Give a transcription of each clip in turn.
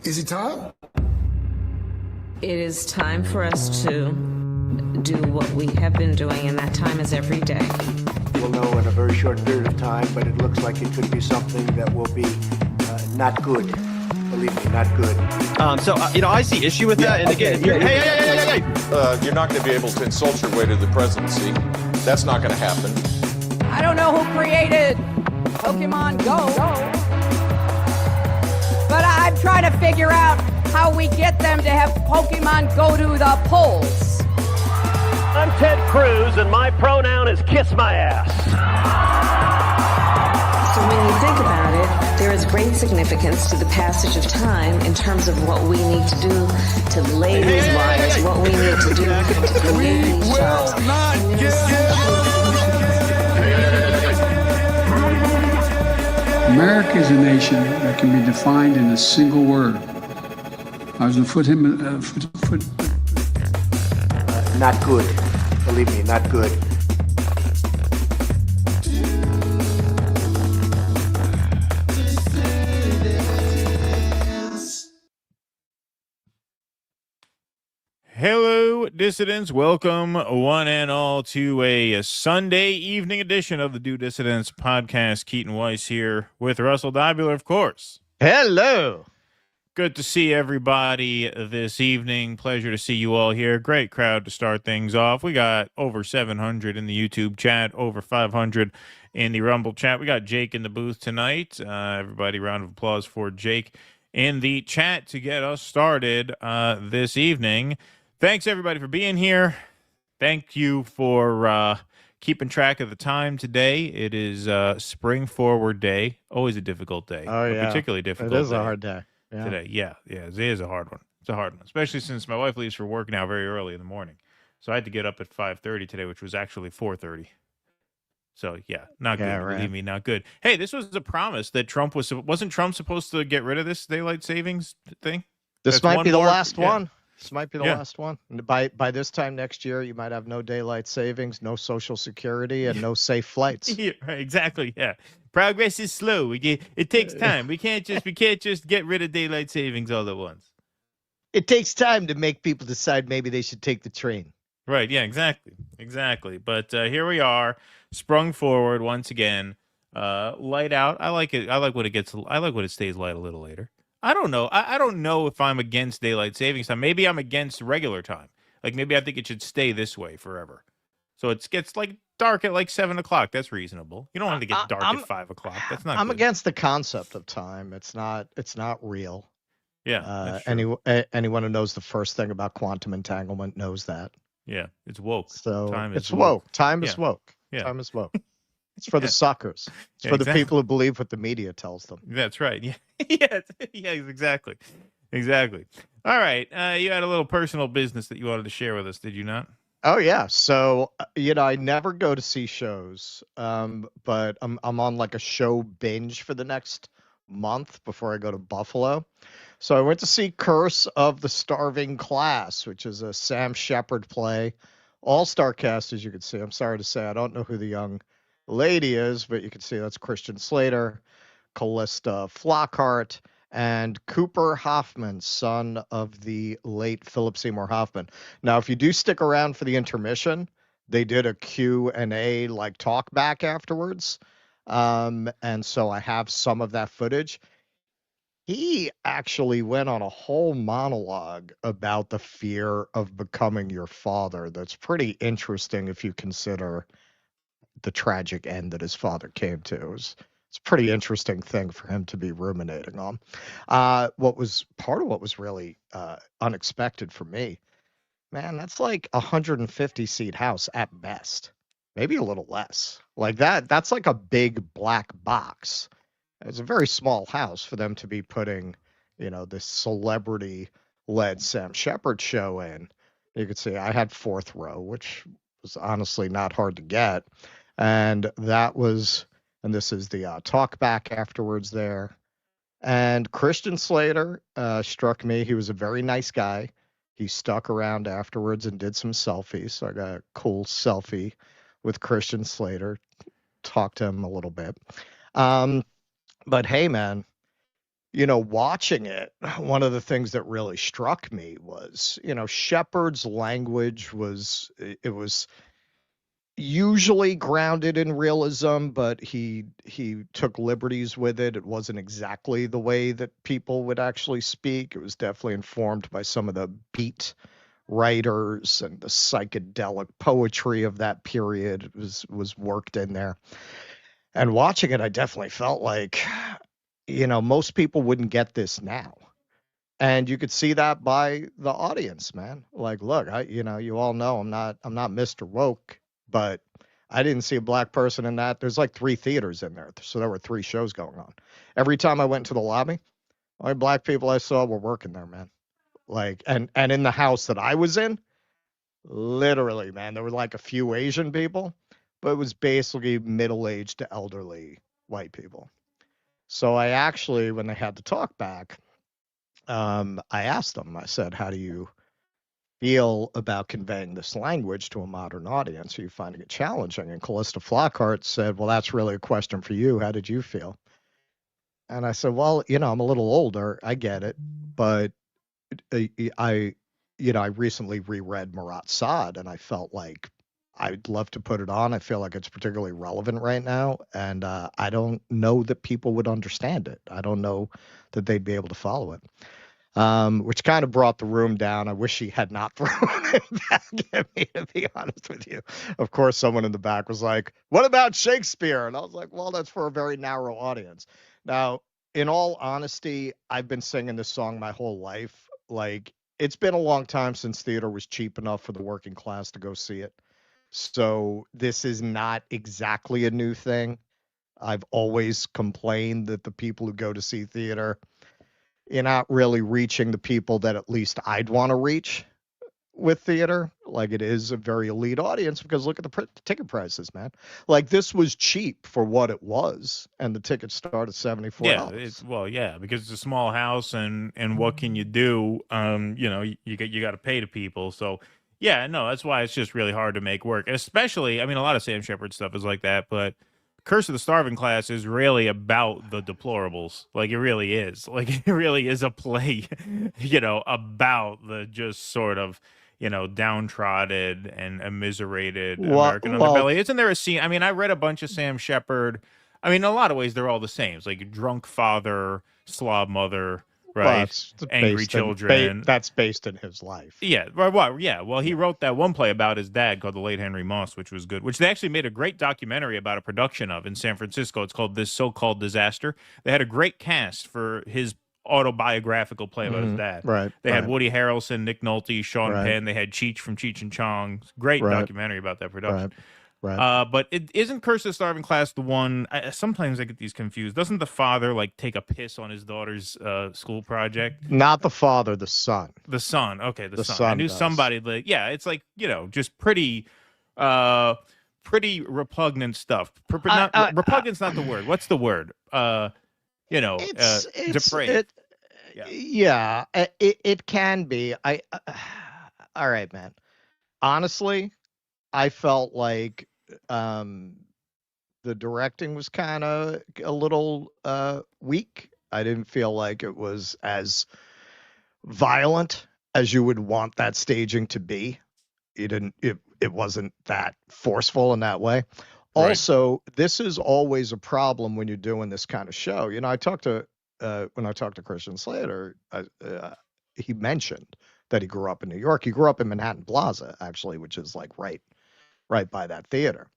Is it time? It is time for us to do what we have been doing, and that time is every day. We'll know in a very short period of time, but it looks like it could be something that will be not good. Believe me, not good. I see issue with that. And again, hey. You're not going to be able to insult your way to the presidency. That's not going to happen. I don't know who created Pokemon Go, but I'm trying to figure out how we get them to have Pokemon go to the polls. I'm Ted Cruz, and my pronoun is kiss my ass. So when you think about it, there is great significance to the passage of time in terms of what we need to do to lay these wires, what we need to do to create these jobs. America is a nation that can be defined in a single word. I was going to put Not good. Believe me, not good. Hello, dissidents. Welcome, one and all, to a Sunday evening edition of the Do Dissidents podcast. Keaton Weiss here with Russell Dibular, of course. Hello. Good to see everybody this evening. Pleasure to see you all here. Great crowd to start things off. We got over 700 in the YouTube chat, over 500 in the Rumble chat. We got Jake in the booth tonight. Everybody, round of applause for Jake in the chat to get us started this evening. Thanks, everybody, for being here. Thank you for keeping track of the time today. It is Spring Forward Day. Always a difficult day. Oh, yeah. Particularly difficult. It is a hard day. Yeah. Today. Yeah, it is a hard one. It's a hard one, especially since my wife leaves for work now very early in the morning. So I had to get up at 5:30 today, which was actually 4:30. So, yeah, not good. Right. Believe me, not good. Hey, this was a promise that wasn't Trump supposed to get rid of this daylight savings thing? This might be the last one. This might be the Yeah. last one. And by this time next year, you might have no daylight savings, no Social Security, and no safe flights. Yeah, right, exactly. Yeah, progress is slow. It takes time. We can't just get rid of daylight savings all at once. It takes time to make people decide maybe they should take the train. Right. Yeah. Exactly. But here we are, sprung forward once again. Light out. I like it. I like when it stays light a little later. I don't know. I don't know if I'm against daylight savings time. Maybe I'm against regular time. Like maybe I think it should stay this way forever. So it gets like dark at like 7 o'clock. That's reasonable. You don't want to get dark at 5 o'clock. That's not. I'm good. against the concept of time. It's not real. Yeah. Anyone who knows the first thing about quantum entanglement knows that. Yeah, it's woke. So time it's woke. Time is Yeah. woke. Yeah. Time is woke. It's for the suckers. It's Yeah, for exactly. the people who believe what the media tells them. That's right. Yeah. Yeah, exactly. All right. You had a little personal business that you wanted to share with us, did you not? Oh yeah. So I never go to see shows, but I'm on like a show binge for the next month before I go to Buffalo. So I went to see Curse of the Starving Class, which is a Sam Shepard play, all-star cast, as you can see. I'm sorry to say I don't know who the young lady is, but you can see that's Christian Slater, Callista Flockhart, and Cooper Hoffman, son of the late Philip Seymour Hoffman. Now, if you do stick around for the intermission, they did a Q&A like talk back afterwards. And so I have some of that footage. He actually went on a whole monologue about the fear of becoming your father. That's pretty interesting if you consider the tragic end that his father came to. It's a pretty interesting thing for him to be ruminating on. What was really unexpected for me, man, that's like a 150 seat house at best, maybe a little less. Like that's like a big black box. It's a very small house for them to be putting, this celebrity-led Sam Shepard show in. You could see I had fourth row, which was honestly not hard to get. And this is the talk back afterwards there. And Christian Slater struck me. He was a very nice guy. He stuck around afterwards and did some selfies. So I got a cool selfie with Christian Slater, talked to him a little bit. But hey, man, watching it, one of the things that really struck me was, Shepard's language was usually grounded in realism, but he took liberties with it. It wasn't exactly the way that people would actually speak. It was definitely informed by some of the beat writers and the psychedelic poetry of that period. It was worked in there. And watching it, I definitely felt like, most people wouldn't get this now. And you could see that by the audience, man. Like, look, you all know I'm not Mr. Woke, but I didn't see a black person in that. There's like 3 theaters in there, so there were 3 shows going on. Every time I went into the lobby, all the black people I saw were working there, man. Like, and in the house that I was in, literally, man, there were like a few Asian people, but it was basically middle-aged to elderly white people. So I actually, when they had to talk back, I asked them, I said, how do you feel about conveying this language to a modern audience? Are you finding it challenging? And Callista Flockhart said, well, that's really a question for you. How did you feel? And I said, well, I'm a little older. I get it. But I recently reread Marat Sade, and I felt like I'd love to put it on. I feel like it's particularly relevant right now. And I don't know that people would understand it. I don't know that they'd be able to follow it. Which kind of brought the room down. I wish he had not thrown it back at me, to be honest with you. Of course, someone in the back was like, what about Shakespeare? And I was like, well, that's for a very narrow audience. Now, in all honesty, I've been singing this song my whole life. Like, it's been a long time since theater was cheap enough for the working class to go see it. So this is not exactly a new thing. I've always complained that the people who go to see theater, you're not really reaching the people that at least I'd want to reach with theater. Like, it is a very elite audience, because look at the ticket prices, man. Like, this was cheap for what it was, and the tickets start at $74. Yeah, because it's a small house, and what can you do? You got to pay to people. So yeah, no, that's why it's just really hard to make work. Especially, I mean, a lot of Sam Shepard stuff is like that, but Curse of the Starving Class is really about the deplorables. Like, it really is. Like, it really is a play, about the just sort of, downtrodden and immiserated American underbelly. Isn't there a scene? I mean, I read a bunch of Sam Shepard. I mean, in a lot of ways, they're all the same. It's like drunk father, slob mother, right? Angry children. That's based in his life. Yeah. Well, yeah. Well, he wrote that one play about his dad called The Late Henry Moss, which was good, which they actually made a great documentary about a production of in San Francisco. It's called This So-Called Disaster. They had a great cast for his autobiographical play about his dad. Right. They had Woody Harrelson, Nick Nolte, Sean Penn. They had Cheech from Cheech and Chong. Great documentary about that production. Right. But it isn't Curse of the Starving Class the one. Sometimes I get these confused. Doesn't the father like take a piss on his daughter's school project? Not the father, the son. The son. Okay, the son. son I knew does. somebody like, yeah, it's like, just pretty repugnant stuff. Repugnant's not the word. What's the word? Depraved. Yeah, it can be. All right, man. Honestly, I felt like the directing was kind of a little weak. I didn't feel like it was as violent as you would want that staging to be. It wasn't that forceful in that way. Right. Also, this is always a problem when you're doing this kind of show. When I talked to Christian Slater, he mentioned that he grew up in New York. He grew up in Manhattan Plaza, actually, which is like right by that theater.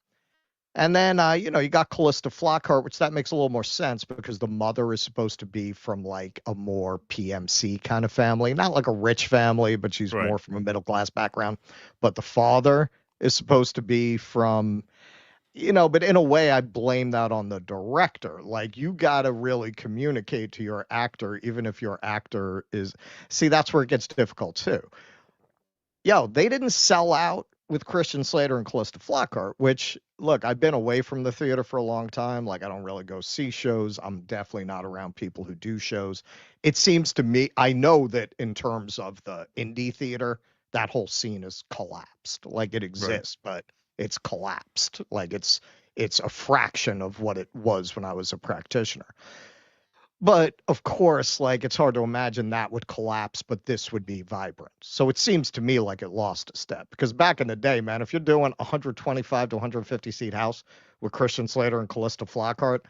And then, you got Callista Flockhart, which that makes a little more sense because the mother is supposed to be from like a more PMC kind of family, not like a rich family, but she's more from a middle class background. But the father is supposed to be from, but in a way I blame that on the director. Like, you got to really communicate to your actor, even if your actor that's where it gets difficult too. They didn't sell out with Christian Slater and Callista Flockhart, which, look, I've been away from the theater for a long time. Like, I don't really go see shows. I'm definitely not around people who do shows. It seems to me, I know that in terms of the indie theater, that whole scene is collapsed. Like, it exists, but it's collapsed. Like, it's a fraction of what it was when I was a practitioner. But of course, like it's hard to imagine that would collapse, but this would be vibrant. So it seems to me like it lost a step because back in the day, man, if you're doing 125 to 150 seat house with Christian Slater and Callista Flockhart,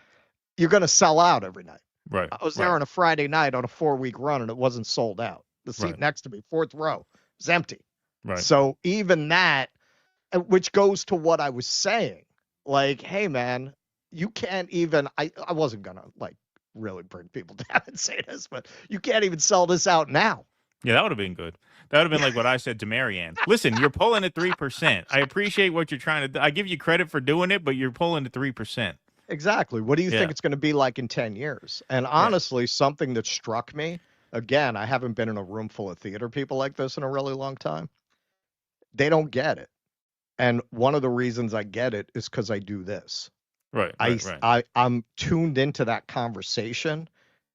you're going to sell out every night. Right. I was there on a Friday night on a 4-week run and it wasn't sold out. The seat next to me, fourth row, was empty. Right. So even that, which goes to what I was saying, like, hey, man, you can't even, I wasn't going to like really bring people down and say this, but you can't even sell this out now. Yeah, that would have been good. That would have been like what I said to Marianne. Listen, you're pulling at 3%. I appreciate what you're trying to do. I give you credit for doing it, but you're pulling at 3%. Exactly. What do you think it's going to be like in 10 years? And honestly, something that struck me, again, I haven't been in a room full of theater people like this in a really long time. They don't get it. And one of the reasons I get it is because I do this. Right. I'm tuned into that conversation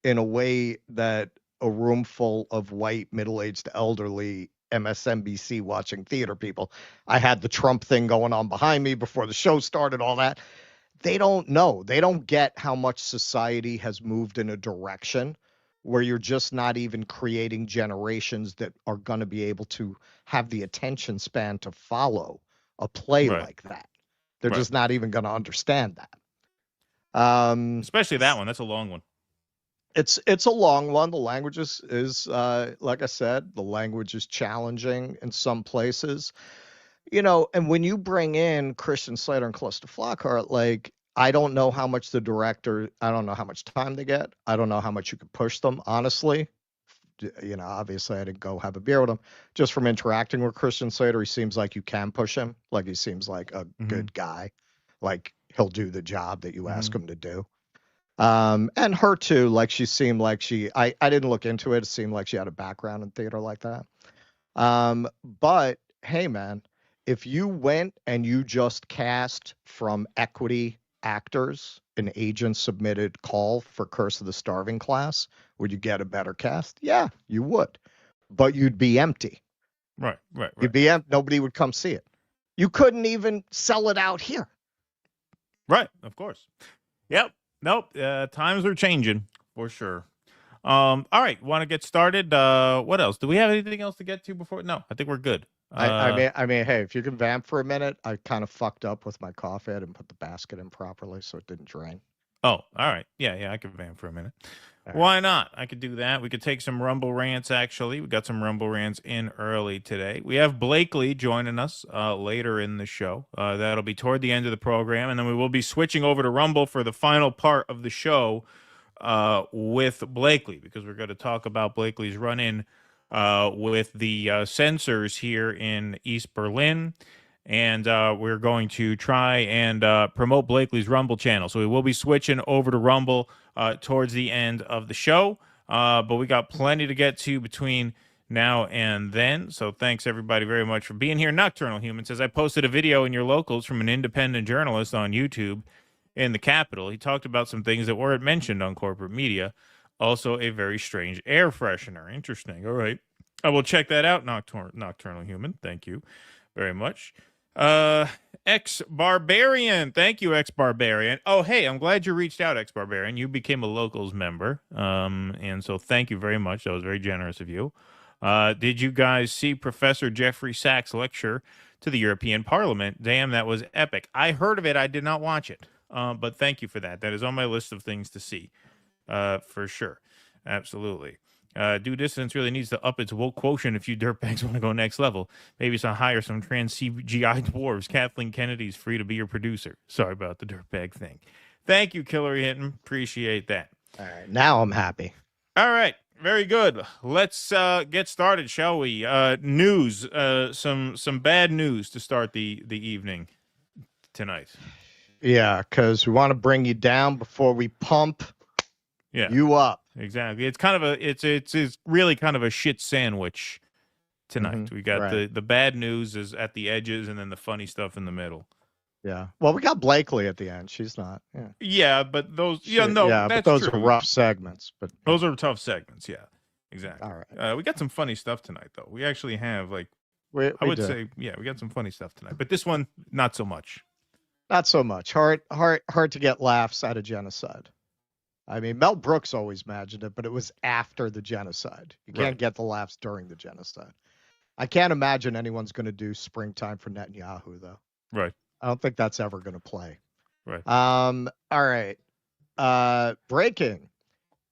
in a way that a room full of white, middle-aged, elderly MSNBC watching theater people. I had the Trump thing going on behind me before the show started, all that. They don't know. They don't get how much society has moved in a direction where you're just not even creating generations that are going to be able to have the attention span to follow a play like that. They're just not even going to understand that. Especially that one. That's a long one. It's a long one. The language is like I said, the language is challenging in some places. You know, and when you bring in Christian Slater and Callista Flockhart, like, I don't know how much the director, I don't know how much time they get. I don't know how much you could push them, honestly. You know, obviously I didn't go have a beer with him. Just from interacting with Christian Slater, he seems like you can push him. Like he seems like a good guy. Like he'll do the job that you ask him to do. And her too, like she seemed like I didn't look into it. It seemed like she had a background in theater like that. But hey, man, if you went and you just cast from equity actors, an agent submitted call for Curse of the Starving Class, would you get a better cast? Yeah, you would. But you'd be empty. Right. You'd be empty. Nobody would come see it. You couldn't even sell it out here. Right, of course. Yep. Nope. Times are changing for sure. All right, want to get started? What else? Do we have anything else to get to before? No, I think we're good. I mean, hey, if you can vamp for a minute, I kind of fucked up with my coffee. I didn't put the basket in properly, so it didn't drain. Oh, all right. Yeah, I can vamp for a minute. Why not? I could do that. We could take some Rumble rants, actually. We got some Rumble rants in early today. We have Blakeley joining us later in the show. That'll be toward the end of the program, and then we will be switching over to Rumble for the final part of the show with Blakeley, because we're going to talk about Blakeley's run-in with the censors here in East Berlin. And we're going to try and promote Blakeley's Rumble channel. So we will be switching over to Rumble towards the end of the show. But we got plenty to get to between now and then. So thanks, everybody, very much for being here. Nocturnal Human says, I posted a video in your locals from an independent journalist on YouTube in the Capitol. He talked about some things that weren't mentioned on corporate media. Also, a very strange air freshener. Interesting. All right. I will check that out, Nocturnal Human. Thank you very much. Ex-Barbarian. Thank you, Ex-Barbarian. Oh, hey, I'm glad you reached out, Ex-Barbarian. You became a Locals member. And so thank you very much. That was very generous of you. Did you guys see Professor Jeffrey Sachs' lecture to the European Parliament? Damn, that was epic. I heard of it. I did not watch it. But thank you for that. That is on my list of things to see. For sure. Absolutely. Due Dissidence really needs to up its woke quotient if you dirtbags want to go next level. Maybe some hire some trans CGI dwarves. Kathleen Kennedy's free to be your producer. Sorry about the dirtbag thing. Thank you, Killer Hinton. Appreciate that. All right, now I'm happy. All right, very good. Let's get started, shall we? News, some bad news to start the evening tonight. Yeah, because we want to bring you down before we pump you up. Exactly. It's kind of it's really kind of a shit sandwich tonight. We got the bad news is at the edges and then the funny stuff in the middle. Yeah. Well, we got Blakeley at the end. She's not. Yeah. Yeah, but those that's but those true. are rough segments. But those are tough segments. Yeah. Exactly. All right. We got some funny stuff tonight, though. We actually have I would say, we got some funny stuff tonight. But this one, not so much. Not so much. Hard to get laughs out of genocide. I mean, Mel Brooks always imagined it, but it was after the genocide. You can't Right. get the laughs during the genocide. I can't imagine anyone's going to do Springtime for Netanyahu, though. Right. I don't think that's ever going to play. Right. All right. Breaking.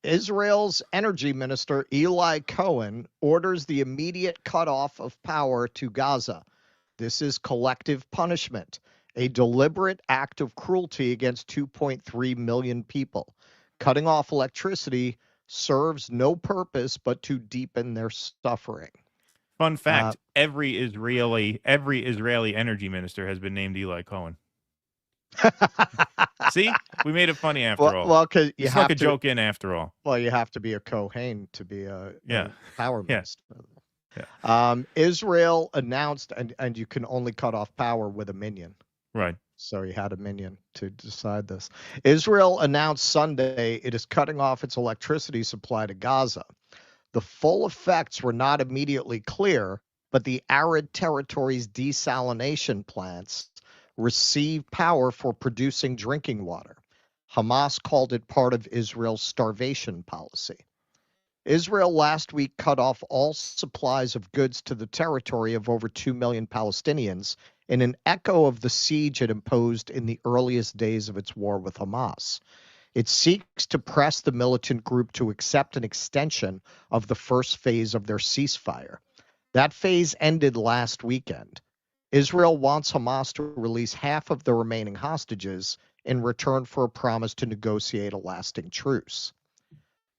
Israel's energy minister, Eli Cohen, orders the immediate cutoff of power to Gaza. This is collective punishment, a deliberate act of cruelty against 2.3 million people. Cutting off electricity serves no purpose but to deepen their suffering. Fun fact: every Israeli energy minister has been named Eli Cohen. See, we made it funny after all. Well, because you snuck have a to joke in after all. Well, you have to be a Kohen to be a power Yeah. minister. Yeah. Israel announced, and you can only cut off power with a minion. Right. So he had a minion to decide this. Israel announced Sunday it is cutting off its electricity supply to Gaza. The full effects were not immediately clear, but the arid territory's desalination plants receive power for producing drinking water. Hamas called it part of Israel's starvation policy. Israel last week cut off all supplies of goods to the territory of over 2 million Palestinians in an echo of the siege it imposed in the earliest days of its war with Hamas. It seeks to press the militant group to accept an extension of the first phase of their ceasefire. That phase ended last weekend. Israel wants Hamas to release half of the remaining hostages in return for a promise to negotiate a lasting truce.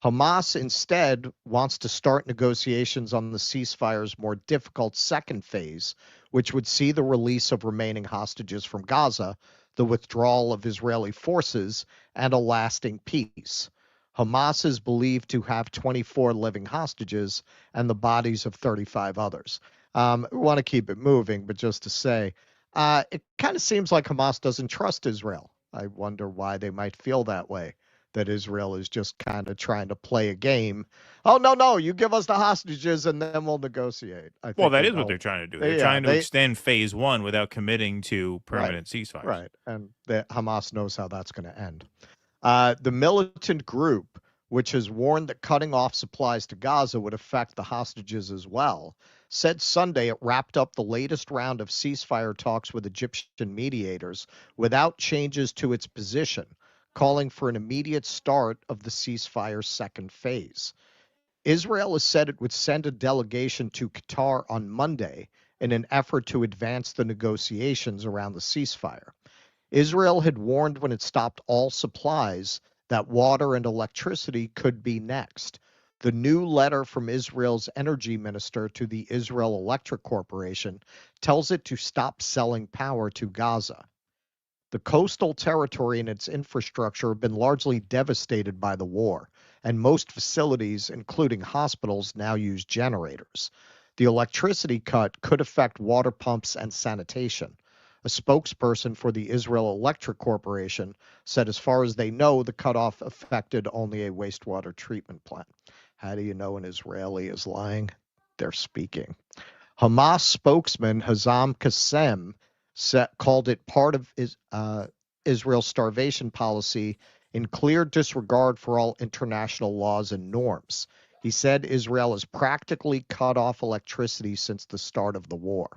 Hamas instead wants to start negotiations on the ceasefire's more difficult second phase, which would see the release of remaining hostages from Gaza, the withdrawal of Israeli forces, and a lasting peace. Hamas is believed to have 24 living hostages and the bodies of 35 others. We want to keep it moving, but just to say, it kind of seems like Hamas doesn't trust Israel. I wonder why they might feel that way, that Israel is just kind of trying to play a game. Oh, no, you give us the hostages and then we'll negotiate. Well, that is what they're trying to do. They're trying to extend phase one without committing to permanent ceasefire. Right, and Hamas knows how that's going to end. The militant group, which has warned that cutting off supplies to Gaza would affect the hostages as well, said Sunday it wrapped up the latest round of ceasefire talks with Egyptian mediators without changes to its position, calling for an immediate start of the ceasefire's second phase. Israel has said it would send a delegation to Qatar on Monday in an effort to advance the negotiations around the ceasefire. Israel had warned when it stopped all supplies that water and electricity could be next. The new letter from Israel's energy minister to the Israel Electric Corporation tells it to stop selling power to Gaza. The coastal territory and its infrastructure have been largely devastated by the war, and most facilities, including hospitals, now use generators. The electricity cut could affect water pumps and sanitation. A spokesperson for the Israel Electric Corporation said as far as they know, the cutoff affected only a wastewater treatment plant. How do you know an Israeli is lying? They're speaking. Hamas spokesman Hazam Qassem called it part of Israel's starvation policy in clear disregard for all international laws and norms. He said Israel has practically cut off electricity since the start of the war.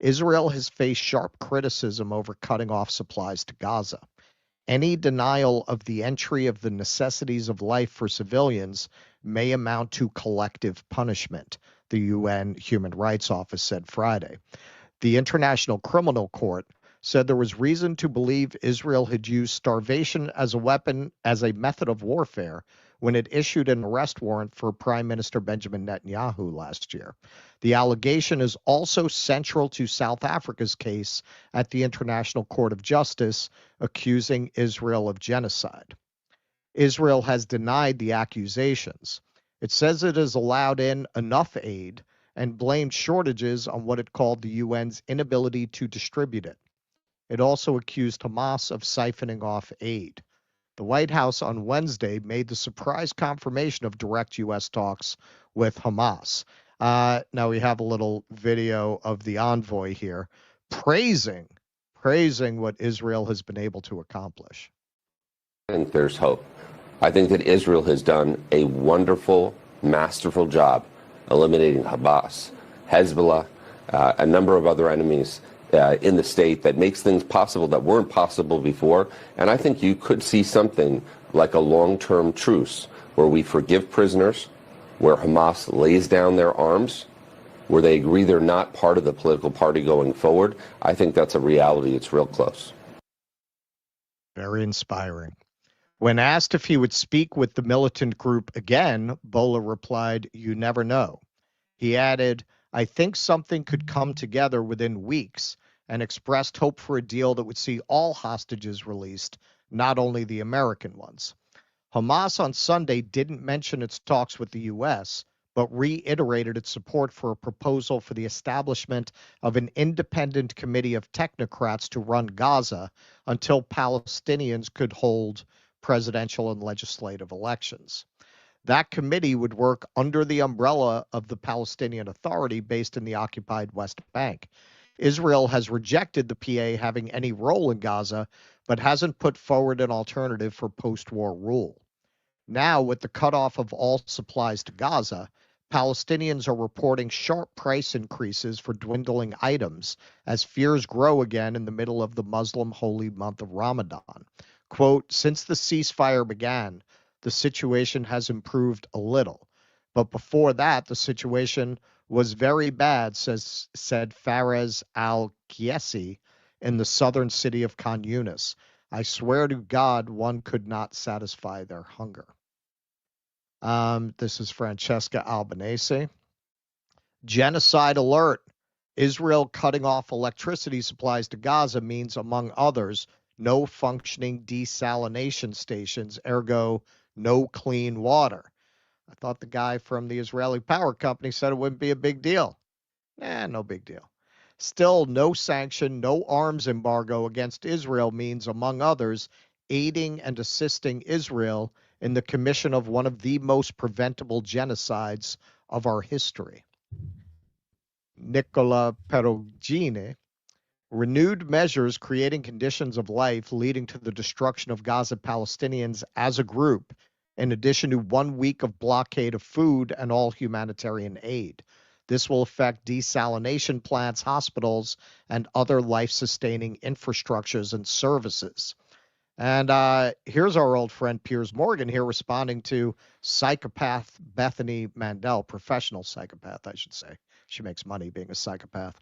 Israel has faced sharp criticism over cutting off supplies to Gaza. Any denial of the entry of the necessities of life for civilians may amount to collective punishment, the UN Human Rights Office said Friday. The International Criminal Court said there was reason to believe Israel had used starvation as a weapon, as a method of warfare, when it issued an arrest warrant for Prime Minister Benjamin Netanyahu last year. The allegation is also central to South Africa's case at the International Court of Justice, accusing Israel of genocide. Israel has denied the accusations. It says it has allowed in enough aid and blamed shortages on what it called the UN's inability to distribute it. It also accused Hamas of siphoning off aid. The White House on Wednesday made the surprise confirmation of direct U.S. talks with Hamas. Now we have a little video of the envoy here praising what Israel has been able to accomplish. And there's hope. I think that Israel has done a wonderful, masterful job eliminating Hamas, Hezbollah, a number of other enemies in the state that makes things possible that weren't possible before. And I think you could see something like a long-term truce where we forgive prisoners, where Hamas lays down their arms, where they agree they're not part of the political party going forward. I think that's a reality. It's real close. Very inspiring. When asked if he would speak with the militant group again, Bola replied, "You never know." He added, "I think something could come together within weeks," and expressed hope for a deal that would see all hostages released, not only the American ones. Hamas on Sunday didn't mention its talks with the U.S., but reiterated its support for a proposal for the establishment of an independent committee of technocrats to run Gaza until Palestinians could hold presidential and legislative elections. That committee would work under the umbrella of the Palestinian Authority based in the occupied West Bank. Israel has rejected the PA having any role in Gaza, but hasn't put forward an alternative for post-war rule. Now, with the cutoff of all supplies to Gaza, Palestinians are reporting sharp price increases for dwindling items as fears grow again in the middle of the Muslim holy month of Ramadan. Quote, "Since the ceasefire began, the situation has improved a little. But before that, the situation was very bad," said Faraz al-Qiesi in the southern city of Khan Yunis. "I swear to God, one could not satisfy their hunger." This is Francesca Albanese. Genocide alert. Israel cutting off electricity supplies to Gaza means, among others, no functioning desalination stations, ergo no clean water. I thought the guy from the Israeli power company said it wouldn't be a big deal. No big deal. Still, no sanction, no arms embargo against Israel means, among others, aiding and assisting Israel in the commission of one of the most preventable genocides of our history. Nicola Perugini. Renewed measures creating conditions of life leading to the destruction of Gaza Palestinians as a group, in addition to 1 week of blockade of food and all humanitarian aid. This will affect desalination plants, hospitals, and other life-sustaining infrastructures and services. And here's our old friend Piers Morgan here responding to psychopath Bethany Mandel, professional psychopath, I should say. She makes money being a psychopath.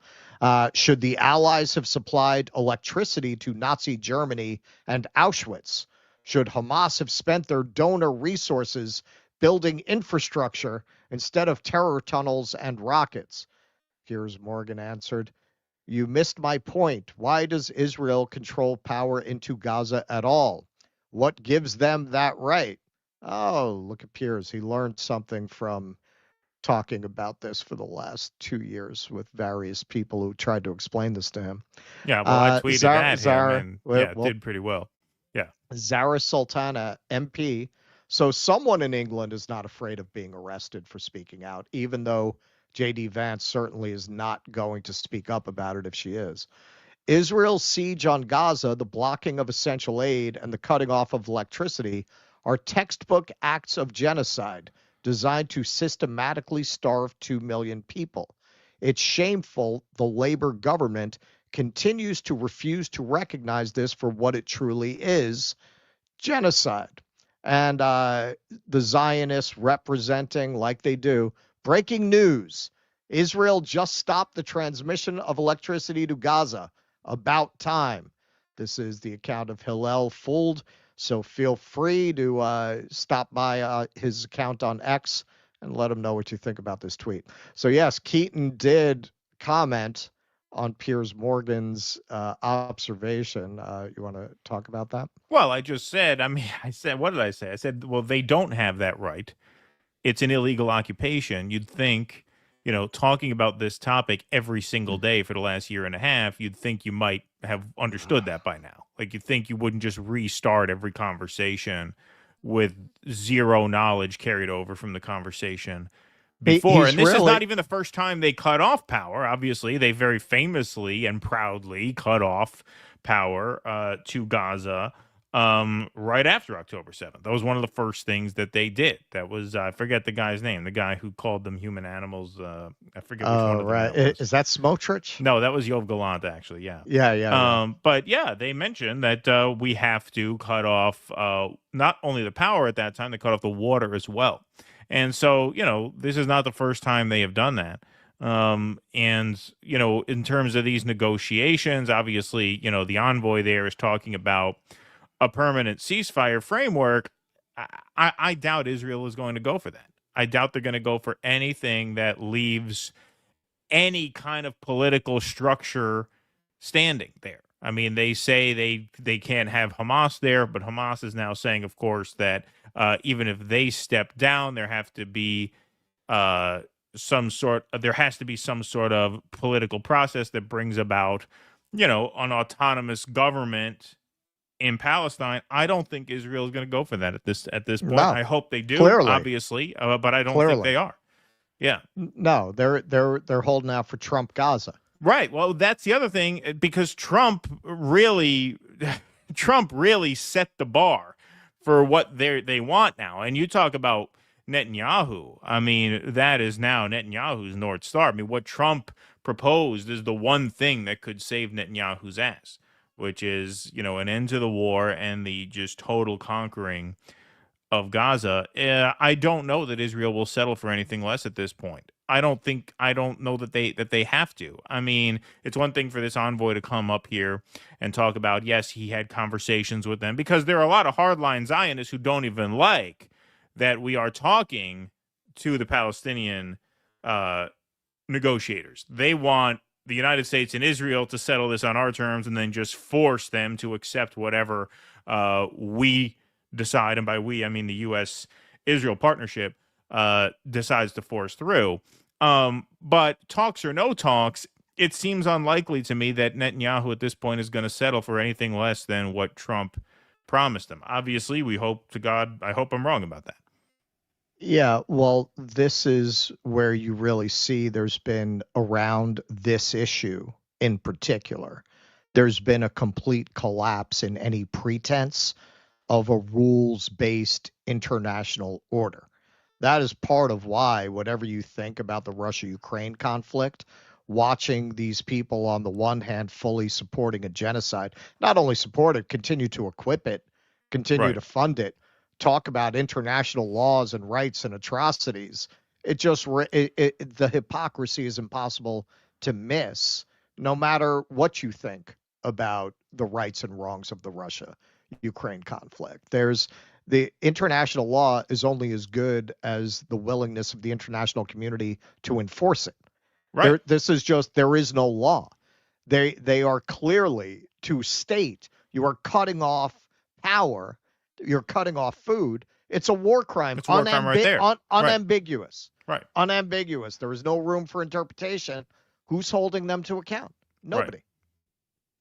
Should the Allies have supplied electricity to Nazi Germany and Auschwitz? Should Hamas have spent their donor resources building infrastructure instead of terror tunnels and rockets? Piers Morgan answered, "You missed my point. Why does Israel control power into Gaza at all? What gives them that right?" Oh, look at Piers. He learned something from talking about this for the last 2 years with various people who tried to explain this to him. Yeah, well, I tweeted at him, and did pretty well. Yeah. Zara Sultana, MP. So someone in England is not afraid of being arrested for speaking out, even though J.D. Vance certainly is not going to speak up about it if she is. Israel's siege on Gaza, the blocking of essential aid, and the cutting off of electricity are textbook acts of genocide designed to systematically starve 2 million people. It's shameful the Labor government continues to refuse to recognize this for what it truly is, genocide. And the Zionists representing, like they do, breaking news. Israel just stopped the transmission of electricity to Gaza. About time. This is the account of Hillel Fuld. So feel free to stop by his account on X and let him know what you think about this tweet. So yes, Keaton did comment on Piers Morgan's observation. You want to talk about that? Well, I just said, what did I say? I said, well, they don't have that right. It's an illegal occupation. You'd think, talking about this topic every single day for the last year and a half, you'd think you might have understood that by now. Like, you'd think you wouldn't just restart every conversation with zero knowledge carried over from the conversation before. And this is not even the first time they cut off power. Obviously, they very famously and proudly cut off power to Gaza right after October 7th. That was one of the first things that they did. That was, I forget the guy's name, the guy who called them human animals. I forget which one of them right. that was. Is that Smotrich? No, that was Yoav Gallant, actually. Yeah. Yeah. But yeah, they mentioned that we have to cut off not only the power at that time, they cut off the water as well. And so, this is not the first time they have done that. And, in terms of these negotiations, obviously, the envoy there is talking about a permanent ceasefire framework. I doubt Israel is going to go for that. I doubt they're going to go for anything that leaves any kind of political structure standing there. I mean, they say they can't have Hamas there, but Hamas is now saying, of course, that even if they step down, there has to be some sort of political process that brings about, an autonomous government in Palestine. I don't think Israel is going to go for that at this point. No, I hope they do, clearly. obviously, but I don't think they are. Yeah. No, they're holding out for Trump Gaza. Right. Well, that's the other thing, because Trump really set the bar for what they want now. And you talk about Netanyahu. I mean, that is now Netanyahu's North Star. I mean, what Trump proposed is the one thing that could save Netanyahu's ass, which is, an end to the war and the just total conquering of Gaza. I don't know that Israel will settle for anything less at this point. I don't know that they have to. I mean, it's one thing for this envoy to come up here and talk about, yes, he had conversations with them, because there are a lot of hardline Zionists who don't even like that we are talking to the Palestinian negotiators. They want the United States and Israel to settle this on our terms and then just force them to accept whatever we decide. And by we, I mean the U.S.-Israel partnership decides to force through. But talks or no talks, it seems unlikely to me that Netanyahu at this point is going to settle for anything less than what Trump promised him. Obviously, we hope to God, I hope I'm wrong about that. Yeah, well, this is where you really see there's been, around this issue in particular, there's been a complete collapse in any pretense of a rules-based international order. That is part of why, whatever you think about the Russia-Ukraine conflict, watching these people on the one hand fully supporting a genocide, not only support it, continue to equip it, continue to fund it, talk about international laws and rights and atrocities. The hypocrisy is impossible to miss, no matter what you think about the rights and wrongs of the Russia-Ukraine conflict. The international law is only as good as the willingness of the international community to enforce it. Right. There is no law. They are clearly to state you are cutting off power, you're cutting off food. It's a war crime. It's a war crime right there. Unambiguous. Right. Unambiguous. There is no room for interpretation. Who's holding them to account? Nobody.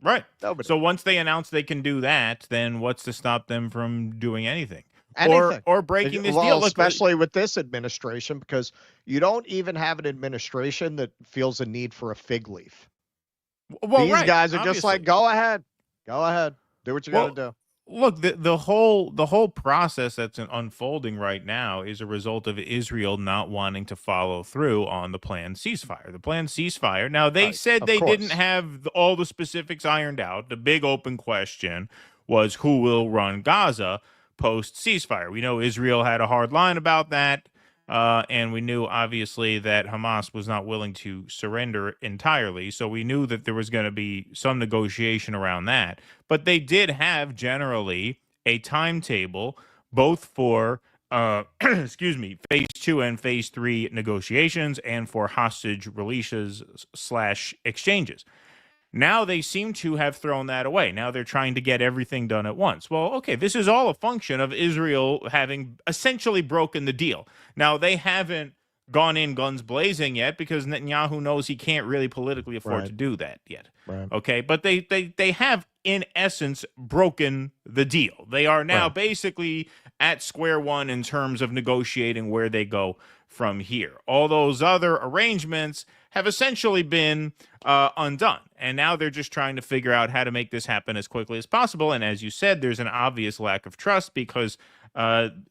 Right. Nobody. So once they announce they can do that, then what's to stop them from doing anything? Or breaking this deal? Especially with this administration, because you don't even have an administration that feels a need for a fig leaf. Well, these guys are just like, go ahead, do what you got to do. Look, the whole process that's unfolding right now is a result of Israel not wanting to follow through on the planned ceasefire. The planned ceasefire. Now, they said they didn't have all the specifics ironed out. The big open question was who will run Gaza post ceasefire. We know Israel had a hard line about that, and we knew obviously that Hamas was not willing to surrender entirely. So we knew that there was going to be some negotiation around that. But they did have generally a timetable both for phase 2 and phase 3 negotiations and for hostage releases / exchanges. Now they seem to have thrown that away. Now they're trying to get everything done at once. Well, okay, this is all a function of Israel having essentially broken the deal. Now, they haven't gone in guns blazing yet because Netanyahu knows he can't really politically afford to do that yet. Right. Okay, but they have in essence, broken the deal. They are now Right. basically at square one in terms of negotiating where they go from here. All those other arrangements have essentially been undone. And now they're just trying to figure out how to make this happen as quickly as possible. And as you said, there's an obvious lack of trust because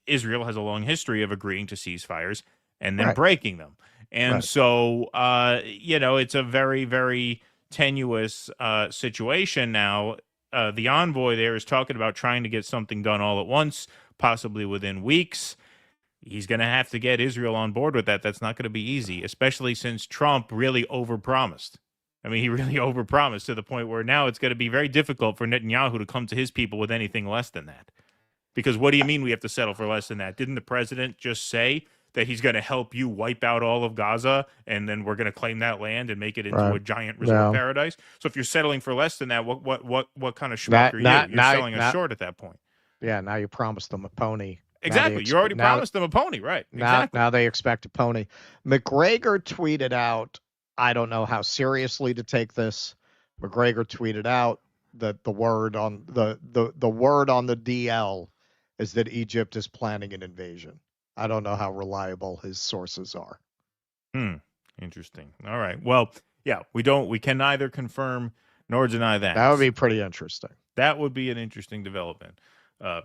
Israel has a long history of agreeing to ceasefires and then Right. breaking them. And Right. so, it's a very, very tenuous situation now. The envoy there is talking about trying to get something done all at once, possibly within weeks. He's going to have to get Israel on board with that. That's not going to be easy, especially since Trump really overpromised. I mean, he really overpromised to the point where now it's going to be very difficult for Netanyahu to come to his people with anything less than that. Because what do you mean we have to settle for less than that? Didn't the president just say that he's going to help you wipe out all of Gaza and then we're going to claim that land and make it into a giant resort paradise? So if you're settling for less than that, what kind of schmuck are you? You're selling us short at that point. Yeah, now you promised them a pony. Exactly. You already promised them a pony, right? Exactly. Now they expect a pony. McGregor tweeted out, I don't know how seriously to take this. McGregor tweeted out that the word on the word on the DL is that Egypt is planning an invasion. I don't know how reliable his sources are. Interesting. All right. Well, yeah, we can neither confirm nor deny that. That would be pretty interesting. That would be an interesting development,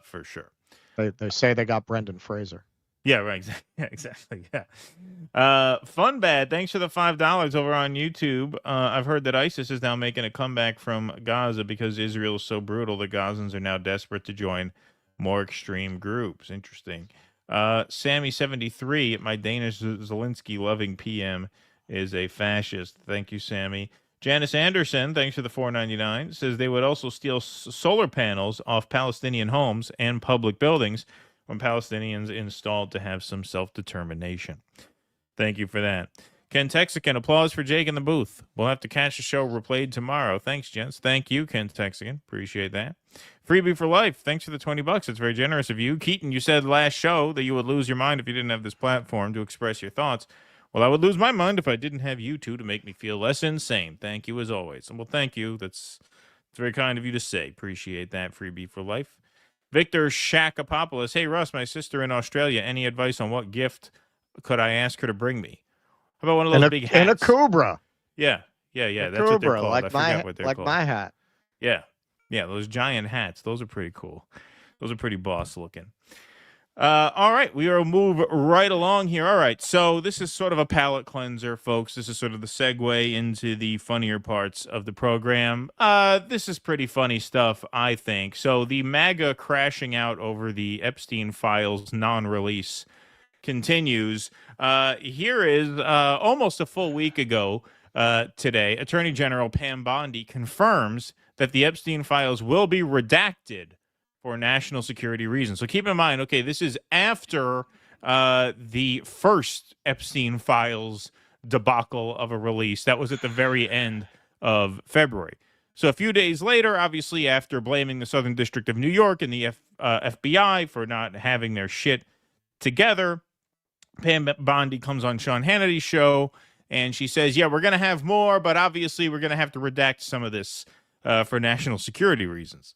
for sure. They say they got Brendan Fraser. Yeah, right. Yeah, exactly. Yeah. Fun Bad, thanks for the $5 over on YouTube. I've heard that ISIS is now making a comeback from Gaza because Israel is so brutal. The Gazans are now desperate to join more extreme groups. Interesting. Sammy73, my Danish Zelensky loving PM, is a fascist. Thank you, Sammy. Janice Anderson, thanks for the $4.99, says they would also steal solar panels off Palestinian homes and public buildings when Palestinians installed to have some self-determination. Thank you for that. Ken Texican, applause for Jake in the booth. We'll have to catch the show replayed tomorrow. Thanks, gents. Thank you, Ken Texican. Appreciate that. Freebie for life. Thanks for the $20. It's very generous of you. Keaton, you said last show that you would lose your mind if you didn't have this platform to express your thoughts. Well, I would lose my mind if I didn't have you two to make me feel less insane. Thank you as always. And well, thank you. It's very kind of you to say. Appreciate that. Freebie for life. Victor Shakapopoulos. Hey, Russ, my sister in Australia. Any advice on what gift could I ask her to bring me? How about one of those big hats? And a Kubra. Yeah. That's what they're called. Like I forgot what they're called. my hat. Yeah, those giant hats. Those are pretty cool. Those are pretty boss looking. All right, we will move right along here. All right, so this is sort of a palate cleanser, folks. This is sort of the segue into the funnier parts of the program. This is pretty funny stuff, I think. So the MAGA crashing out over the Epstein files non-release continues. Here is almost a full week ago today, Attorney General Pam Bondi confirms that the Epstein files will be redacted for national security reasons. So keep in mind, okay, this is after the first Epstein files debacle of a release. That was at the very end of February. So a few days later, obviously after blaming the Southern District of New York and the FBI for not having their shit together, Pam Bondi comes on Sean Hannity's show, and she says, yeah, we're going to have more, but obviously we're going to have to redact some of this for national security reasons.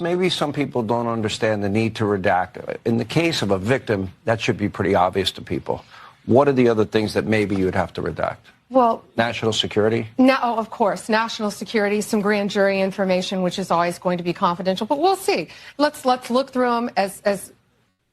Maybe some people don't understand the need to redact. In the case of a victim, that should be pretty obvious to people. What are the other things that maybe you would have to redact? Well, national security? No, of course, national security, some grand jury information, which is always going to be confidential, but we'll see. Let's look through them as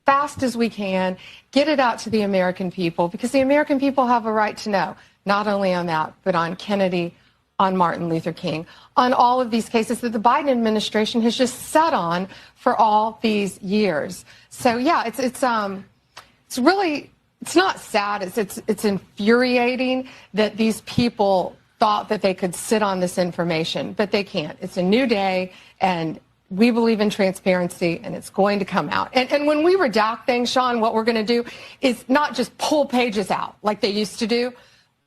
fast as we can, get it out to the American people, because the American people have a right to know, not only on that, but on Kennedy, on Martin Luther King, on all of these cases that the Biden administration has just sat on for all these years. So yeah, it's really, it's not sad. It's infuriating that these people thought that they could sit on this information, but they can't. It's a new day, and we believe in transparency, and it's going to come out. And when we redact things, Sean, what we're going to do is not just pull pages out like they used to do.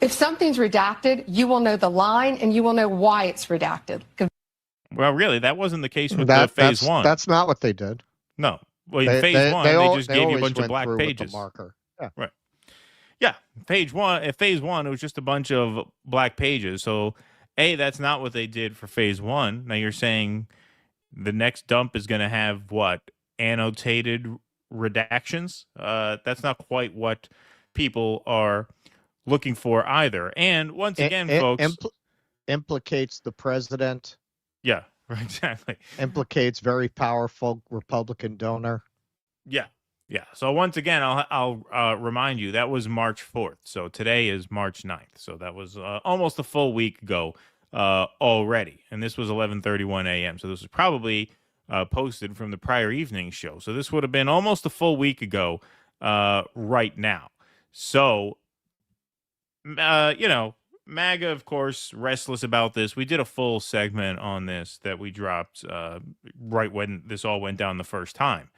If something's redacted, you will know the line, and you will know why it's redacted. Well, really, that wasn't the case with phase one. That's not what they did. No. Well, in phase one, they just gave you a bunch of black pages. Marker. Yeah. Right. Yeah. Phase one, it was just a bunch of black pages. So that's not what they did for phase one. Now you're saying the next dump is going to have what? Annotated redactions? That's not quite what people are looking for either. And once again, folks, implicates the president. Yeah, exactly. Implicates very powerful Republican donor. Yeah. Yeah. So once again, I'll remind you that was March 4th. So today is March 9th. So that was almost a full week ago already. And this was 11:31 a.m. So this was probably posted from the prior evening show. So this would have been almost a full week ago right now. So, MAGA, of course, restless about this. We did a full segment on this that we dropped right when this all went down the first time.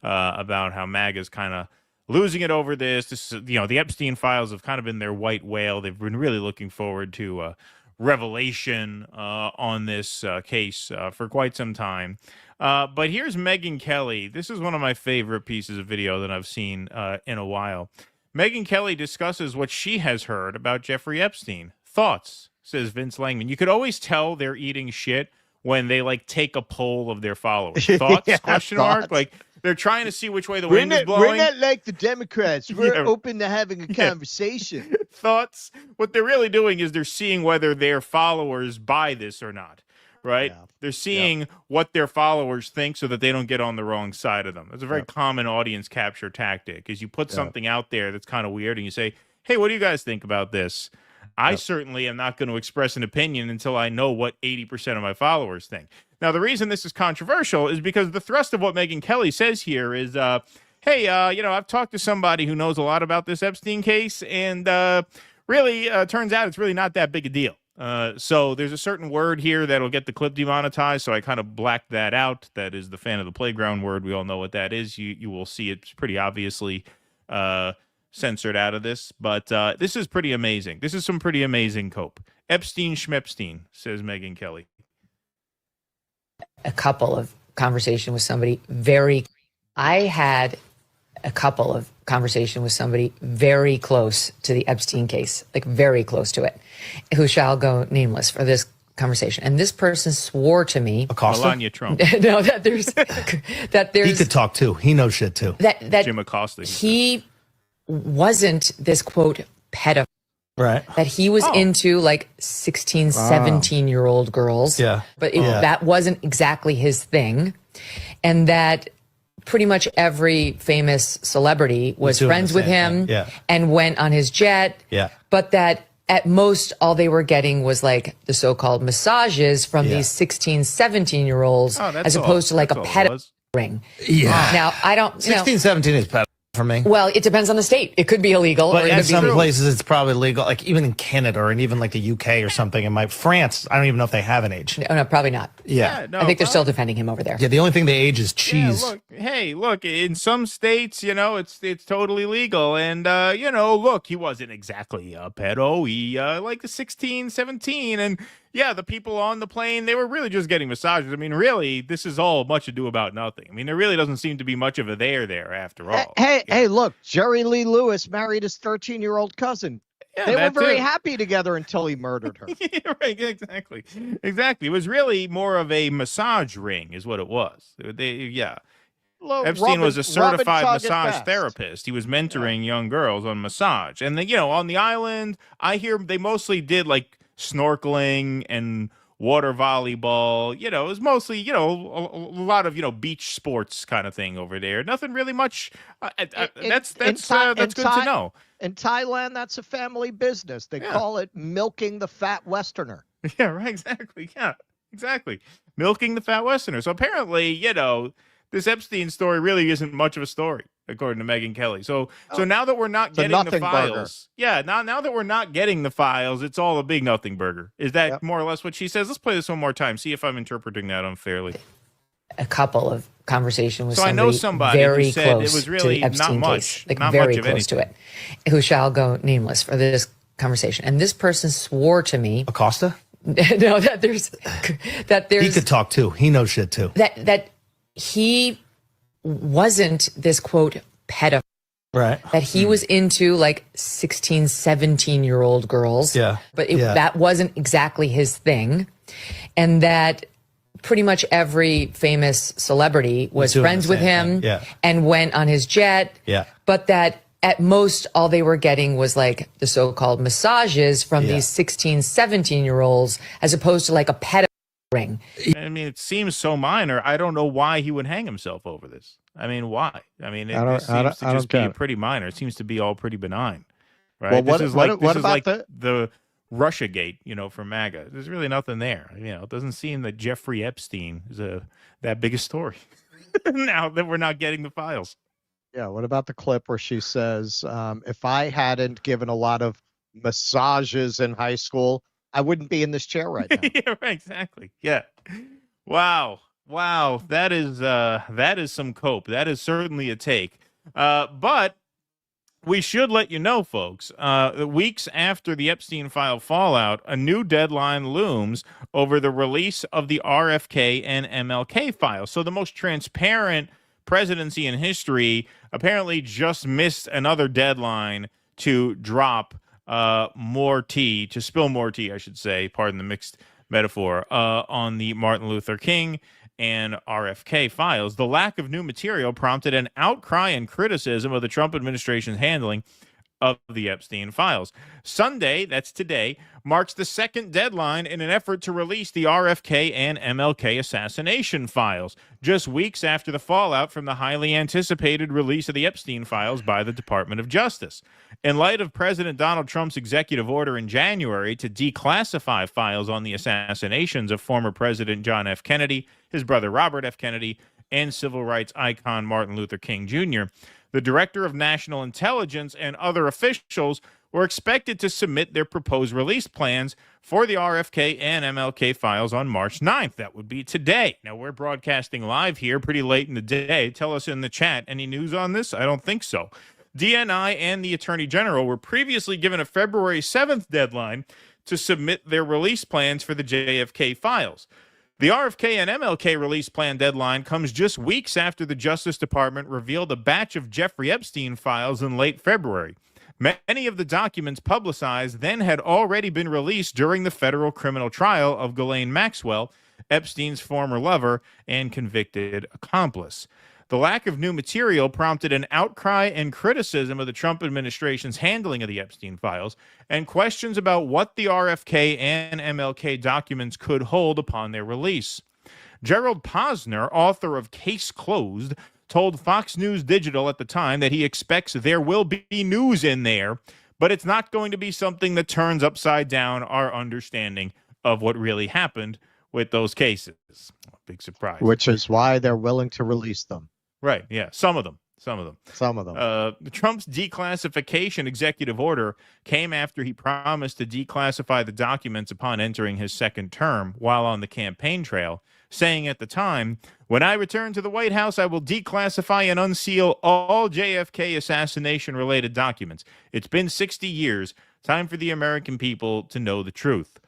About how MAGA's kind of losing it over this. The Epstein files have kind of been their white whale. They've been really looking forward to revelation on this case for quite some time. But here's Megyn Kelly. This is one of my favorite pieces of video that I've seen in a while. Megyn Kelly discusses what she has heard about Jeffrey Epstein. Thoughts, says Vince Langman. You could always tell they're eating shit when they take a poll of their followers. Thoughts? Yeah, question thoughts. mark? They're trying to see which way the wind is blowing. We're not like the Democrats. We're Yeah. open to having a conversation. Thoughts? What they're really doing is they're seeing whether their followers buy this or not, right? Yeah. They're seeing what their followers think so that they don't get on the wrong side of them. It's a very common audience capture tactic, is you put something out there that's kind of weird and you say, hey, what do you guys think about this? I certainly am not going to express an opinion until I know what 80% of my followers think. Now, the reason this is controversial is because the thrust of what Megyn Kelly says here is, hey, I've talked to somebody who knows a lot about this Epstein case, and really turns out it's really not that big a deal. So there's a certain word here that'll get the clip demonetized, so I kind of blacked that out. That is the fan of the playground word. We all know what that is. You will see it pretty obviously censored out of this, but this is pretty amazing. This is some pretty amazing cope. Epstein Schmepstein, says Megyn Kelly. A couple of conversation with somebody I had a couple of conversation with somebody very close to the Epstein case, very close to it, who shall go nameless for this conversation. And this person swore to me, Melania Trump. no, that there's he could talk too. He knows shit too. That Jim Acosta. He wasn't this quote pedophile. Right. That he was into 16, 17-year-old girls. Yeah. But that wasn't exactly his thing. And that pretty much every famous celebrity was friends with him and went on his jet. Yeah. But that at most all they were getting was the so-called massages from these 16, 17-year-olds as opposed to a pedophile ring. Yeah. Now, I don't 16, 17 is pedophile for me. Well, it depends on the state. It could be illegal. But or it in could some be places, it's probably legal. Even in Canada or even the UK or something. In France, I don't even know if they have an age. No, probably not. Yeah. No, I think they're still defending him over there. Yeah, the only thing they age is cheese. Look, in some states, it's totally legal. And, look, he wasn't exactly a pedo. He, 16, 17. And, yeah, the people on the plane, they were really just getting massages. I mean, really, this is all much ado about nothing. I mean, there really doesn't seem to be much of a there after all. Hey, look, Jerry Lee Lewis married his 13-year-old cousin. Yeah, they were very too. happy together until he murdered her. Yeah, right, exactly. It was really more of a massage ring is what it was. Epstein was a certified massage therapist. He was mentoring young girls on massage. And then, on the island, I hear they mostly did snorkeling and water volleyball. It was mostly, a lot of, beach sports kind of thing over there. Nothing really much. That's good to know. In Thailand, that's a family business. They call it milking the fat Westerner. Yeah, right. Exactly. Yeah, exactly. Milking the fat Westerner. So apparently, this Epstein story really isn't much of a story, according to Megyn Kelly. So now that we're not getting the files, now that we're not getting the files, it's all a big nothing burger. Is that more or less what she says? Let's play this one more time. See if I'm interpreting that unfairly. A couple of conversation with I know somebody very who said close it was really to the Epstein not much, case, not very much of close to anything. it, who shall go nameless for this conversation. And this person swore to me, Acosta? no, that there's He could talk too. He knows shit too. That he wasn't this quote pedophile. Right. That he was into like 16, 17-year-old girls. Yeah. But that wasn't exactly his thing. And that pretty much every famous celebrity was friends with him and went on his jet. Yeah. But that at most, all they were getting was like the so-called massages from these 16, 17-year-olds, as opposed to like a pedophile ring. I mean, it seems so minor. I don't know why he would hang himself over this. I mean, why? I mean, it seems to just be pretty minor. It seems to be all pretty benign, right? Well, this is like the Russiagate, for MAGA. There's really nothing there. It doesn't seem that Jeffrey Epstein is that big a story. Now that we're not getting the files. Yeah. What about the clip where she says, if I hadn't given a lot of massages in high school, I wouldn't be in this chair right now. Yeah, right, exactly. Yeah. Wow. That is some cope. That is certainly a take. But we should let you know, folks, weeks after the Epstein file fallout, a new deadline looms over the release of the RFK and MLK files. So the most transparent presidency in history apparently just missed another deadline to drop more tea, to spill more tea, I should say, pardon the mixed metaphor, on the Martin Luther King and RFK files. The lack of new material prompted an outcry and criticism of the Trump administration's handling of the Epstein files. Sunday, that's today, marks the second deadline in an effort to release the RFK and MLK assassination files, just weeks after the fallout from the highly anticipated release of the Epstein files by the Department of Justice. In light of President Donald Trump's executive order in January to declassify files on the assassinations of former President John F. Kennedy, his brother Robert F. Kennedy, and civil rights icon Martin Luther King Jr., the Director of National Intelligence and other officials were expected to submit their proposed release plans for the RFK and MLK files on March 9th. That would be today. Now, we're broadcasting live here pretty late in the day. Tell us in the chat, any news on this? I don't think so. DNI and the Attorney General were previously given a February 7th deadline to submit their release plans for the JFK files. The RFK and MLK release plan deadline comes just weeks after the Justice Department revealed a batch of Jeffrey Epstein files in late February. Many of the documents publicized then had already been released during the federal criminal trial of Ghislaine Maxwell, Epstein's former lover and convicted accomplice. The lack of new material prompted an outcry and criticism of the Trump administration's handling of the Epstein files and questions about what the RFK and MLK documents could hold upon their release. Gerald Posner, author of Case Closed, told Fox News Digital at the time that he expects there will be news in there, but it's not going to be something that turns upside down our understanding of what really happened with those cases. Big surprise. Which is why they're willing to release them. Right, yeah, some of them. Trump's declassification executive order came after he promised to declassify the documents upon entering his second term while on the campaign trail, saying at the time, "When I return to the White House, I will declassify and unseal all JFK assassination-related documents. It's been 60 years. Time for the American people to know the truth."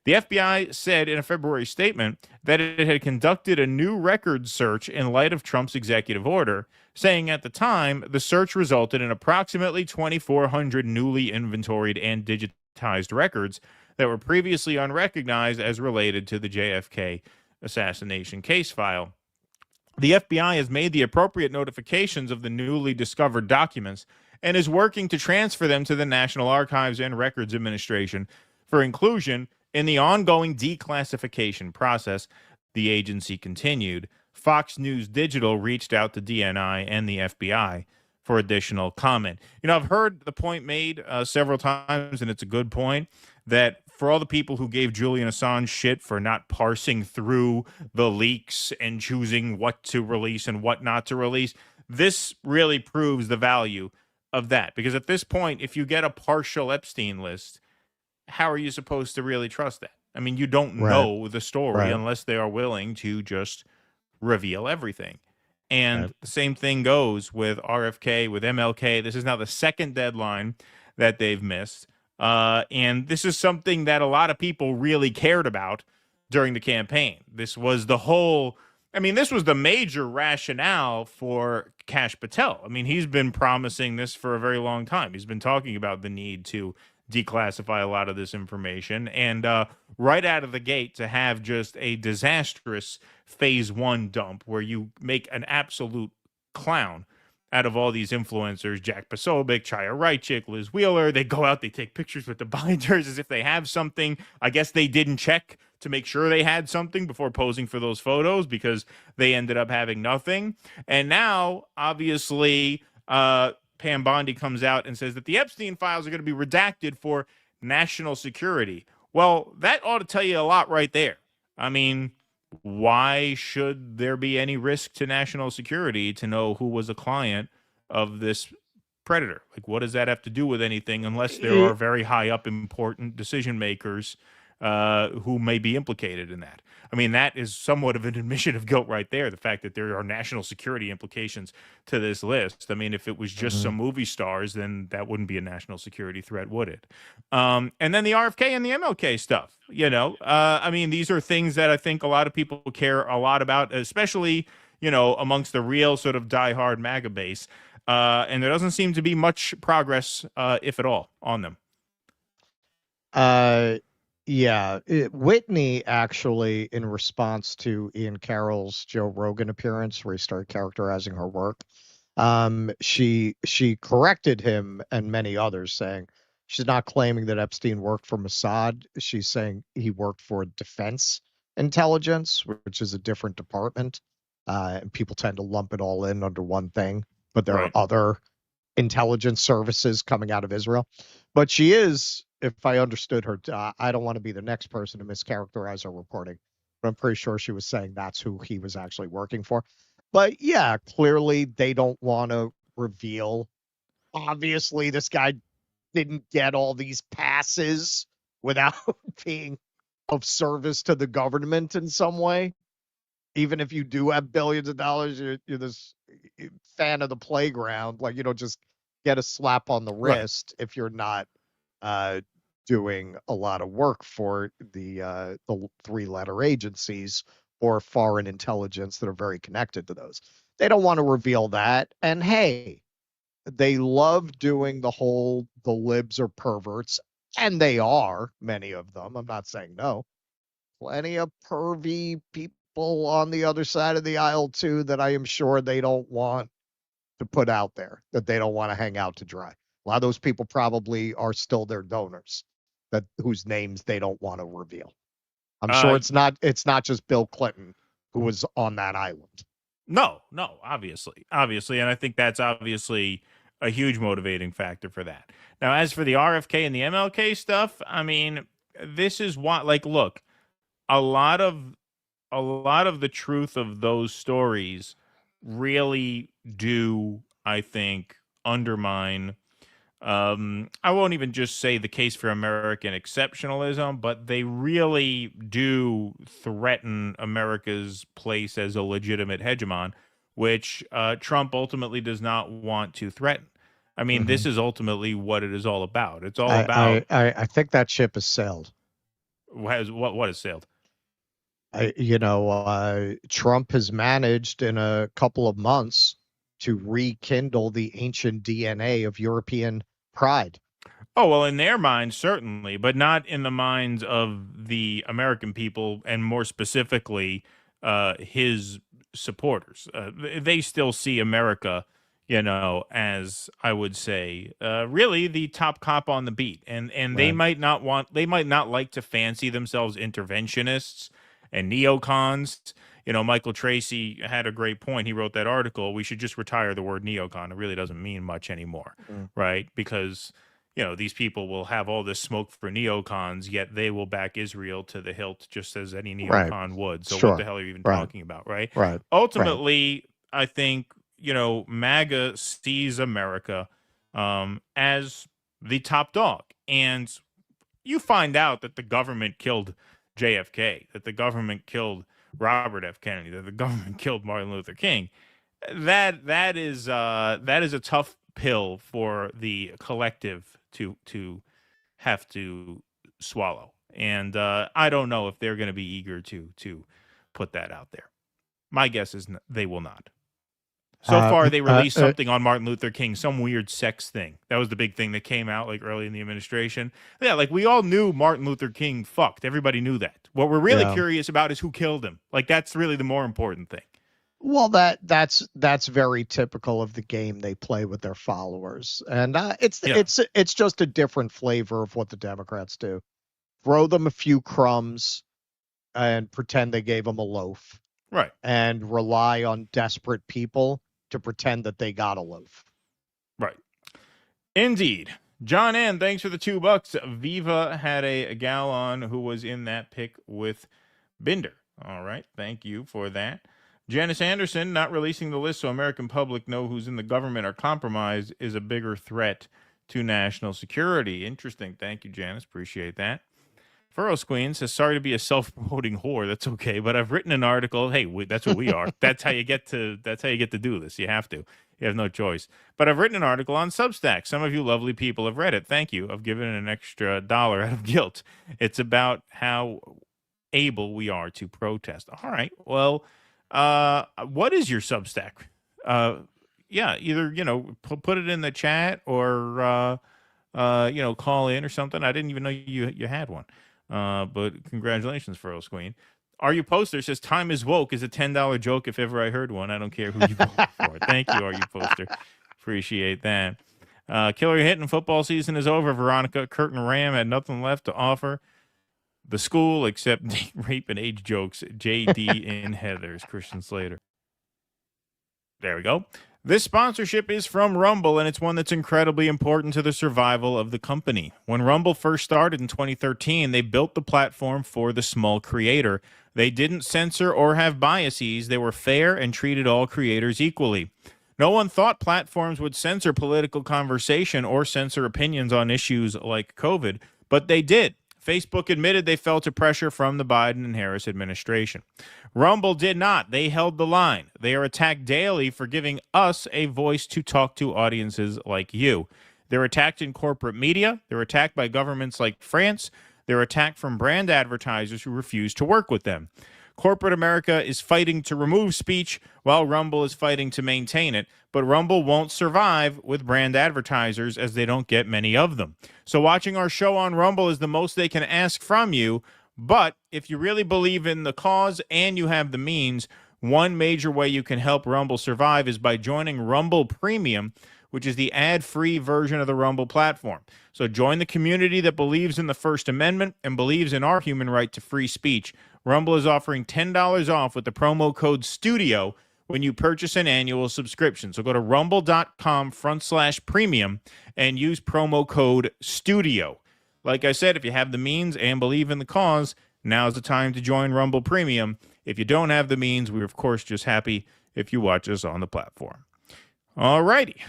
The FBI said in a February statement that it had conducted a new records search in light of Trump's executive order, saying at the time the search resulted in approximately 2,400 newly inventoried and digitized records that were previously unrecognized as related to the JFK assassination case file. The FBI has made the appropriate notifications of the newly discovered documents and is working to transfer them to the National Archives and Records Administration for inclusion in the ongoing declassification process, the agency continued. Fox News Digital reached out to DNI and the FBI for additional comment. I've heard the point made several times, and it's a good point, that for all the people who gave Julian Assange shit for not parsing through the leaks and choosing what to release and what not to release, this really proves the value of that. Because at this point, if you get a partial Epstein list, how are you supposed to really trust that? I mean, you don't know the story unless they are willing to just reveal everything. And the same thing goes with RFK, with MLK. This is now the second deadline that they've missed. And this is something that a lot of people really cared about during the campaign. This was the whole I mean, this was the major rationale for Kash Patel. I mean, he's been promising this for a very long time. He's been talking about the need to declassify a lot of this information. And right out of the gate, to have just a disastrous phase one dump where you make an absolute clown out of all these influencers, Jack Posobiec, Chaya Raichik, Liz Wheeler. They go out, they take pictures with the binders as if they have something. I guess they didn't check to make sure they had something before posing for those photos because they ended up having nothing. And now, obviously, Pam Bondi comes out and says that the Epstein files are going to be redacted for national security. Well, that ought to tell you a lot right there. I mean, why should there be any risk to national security to know who was a client of this predator? Like, what does that have to do with anything unless there are very high up important decision makers who may be implicated in that? I mean, that is somewhat of an admission of guilt right there, the fact that there are national security implications to this list. I mean, if it was just some movie stars, then that wouldn't be a national security threat, would it? And then the RFK and the MLK stuff, I mean, these are things that I think a lot of people care a lot about, especially, amongst the real sort of diehard MAGA base. And there doesn't seem to be much progress, if at all, on them. Yeah, Whitney actually, in response to Ian Carroll's Joe Rogan appearance, where he started characterizing her work, she corrected him and many others, saying she's not claiming that Epstein worked for Mossad. She's saying he worked for Defense Intelligence, which is a different department, and people tend to lump it all in under one thing. But there are other intelligence services coming out of Israel. But she is, if I understood her, I don't want to be the next person to mischaracterize her reporting, but I'm pretty sure she was saying that's who he was actually working for. But yeah, clearly they don't want to reveal. Obviously, this guy didn't get all these passes without being of service to the government in some way. Even if you do have billions of dollars, you're this fan of the playground. Like, you don't just get a slap on the wrist if you're not doing a lot of work for the three-letter agencies or foreign intelligence that are very connected to those. They don't want to reveal that. And hey, they love doing the libs are perverts, and they are, many of them. I'm not saying no. Plenty of pervy people on the other side of the aisle too that I am sure they don't want to put out there, that they don't want to hang out to dry. A lot of those people probably are still their donors, whose names they don't want to reveal. I'm sure it's not just Bill Clinton who was on that island. No, obviously. And I think that's obviously a huge motivating factor for that. Now, as for the RFK and the MLK stuff, I mean, this is what, look, a lot of the truth of those stories really do, I think, undermine, I won't even just say the case for American exceptionalism, but they really do threaten America's place as a legitimate hegemon, which Trump ultimately does not want to threaten. I mean, this is ultimately what it is all about. It's all about... I think that ship has sailed. What has sailed? Trump has managed in a couple of months to rekindle the ancient DNA of European pride. Oh, well, in their minds, certainly, but not in the minds of the American people, and more specifically, his supporters. They still see America, as I would say, really the top cop on the beat. And they might not like to fancy themselves interventionists and neocons. Michael Tracy had a great point. He wrote that article, we should just retire the word neocon. It really doesn't mean much anymore, right? Because, these people will have all this smoke for neocons, yet they will back Israel to the hilt just as any neocon would. So what the hell are you even talking about, right? Ultimately, I think, MAGA sees America as the top dog. And you find out that the government killed JFK, that the government killed Robert F. Kennedy, that the government killed Martin Luther King. That is a tough pill for the collective to have to swallow. And I don't know if they're going to be eager to put that out there. My guess is they will not. So far, they released something on Martin Luther King, some weird sex thing. That was the big thing that came out like early in the administration. Yeah, like we all knew Martin Luther King fucked. Everybody knew that. What we're really curious about is who killed him. Like that's really the more important thing. Well, that's very typical of the game they play with their followers, and it's just a different flavor of what the Democrats do. Throw them a few crumbs and pretend they gave them a loaf, right? And rely on desperate people to pretend that they got a loaf. Right. Indeed. John N., thanks for the $2. Viva had a gal on who was in that pick with Binder. All right. Thank you for that. Janice Anderson, not releasing the list so American public know who's in the government or compromised is a bigger threat to national security. Interesting. Thank you, Janice. Appreciate that. Furrows Queen says, sorry to be a self-promoting whore. That's okay, but I've written an article. Hey, that's what we are. That's how you get to do this. You have to. You have no choice. But I've written an article on Substack. Some of you lovely people have read it. Thank you. I've given it an extra $1 out of guilt. It's about how able we are to protest. All right. Well, what is your Substack? Yeah, either, put it in the chat or, call in or something. I didn't even know you had one. But congratulations, Furrows Queen. Are You Poster says, time is woke is a $10 joke if ever I heard one. I don't care who you vote for. Thank you, Are You Poster. Appreciate that. Killer Hitting football season is over, Veronica. Curtin Ram had nothing left to offer the school except rape and age jokes. JD in Heathers. Christian Slater. There we go. This sponsorship is from Rumble, and it's one that's incredibly important to the survival of the company. When Rumble first started in 2013, they built the platform for the small creator. They didn't censor or have biases. They were fair and treated all creators equally. No one thought platforms would censor political conversation or censor opinions on issues like COVID, but they did. Facebook admitted they fell to pressure from the Biden and Harris administration. Rumble did not. They held the line. They are attacked daily for giving us a voice to talk to audiences like you. They're attacked in corporate media. They're attacked by governments like France. They're attacked from brand advertisers who refuse to work with them. Corporate America is fighting to remove speech while Rumble is fighting to maintain it, but Rumble won't survive with brand advertisers as they don't get many of them. So watching our show on Rumble is the most they can ask from you, but if you really believe in the cause and you have the means, one major way you can help Rumble survive is by joining Rumble Premium, which is the ad-free version of the Rumble platform. So join the community that believes in the First Amendment and believes in our human right to free speech. Rumble is offering $10 off with the promo code STUDIO when you purchase an annual subscription. So go to rumble.com/premium and use promo code STUDIO. Like I said, if you have the means and believe in the cause, now's the time to join Rumble Premium. If you don't have the means, we're of course just happy if you watch us on the platform. All righty.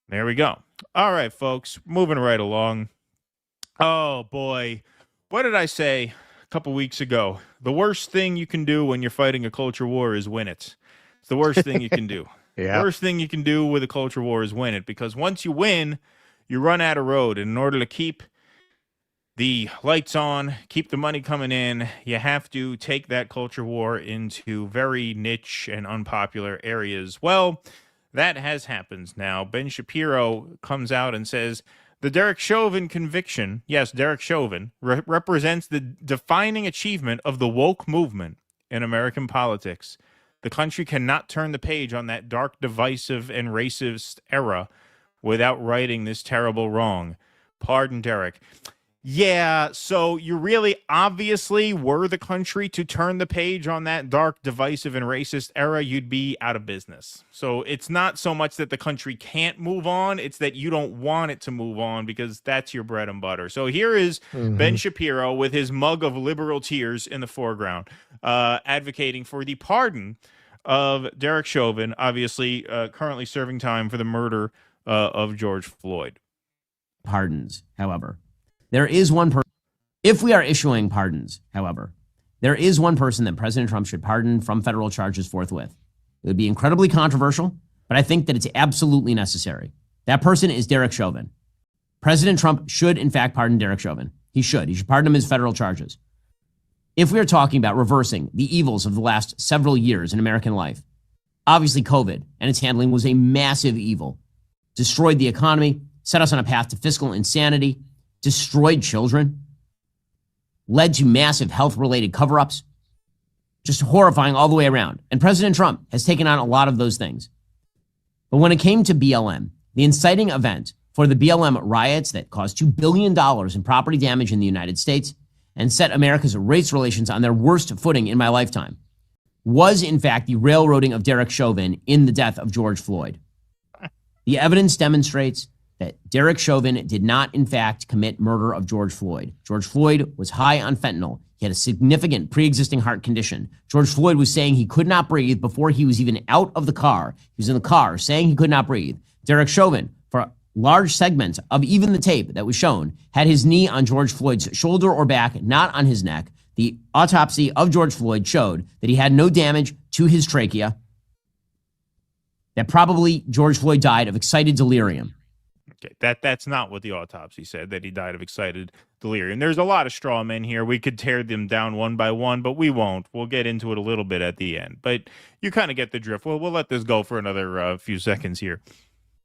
There we go. All right, folks, moving right along. Oh, boy. What did I say a couple weeks ago? The worst thing you can do when you're fighting a culture war is win it. It's the worst thing you can do. Yeah. Worst thing you can do with a culture war is win it, because once you win, you run out of road. And in order to keep the lights on, keep the money coming in, you have to take that culture war into very niche and unpopular areas. Well, that has happened now. Ben Shapiro comes out and says the Derek Chauvin conviction, yes, Derek Chauvin, represents the defining achievement of the woke movement in American politics. The country cannot turn the page on that dark, divisive, and racist era without righting this terrible wrong. Pardon, Derek. Yeah, so you really obviously were the country to turn the page on that dark, divisive, and racist era, you'd be out of business. So it's not so much that the country can't move on, it's that you don't want it to move on because that's your bread and butter. So here is Ben Shapiro with his mug of liberal tears in the foreground, advocating for the pardon of Derek Chauvin, obviously currently serving time for the murder of George Floyd. Pardons, however. There is one person, if we are issuing pardons, however, there is one person that President Trump should pardon from federal charges forthwith. It would be incredibly controversial, but I think that it's absolutely necessary. That person is Derek Chauvin. President Trump should, in fact, pardon Derek Chauvin. He should. He should pardon him his federal charges. If we are talking about reversing the evils of the last several years in American life, obviously COVID and its handling was a massive evil. Destroyed the economy, set us on a path to fiscal insanity, destroyed children, led to massive health-related cover-ups, just horrifying all the way around. And President Trump has taken on a lot of those things. But when it came to BLM, the inciting event for the BLM riots that caused $2 billion in property damage in the United States and set America's race relations on their worst footing in my lifetime, was in fact the railroading of Derek Chauvin in the death of George Floyd. The evidence demonstrates that Derek Chauvin did not in fact commit murder of George Floyd. George Floyd was high on fentanyl. He had a significant pre-existing heart condition. George Floyd was saying he could not breathe before he was even out of the car. He was in the car saying he could not breathe. Derek Chauvin, for large segments of even the tape that was shown, had his knee on George Floyd's shoulder or back, not on his neck. The autopsy of George Floyd showed that he had no damage to his trachea, that probably George Floyd died of excited delirium. Okay, that's not what the autopsy said, that he died of excited delirium. There's a lot of straw men here. We could tear them down one by one, but we won't. We'll get into it a little bit at the end. But you kind of get the drift. We'll let this go for another few seconds here.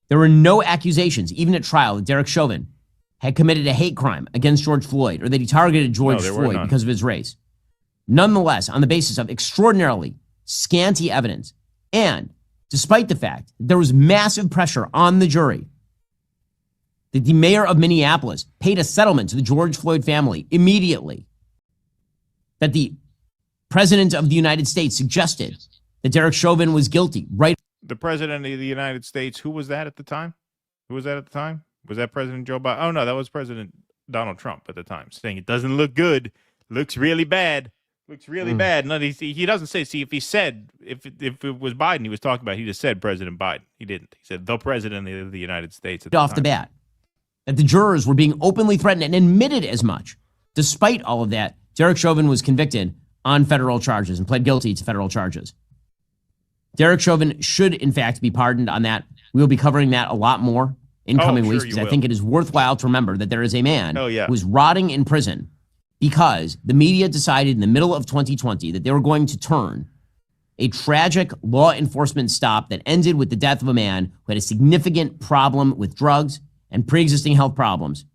There were no accusations, even at trial, that Derek Chauvin had committed a hate crime against George Floyd or that he targeted George Floyd because of his race. Nonetheless, on the basis of extraordinarily scanty evidence, and despite the fact that there was massive pressure on the jury, that the mayor of Minneapolis paid a settlement to the George Floyd family immediately, that the president of the United States suggested that Derek Chauvin was guilty, right? The president of the United States, who was that at the time? Was that President Joe Biden? Oh, no, that was President Donald Trump at the time, saying it doesn't look good, looks really bad. Looks really bad. No, he doesn't say. See, if he said, if it was Biden he was talking about, he just said President Biden. He didn't. He said the president of the United States. Off the bat, that the jurors were being openly threatened and admitted as much. Despite all of that, Derek Chauvin was convicted on federal charges and pled guilty to federal charges. Derek Chauvin should, in fact, be pardoned on that. We will be covering that a lot more in coming weeks because I think it is worthwhile to remember that there is a man who is rotting in prison because the media decided in the middle of 2020 that they were going to turn a tragic law enforcement stop that ended with the death of a man who had a significant problem with drugs and pre-existing health problems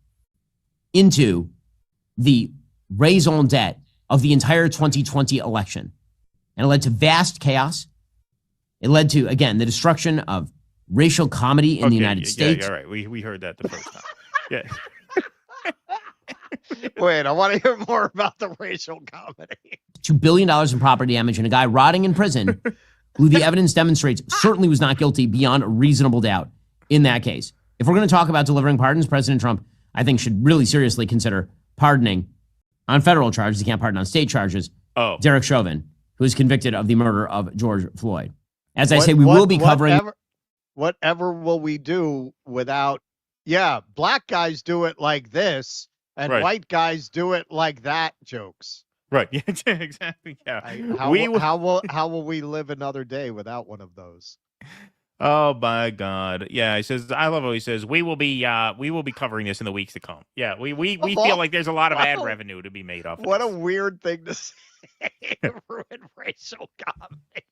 into the raison d'etre of the entire 2020 election. And it led to vast chaos. It led to, again, the destruction of racial comedy in the United States. Yeah, all right. We heard that the first time. Yeah. Wait, I want to hear more about the racial comedy. $2 billion in property damage and a guy rotting in prison who the evidence demonstrates certainly was not guilty beyond a reasonable doubt in that case. If we're going to talk about delivering pardons, President Trump, I think, should really seriously consider pardoning on federal charges. He can't pardon on state charges. Derek Chauvin, who is convicted of the murder of George Floyd. As I say, we will be covering... Whatever will we do without... Yeah, black guys do it like this, and white guys do it like that jokes. Right. Yeah, exactly. Yeah. How will we live another day without one of those? Oh my God. Yeah, he says, I love how he says, we will be covering this in the weeks to come. Yeah, we feel like there's a lot of ad revenue to be made off of What a weird thing to say. Ruin racial comedy.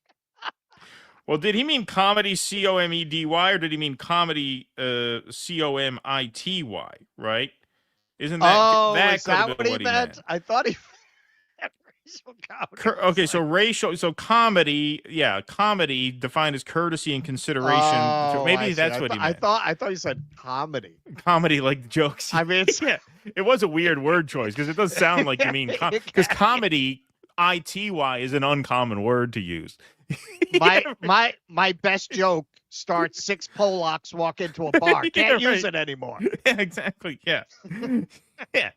Well, did he mean comedy comedy, or did he mean comedy comity? Right? Isn't that? Is that what he meant? I thought he meant racial comedy. Okay, so comedy, comedy defined as courtesy and consideration. So maybe that's what he meant. I thought you said comedy. Comedy, like jokes. I mean, it was a weird word choice because it does sound like you mean because comedy. ITY is an uncommon word to use. My best joke starts 6 Polacks walk into a bar. Can't use it anymore. Yeah, exactly. Yeah. Yeah.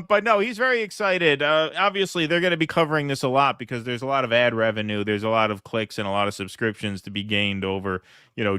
But no, he's very excited. Obviously, they're going to be covering this a lot because there's a lot of ad revenue. There's a lot of clicks and a lot of subscriptions to be gained over,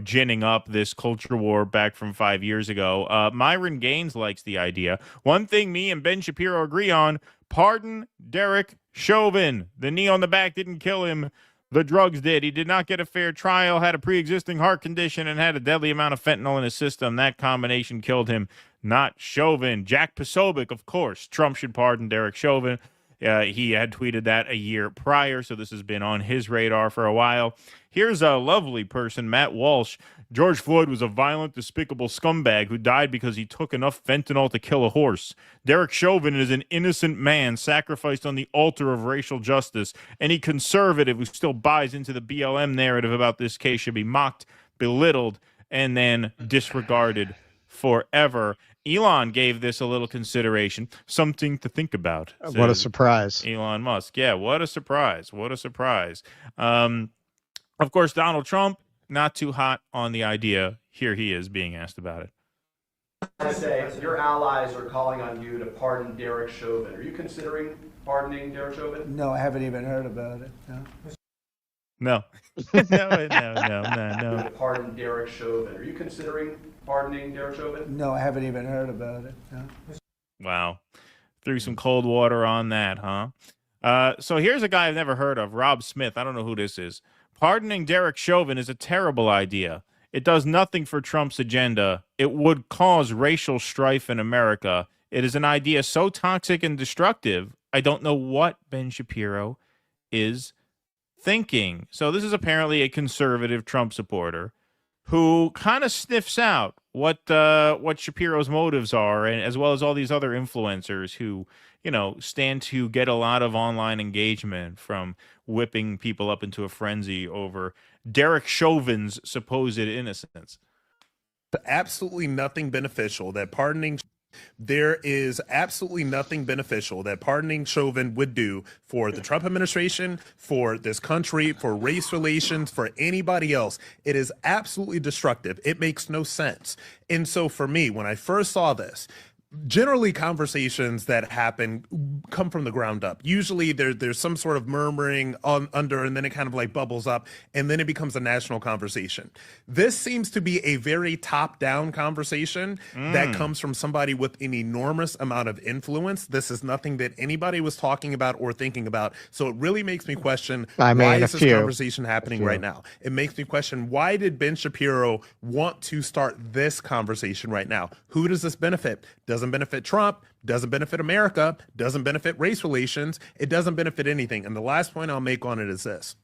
ginning up this culture war back from 5 years ago. Myron Gaines likes the idea. One thing me and Ben Shapiro agree on, pardon Derek Chauvin. The knee on the back didn't kill him. The drugs did. He did not get a fair trial, had a pre-existing heart condition, and had a deadly amount of fentanyl in his system. That combination killed him, not Chauvin. Jack Posobiec, of course. Trump should pardon Derek Chauvin. He had tweeted that a year prior, so this has been on his radar for a while. Here's a lovely person, Matt Walsh. George Floyd was a violent, despicable scumbag who died because he took enough fentanyl to kill a horse. Derek Chauvin is an innocent man sacrificed on the altar of racial justice. Any conservative who still buys into the BLM narrative about this case should be mocked, belittled, and then disregarded forever. Elon gave this a little consideration, something to think about. What a surprise. Elon Musk. Yeah, what a surprise. What a surprise. Of course, Donald Trump, not too hot on the idea. Here he is being asked about it. I say your allies are calling on you to pardon Derek Chauvin. Are you considering pardoning Derek Chauvin? No, I haven't even heard about it. No. No. No. To pardon Derek Chauvin. Are you considering pardoning Derek Chauvin? No, I haven't even heard about it. No. Wow. Threw some cold water on that, huh? So here's a guy I've never heard of, Rob Smith. I don't know who this is. Pardoning Derek Chauvin is a terrible idea. It does nothing for Trump's agenda. It would cause racial strife in America. It is an idea so toxic and destructive, I don't know what Ben Shapiro is thinking. So this is apparently a conservative Trump supporter who kind of sniffs out what Shapiro's motives are, and as well as all these other influencers who, you know, stand to get a lot of online engagement from whipping people up into a frenzy over Derek Chauvin's supposed innocence. Absolutely nothing beneficial that pardoning. There is absolutely nothing beneficial that pardoning Chauvin would do for the Trump administration, for this country, for race relations, for anybody else. It is absolutely destructive. It makes no sense. And so for me, when I first saw this, generally conversations that happen come from the ground up. Usually there's some sort of murmuring under, and then it kind of like bubbles up, and then it becomes a national conversation. This seems to be a very top-down conversation that comes from somebody with an enormous amount of influence. This is nothing that anybody was talking about or thinking about. So it really makes me question, why is this conversation happening right now? It makes me question, why did Ben Shapiro want to start this conversation right now? Who does this benefit? Doesn't benefit Trump, doesn't benefit America, doesn't benefit race relations, it doesn't benefit anything. And the last point I'll make on it is this.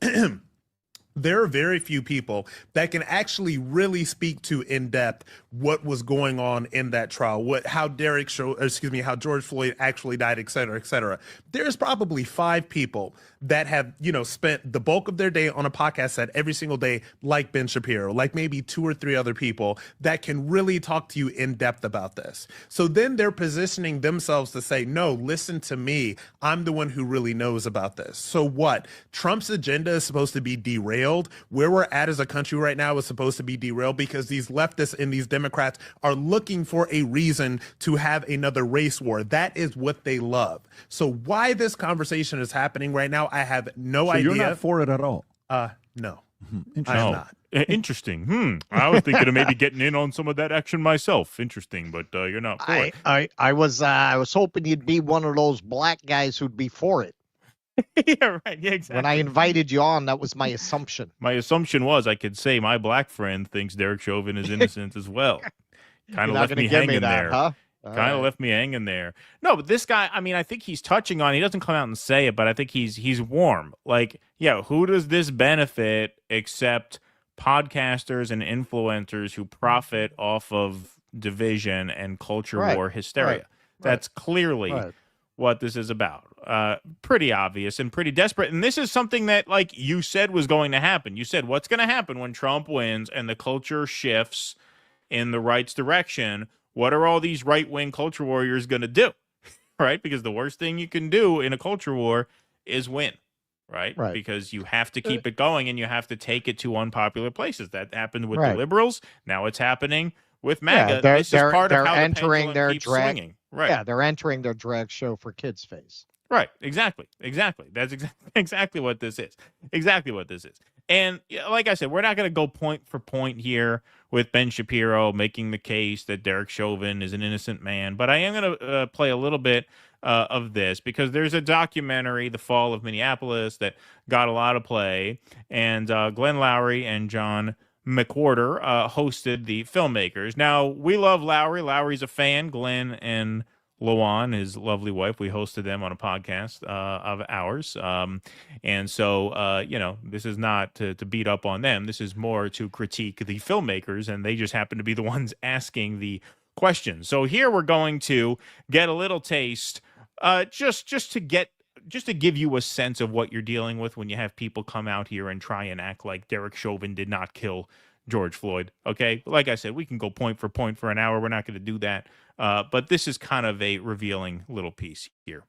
There are very few people that can actually really speak to in depth what was going on in that trial, how how George Floyd actually died, et cetera, et cetera. There's probably 5 people that have, spent the bulk of their day on a podcast set every single day, like Ben Shapiro, like maybe 2 or 3 other people that can really talk to you in depth about this. So then they're positioning themselves to say, no, listen to me. I'm the one who really knows about this. So what? Trump's agenda is supposed to be derailed. Where we're at as a country right now is supposed to be derailed because these leftists and these Democrats are looking for a reason to have another race war. That is what they love. So why this conversation is happening right now, I have no idea. You're not for it at all? No. Interesting. I am not. Interesting. I was thinking of maybe getting in on some of that action myself. Interesting, but you're not for it. I was hoping you'd be one of those black guys who'd be for it. Yeah, right. Yeah, exactly. When I invited you on, that was my assumption. My assumption was I could say my black friend thinks Derek Chauvin is innocent as well. Kind of left me hanging there. Huh? Kind of left me hanging there. No, but this guy, I mean, I think he's touching on, he doesn't come out and say it, but I think he's warm. Like, yeah, who does this benefit except podcasters and influencers who profit off of division and culture war hysteria? Right. That's clearly what this is about. Pretty obvious and pretty desperate. And this is something that, like you said, was going to happen. You said, what's going to happen when Trump wins and the culture shifts in the right's direction? What are all these right-wing culture warriors going to do? Right? Because the worst thing you can do in a culture war is win. Right? Because you have to keep it going and you have to take it to unpopular places. That happened with the liberals. Now it's happening with MAGA. This is part of how entering the their keeps drag. swinging. Right. Yeah, they're entering their drag show for kids' face. Right. Exactly. That's exactly what this is. Exactly what this is. And like I said, we're not going to go point for point here with Ben Shapiro making the case that Derek Chauvin is an innocent man. But I am going to play a little bit of this because there's a documentary, The Fall of Minneapolis, that got a lot of play. And Glenn Lowry and John McWhorter hosted the filmmakers. Now, we love Lowry. Lowry's a fan. Glenn and Luan, his lovely wife. We hosted them on a podcast of ours. And so, this is not to beat up on them. This is more to critique the filmmakers, and they just happen to be the ones asking the questions. So here we're going to get a little taste, just to give you a sense of what you're dealing with when you have people come out here and try and act like Derek Chauvin did not kill George Floyd. Okay, like I said, we can go point for point for an hour. We're not going to do that. But this is kind of a revealing little piece here.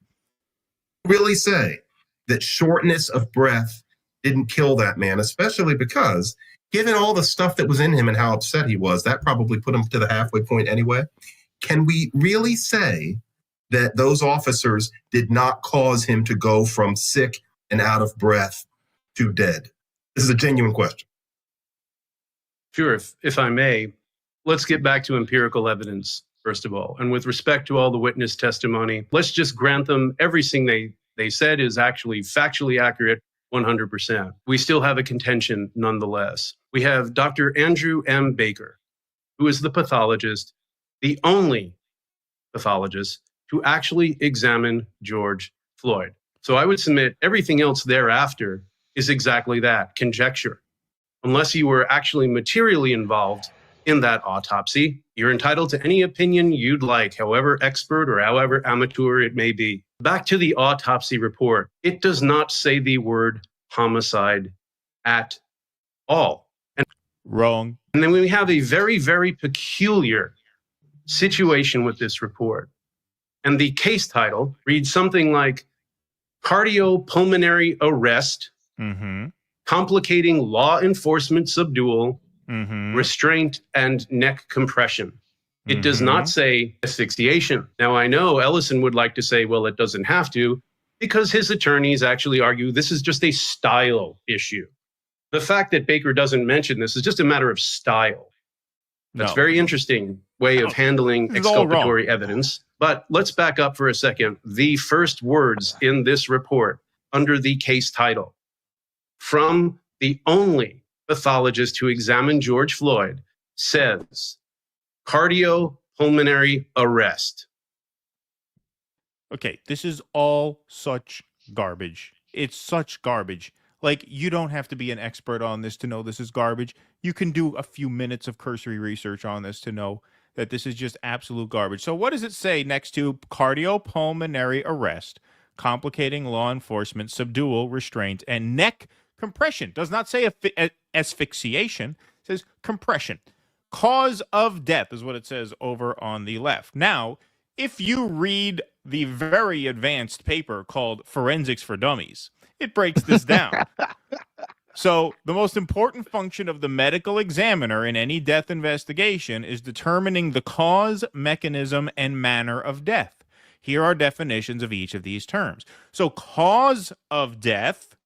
Really say that shortness of breath didn't kill that man, especially because given all the stuff that was in him and how upset he was, that probably put him to the halfway point anyway. Can we really say that those officers did not cause him to go from sick and out of breath to dead? This is a genuine question. Sure, if I may, let's get back to empirical evidence, first of all. And with respect to all the witness testimony, let's just grant them everything they said is actually factually accurate 100%. We still have a contention nonetheless. We have Dr. Andrew M. Baker, who is the pathologist, the only pathologist to actually examine George Floyd. So I would submit everything else thereafter is exactly that, conjecture. Unless you were actually materially involved in that autopsy, you're entitled to any opinion you'd like, however expert or however amateur it may be. Back to the autopsy report. It does not say the word homicide at all. Wrong. And then we have a very, very peculiar situation with this report. And the case title reads something like cardiopulmonary arrest, complicating law enforcement subdual, restraint, and neck compression. It does not say asphyxiation. Now, I know Ellison would like to say, well, it doesn't have to, because his attorneys actually argue this is just a style issue. The fact that Baker doesn't mention this is just a matter of style. That's very interesting way of handling exculpatory evidence. But let's back up for a second. The first words in this report under the case title from the only pathologist who examined George Floyd says cardiopulmonary arrest. Okay, this is all such garbage. It's such garbage. Like, you don't have to be an expert on this to know this is garbage. You can do a few minutes of cursory research on this to know that this is just absolute garbage. So what does it say next to cardiopulmonary arrest, complicating law enforcement, subdual, restraint, and neck compression? Does not say asphyxiation. It says compression. Cause of death is what it says over on the left. Now, if you read the very advanced paper called Forensics for Dummies, it breaks this down. So the most important function of the medical examiner in any death investigation is determining the cause, mechanism, and manner of death. Here are definitions of each of these terms. So cause of death,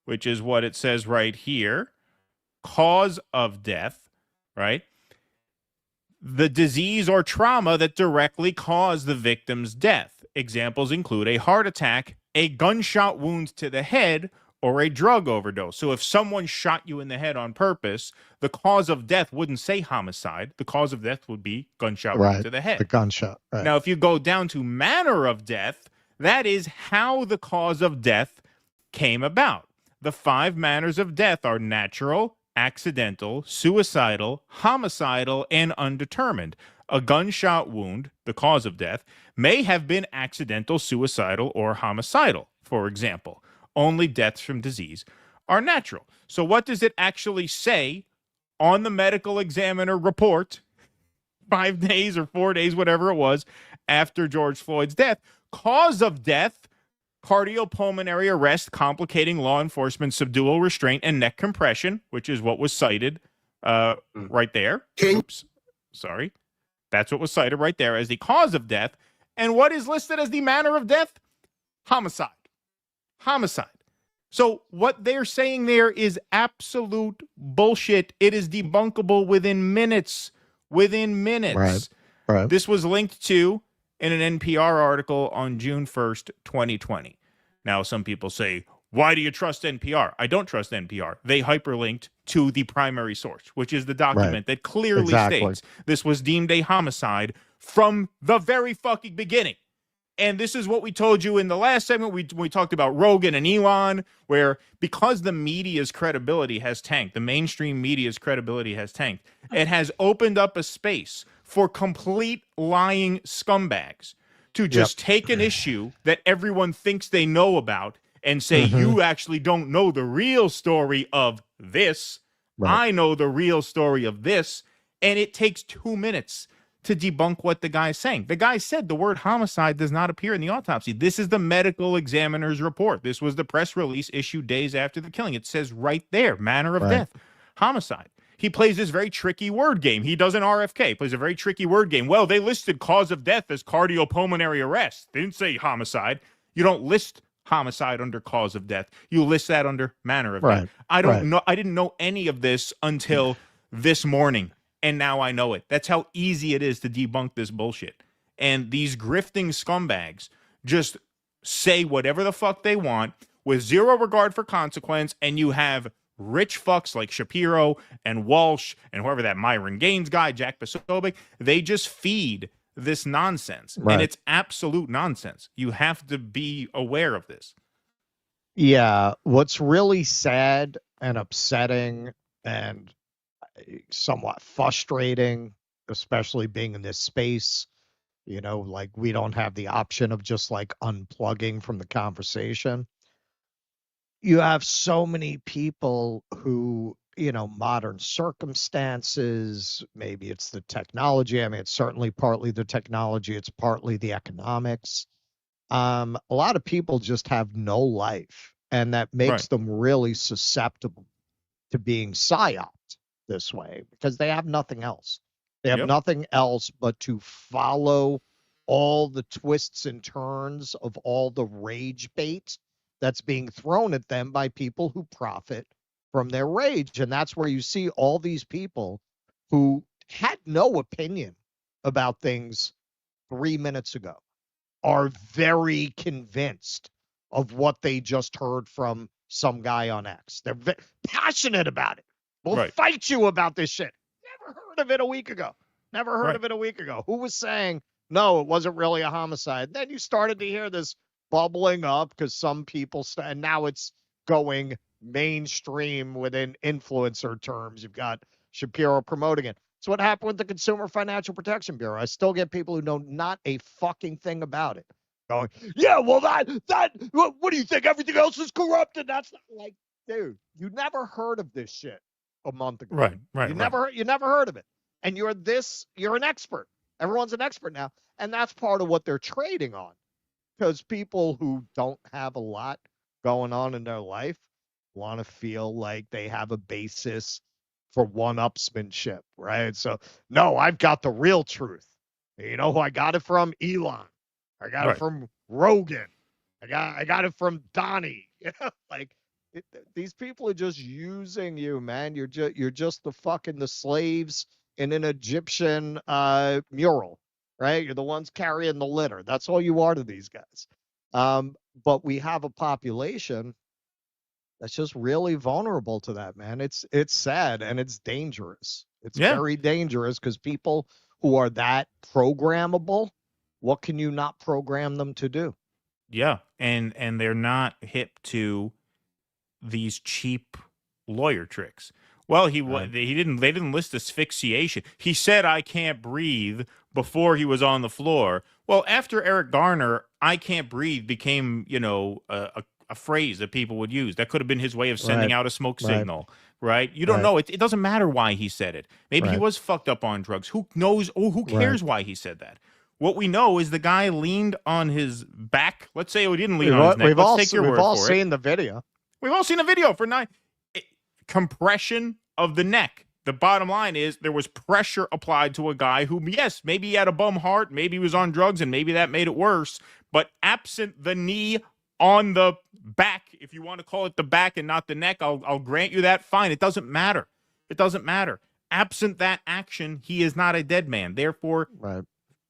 which is what it says right here, cause of death, right? The disease or trauma that directly caused the victim's death. Examples include a heart attack, a gunshot wound to the head, or a drug overdose. So if someone shot you in the head on purpose, the cause of death wouldn't say homicide. The cause of death would be gunshot wound to the head. The gunshot. Right. Now, if you go down to manner of death, that is how the cause of death came about. The 5 manners of death are natural, accidental, suicidal, homicidal, and undetermined. A gunshot wound, the cause of death, may have been accidental, suicidal, or homicidal, for example. Only deaths from disease are natural. So what does it actually say on the medical examiner report 5 days or 4 days, whatever it was, after George Floyd's death? Cause of death, cardiopulmonary arrest, complicating law enforcement, subdual, restraint, and neck compression, which is what was cited right there. Oops, sorry. That's what was cited right there as the cause of death. And what is listed as the manner of death? Homicide. Homicide. So what they're saying there is absolute bullshit. It is debunkable within minutes. Within minutes. Right. Right. This was linked to in an NPR article on June 1st, 2020. Now, some people say, why do you trust NPR? I don't trust NPR. They hyperlinked to the primary source, which is the document that clearly states this was deemed a homicide from the very fucking beginning. And this is what we told you in the last segment. We talked about Rogan and Elon, where because the media's credibility has tanked, the mainstream media's credibility has tanked, it has opened up a space for complete lying scumbags to just take an issue that everyone thinks they know about and say, you actually don't know the real story of this. I know the real story of this. And it takes 2 minutes to debunk what the guy's saying. The guy said the word homicide does not appear in the autopsy. This is the medical examiner's report. This was the press release issued days after the killing. It says right there, manner of death, homicide. He plays this very tricky word game. He does an RFK, plays a very tricky word game. Well, they listed cause of death as cardiopulmonary arrest. They didn't say homicide. You don't list homicide under cause of death. You list that under manner of death. I don't know. I didn't know any of this until this morning. And now I know it. That's how easy it is to debunk this bullshit. And these grifting scumbags just say whatever the fuck they want with zero regard for consequence. And you have rich fucks like Shapiro and Walsh and whoever that Myron Gaines guy, Jack Posobiec, they just feed this nonsense. And it's absolute nonsense. You have to be aware of this. Yeah. What's really sad and upsetting and somewhat frustrating, especially being in this space, you know, like we don't have the option of just like unplugging from the conversation. You have so many people who, you know, modern circumstances, maybe it's the technology. I mean, it's certainly partly the technology. It's partly the economics. A lot of people just have no life, and that makes them really susceptible to being psyoped this way because they have nothing else. They have nothing else but to follow all the twists and turns of all the rage bait that's being thrown at them by people who profit from their rage. And that's where you see all these people who had no opinion about things 3 minutes ago are very convinced of what they just heard from some guy on X. They're passionate about it. We'll fight you about this shit. Never heard of it a week ago. Never heard of it a week ago. Who was saying, no, it wasn't really a homicide? Then you started to hear this bubbling up because some people, and now it's going mainstream within influencer terms. You've got Shapiro promoting it. So what happened with the Consumer Financial Protection Bureau? I still get people who know not a fucking thing about it going, yeah, well, what do you think? Everything else is corrupted. That's not like, dude, you never heard of this shit a month ago. You never heard of it. And you're an expert. Everyone's an expert now. And that's part of what they're trading on. Because people who don't have a lot going on in their life want to feel like they have a basis for one-upsmanship, right? So, no, I've got the real truth. You know who I got it from? Elon. I got it from Rogan. I got it from Donnie. You know, like these people are just using you, man. You're just the slaves in an Egyptian mural, right? You're the ones carrying the litter. That's all you are to these guys. But we have a population that's just really vulnerable to that, man. It's sad and it's dangerous. It's very dangerous because people who are that programmable, what can you not program them to do? Yeah, and they're not hip to these cheap lawyer tricks. Well, they didn't list asphyxiation. He said I can't breathe before he was on the floor. Well, after Eric Garner, I can't breathe became, a phrase that people would use. That could have been his way of sending out a smoke signal, right? You don't know. It doesn't matter why he said it. Maybe he was fucked up on drugs. Who knows? Oh, who cares why he said that? What we know is the guy leaned on his back. Let's say he didn't lean on his neck. Let's take your word for it. We've all seen the video. We've all seen a video for compression of the neck. The bottom line is there was pressure applied to a guy who, yes, maybe he had a bum heart, maybe he was on drugs, and maybe that made it worse. But absent the knee on the back, if you want to call it the back and not the neck, I'll grant you that. Fine. It doesn't matter. It doesn't matter. Absent that action, he is not a dead man. Therefore,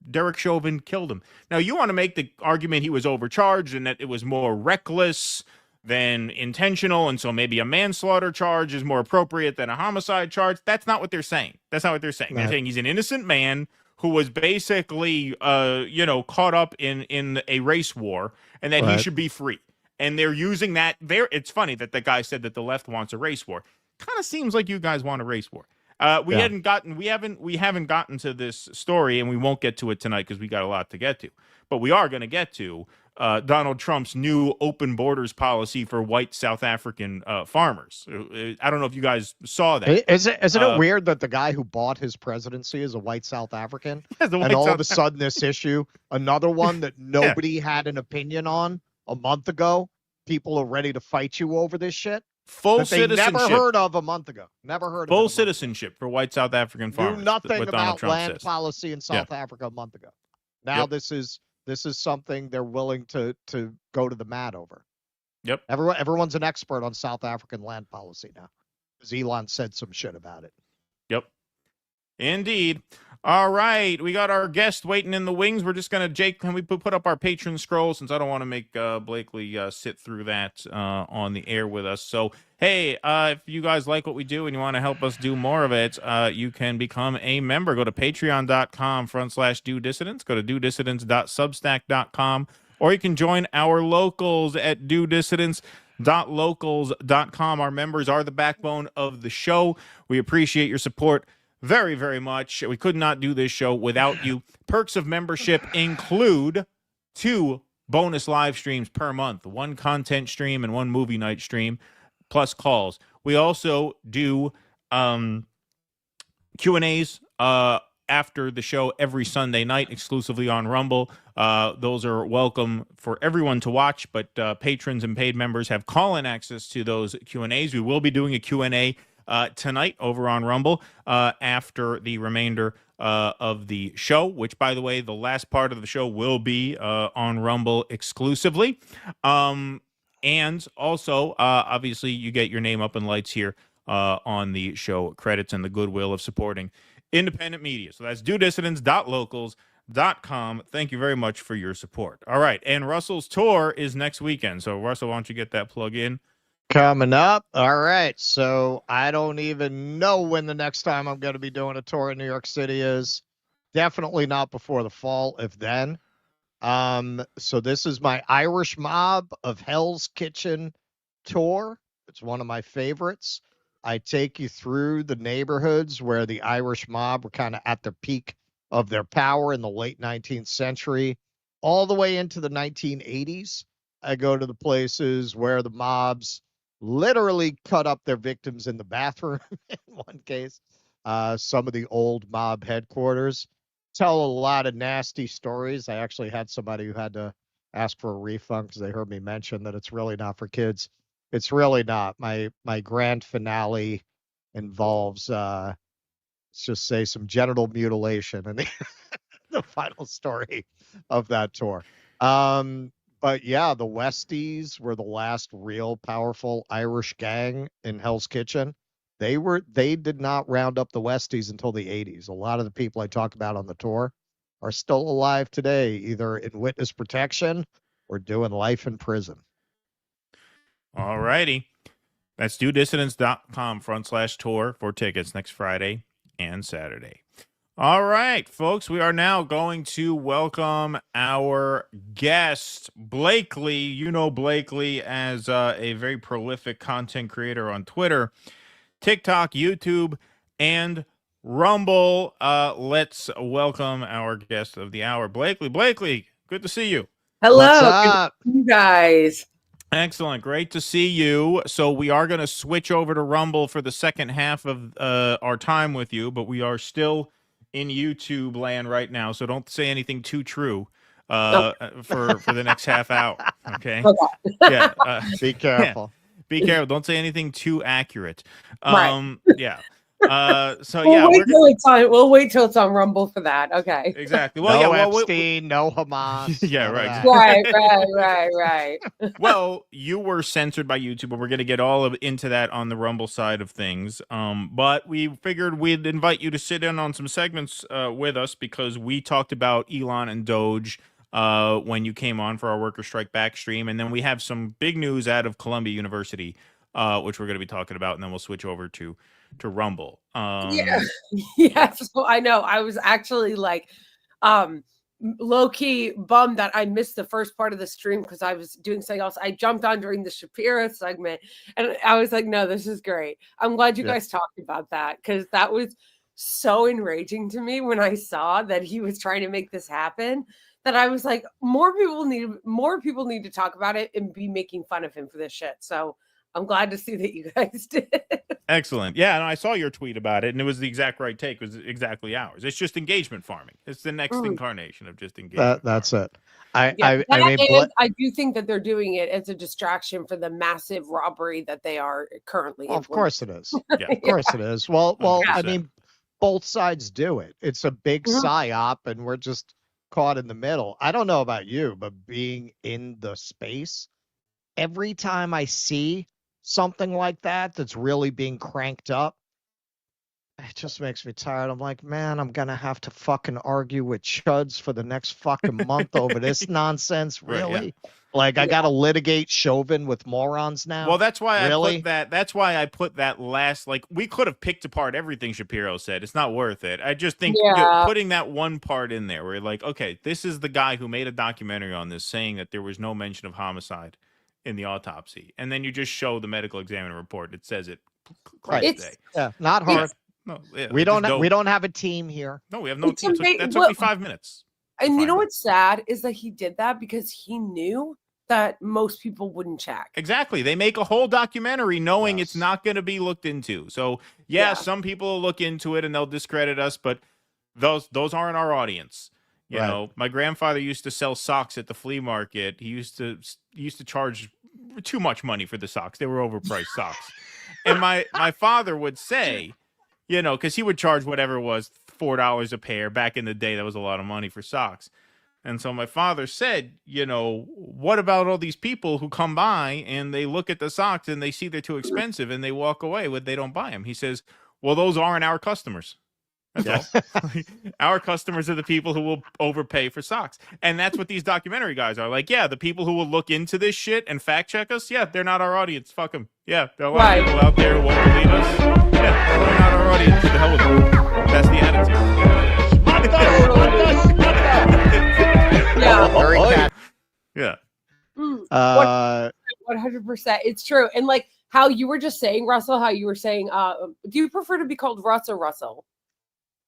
Derek Chauvin killed him. Now, you want to make the argument he was overcharged and that it was more reckless than intentional, and so maybe a manslaughter charge is more appropriate than a homicide charge. That's not what they're saying. That's not what they're saying. They're saying he's an innocent man who was basically, caught up in a race war, and that he should be free. And they're using that there. It's funny that the guy said that the left wants a race war. Kind of seems like you guys want a race war. We haven't gotten to this story, and we won't get to it tonight because we got a lot to get to. But we are going to get to Donald Trump's new open borders policy for white South African farmers. I don't know if you guys saw that. Isn't it weird that the guy who bought his presidency is a white South African? And all of a sudden this issue, another one that nobody had an opinion on a month ago, people are ready to fight you over this shit? Full citizenship. Never heard of a month ago. Never heard of full citizenship for white South African farmers. Knew nothing about land says. policy in South Africa a month ago. Now this is something they're willing to go to the mat over. Yep. Everyone's an expert on South African land policy now, because Elon said some shit about it. Yep. Indeed. All right, we got our guest waiting in the wings. We're just gonna, Jake, can we put up our patron scroll, since I don't want to make Blakeley sit through that on the air with us. So hey, if you guys like what we do and you want to help us do more of it, you can become a member. Go to patreon.com/DoDissidents. Go to DoDissidents.substack.com, or you can join our locals at DoDissidents.locals.com. Our members are the backbone of the show. We appreciate your support very, very much. We could not do this show without you. Perks of membership include 2 bonus live streams per month, 1 content stream and 1 movie night stream, plus calls. We also do Q&As after the show every Sunday night, exclusively on Rumble. Those are welcome for everyone to watch, but patrons and paid members have call-in access to those Q&As. We will be doing a Q&A tonight over on Rumble after the remainder of the show, which, by the way, the last part of the show will be on Rumble exclusively. And also, obviously, you get your name up in lights here on the show credits and the goodwill of supporting independent media. So that's DoDissidents.locals.com. Thank you very much for your support. All right, and Russell's tour is next weekend. So, Russell, why don't you get that plug in? Coming up. All right. So I don't even know when the next time I'm going to be doing a tour in New York City is. Definitely not before the fall, if then. So this is my Irish Mob of Hell's Kitchen tour. It's one of my favorites. I take you through the neighborhoods where the Irish mob were kind of at the peak of their power in the late 19th century, all the way into the 1980s. I go to the places where the mobs literally cut up their victims in the bathroom in one case. Some of the old mob headquarters. Tell a lot of nasty stories. I actually had somebody who had to ask for a refund because they heard me mention that it's really not for kids. It's really not. My grand finale involves, let's just say, some genital mutilation in the final story of that tour. But yeah, the Westies were the last real powerful Irish gang in Hell's Kitchen. They did not round up the Westies until the 80s. A lot of the people I talk about on the tour are still alive today, either in witness protection or doing life in prison. All righty. That's DoDissidents.com/tour for tickets next Friday and Saturday. All right, folks, we are now going to welcome our guest, Blakeley. You know Blakeley as a very prolific content creator on Twitter, TikTok, YouTube, and Rumble. Let's welcome our guest of the hour, Blakeley. Blakeley, good to see you. Hello, what's up? Good to see you guys. Excellent. Great to see you. So we are going to switch over to Rumble for the second half of our time with you, but we are still in YouTube land right now, so don't say anything too true for the next half hour. Okay. Yeah. Be careful. Yeah. Be careful. Don't say anything too accurate. Right. Yeah. So yeah, we'll wait till it's on Rumble for that. Okay. Exactly. Well, no Epstein, no Hamas. Yeah, right. Right. Well, you were censored by YouTube, and we're going to get into that on the Rumble side of things. But we figured we'd invite you to sit in on some segments with us because we talked about Elon and Doge when you came on for our Worker Strike Back stream, and then we have some big news out of Columbia University, which we're going to be talking about, and then we'll switch over to Rumble. Yeah. Yeah. So I know. I was actually like low-key bummed that I missed the first part of the stream because I was doing something else. I jumped on during the Shapiro segment and I was like, no, this is great. I'm glad you guys talked about that because that was so enraging to me when I saw that he was trying to make this happen, that I was like, more people need to talk about it and be making fun of him for this shit. So I'm glad to see that you guys did. Excellent. Yeah, and I saw your tweet about it, and it was the exact right take. It was exactly ours. It's just engagement farming. It's the next incarnation of just engagement. That's it. I do think that they're doing it as a distraction for the massive robbery that they are currently. Of course it is. Yeah. Of course it is. Well, I 100%. mean, both sides do it. It's a big psyop, and we're just caught in the middle. I don't know about you, but being in the space, every time I see something like that that's really being cranked up, it just makes me tired. I'm like, man, I'm gonna have to fucking argue with chuds for the next fucking month over this nonsense. Really? Like, I gotta litigate Chauvin with morons now. Well, that's why really? I put that. That's why I put that last. Like, we could have picked apart everything Shapiro said. It's not worth it. I just think putting that one part in there, where you're like, okay, this is the guy who made a documentary on this, saying that there was no mention of homicide in the autopsy, and then you just show the medical examiner report. It says it. Right. Not hard. No, we don't have a team here. No, we have no team. That took me 5 minutes. And you know what's sad is that he did that because he knew that most people wouldn't check. Exactly. They make a whole documentary knowing it's not going to be looked into. So some people will look into it and they'll discredit us, but those aren't our audience. You know, my grandfather used to sell socks at the flea market. He used to charge too much money for the socks. They were overpriced socks. And my father would say, you know, because he would charge whatever it was, $4 a pair. Back in the day, that was a lot of money for socks. And so my father said, you know, what about all these people who come by and they look at the socks and they see they're too expensive and they walk away, but they don't buy them? He says, well, those aren't our customers. That's all. Our customers are the people who will overpay for socks. And that's what these documentary guys are. Like, yeah, the people who will look into this shit and fact check us, they're not our audience. Fuck them. Yeah, there are a lot of people out there who won't believe us. Yeah, they're not our audience. To the hell with them. That's the attitude. Yeah. 100%. It's true. And like how you were just saying, Russell, how you were saying, do you prefer to be called Russ or Russell?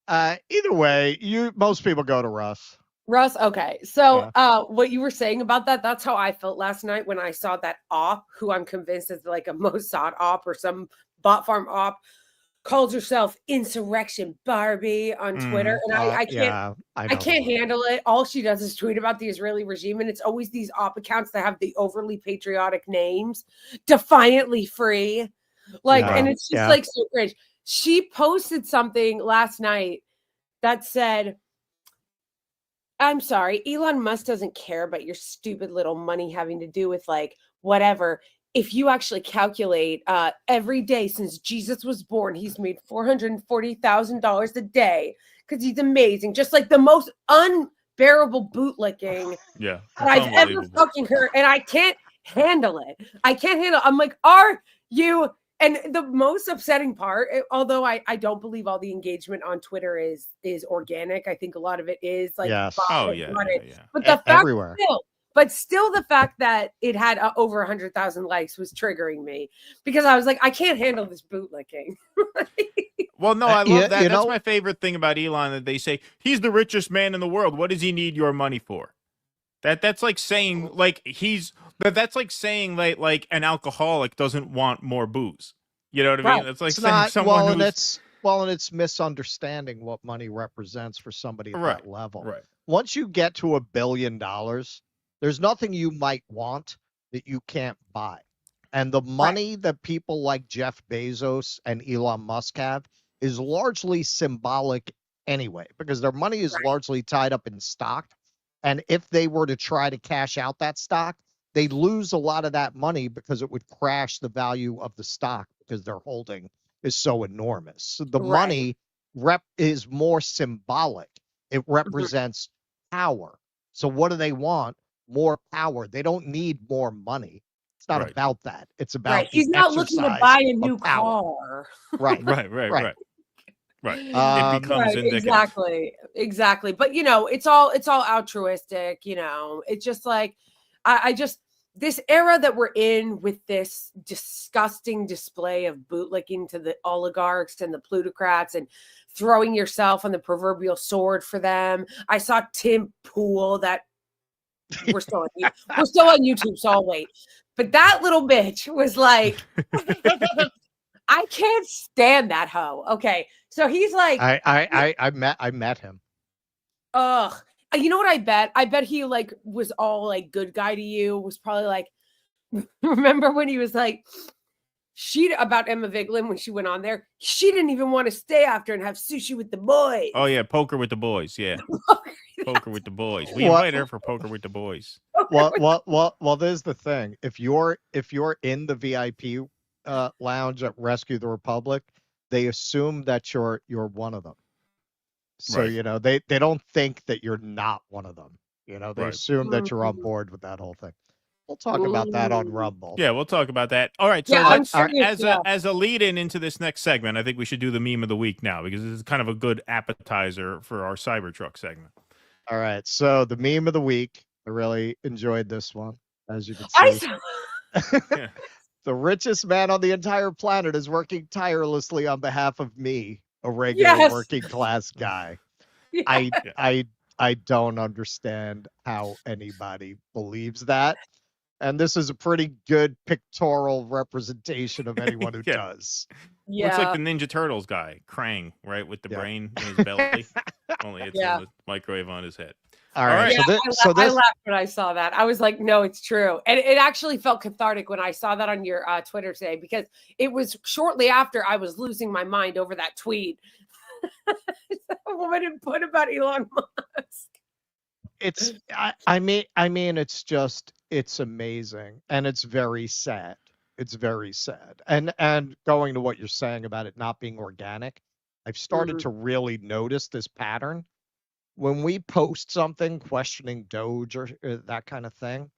Either way, most people go to Russ. Russ, okay. So what you were saying about that's how I felt last night when I saw that op, who I'm convinced is like a Mossad op or some bot farm op, calls herself Insurrection Barbie on Twitter. And I can't handle it. All she does is tweet about the Israeli regime. And it's always these op accounts that have the overly patriotic names, Defiantly Free. Like, and it's just like so cringe. She posted something last night that said, I'm sorry, Elon Musk doesn't care about your stupid little money having to do with like whatever. If you actually calculate every day since Jesus was born, he's made $440,000 a day because he's amazing. Just like the most unbearable bootlicking that I've ever fucking heard. And I can't handle it. I'm like, are you? And the most upsetting part, although I don't believe all the engagement on Twitter is organic. I think a lot of it is like, but the fact still the fact that it had over 100,000 likes was triggering me because I was like, I can't handle this bootlicking. Well, no, I love that. That's my favorite thing about Elon, that they say he's the richest man in the world. What does he need your money for? That's like saying that's like saying like an alcoholic doesn't want more booze. You know what I mean? It's like saying someone who's and it's misunderstanding what money represents for somebody at that level. Right. Once you get to $1 billion, there's nothing you might want that you can't buy. And the money that people like Jeff Bezos and Elon Musk have is largely symbolic anyway, because their money is largely tied up in stock. And if they were to try to cash out that stock, they'd lose a lot of that money because it would crash the value of the stock because their holding is so enormous. So the money is more symbolic. It represents power. So what do they want? More power. They don't need more money. It's not Right. about that. It's about Right. He's the not looking to exercise buy a of new power. car. Right. Right. It becomes Right, indicative. exactly. But it's all altruistic. It's just like I just this era that we're in with this disgusting display of bootlicking to the oligarchs and the plutocrats and throwing yourself on the proverbial sword for them. I saw Tim Pool that we're still on YouTube, so I'll wait. But that little bitch was like, I can't stand that hoe. Okay, so he's like, I met him. ugh. You know what I bet? I bet he like was all like good guy to you. Was probably like, remember when he was like, about Emma Vigeland when she went on there, she didn't even want to stay after and have sushi with the boys. Oh yeah, poker with the boys. Yeah, poker with the boys. We invited her for poker with the boys. Well. There's the thing. If you're in the VIP lounge at Rescue the Republic, they assume that you're one of them. So Right. they don't think that you're not one of them. They Right. assume that you're on board with that whole thing. We'll talk about that on Rumble. Yeah, we'll talk about that. All right, so Yeah, let's, I'm curious, as a lead-in into this next segment, I think we should do the meme of the week now because this is kind of a good appetizer for our Cybertruck segment. All right. So the meme of the week. I really enjoyed this one, as you can see. Yeah. The richest man on the entire planet is working tirelessly on behalf of me, a regular working class guy. I don't understand how anybody believes that. And this is a pretty good pictorial representation of anyone who does. Looks like the Ninja Turtles guy, Krang, right, with the brain in his belly. Only it's in the microwave on his head. All right. Yeah, I laughed when I saw that. I was like, no, it's true. And it actually felt cathartic when I saw that on your Twitter today, because it was shortly after I was losing my mind over that tweet. A woman had put about Elon Musk. I mean, it's amazing. And it's very sad. It's very sad. And going to what you're saying about it not being organic, I've started to really notice this pattern. When we post something questioning Doge or that kind of thing,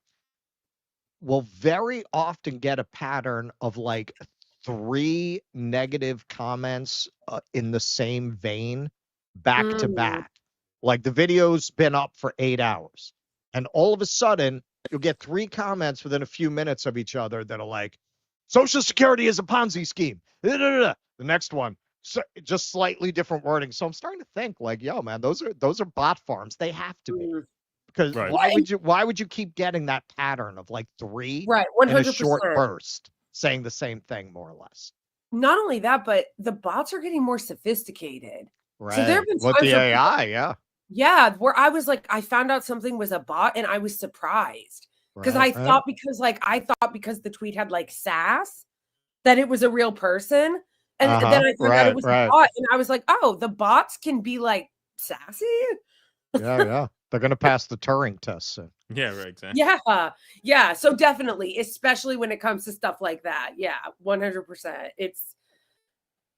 we'll very often get a pattern of like 3 negative comments in the same vein back to back. Like the video's been up for 8 hours. And all of a sudden, you'll get 3 comments within a few minutes of each other that are like, Social Security is a Ponzi scheme. The next one, just slightly different wording. So I'm starting to think like, yo, man, those are bot farms. They have to be. Because why would you keep getting that pattern of like 3 100%. in a short burst saying the same thing more or less? Not only that, but the bots are getting more sophisticated. Right. So there have been with times the where AI, where I was like, I found out something was a bot and I was surprised. Because I thought because the tweet had like sass that it was a real person. And then I found out it was a bot. And I was like, oh, the bots can be like sassy. Yeah. They're gonna pass the Turing test soon. Yeah, right, exactly. Yeah. So definitely, especially when it comes to stuff like that. Yeah, 100%.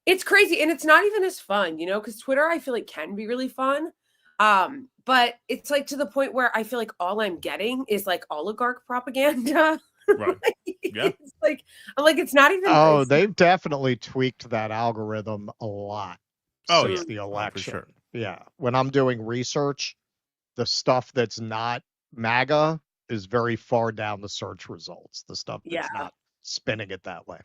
It's crazy. And it's not even as fun, because Twitter, I feel like, can be really fun. But it's like to the point where I feel like all I'm getting is like oligarch propaganda. Right. Yeah. It's like, I'm like, it's not even. Oh, they've definitely tweaked that algorithm a lot since the election. For sure. Yeah. When I'm doing research, the stuff that's not MAGA is very far down the search results. The stuff that's not spinning it that way.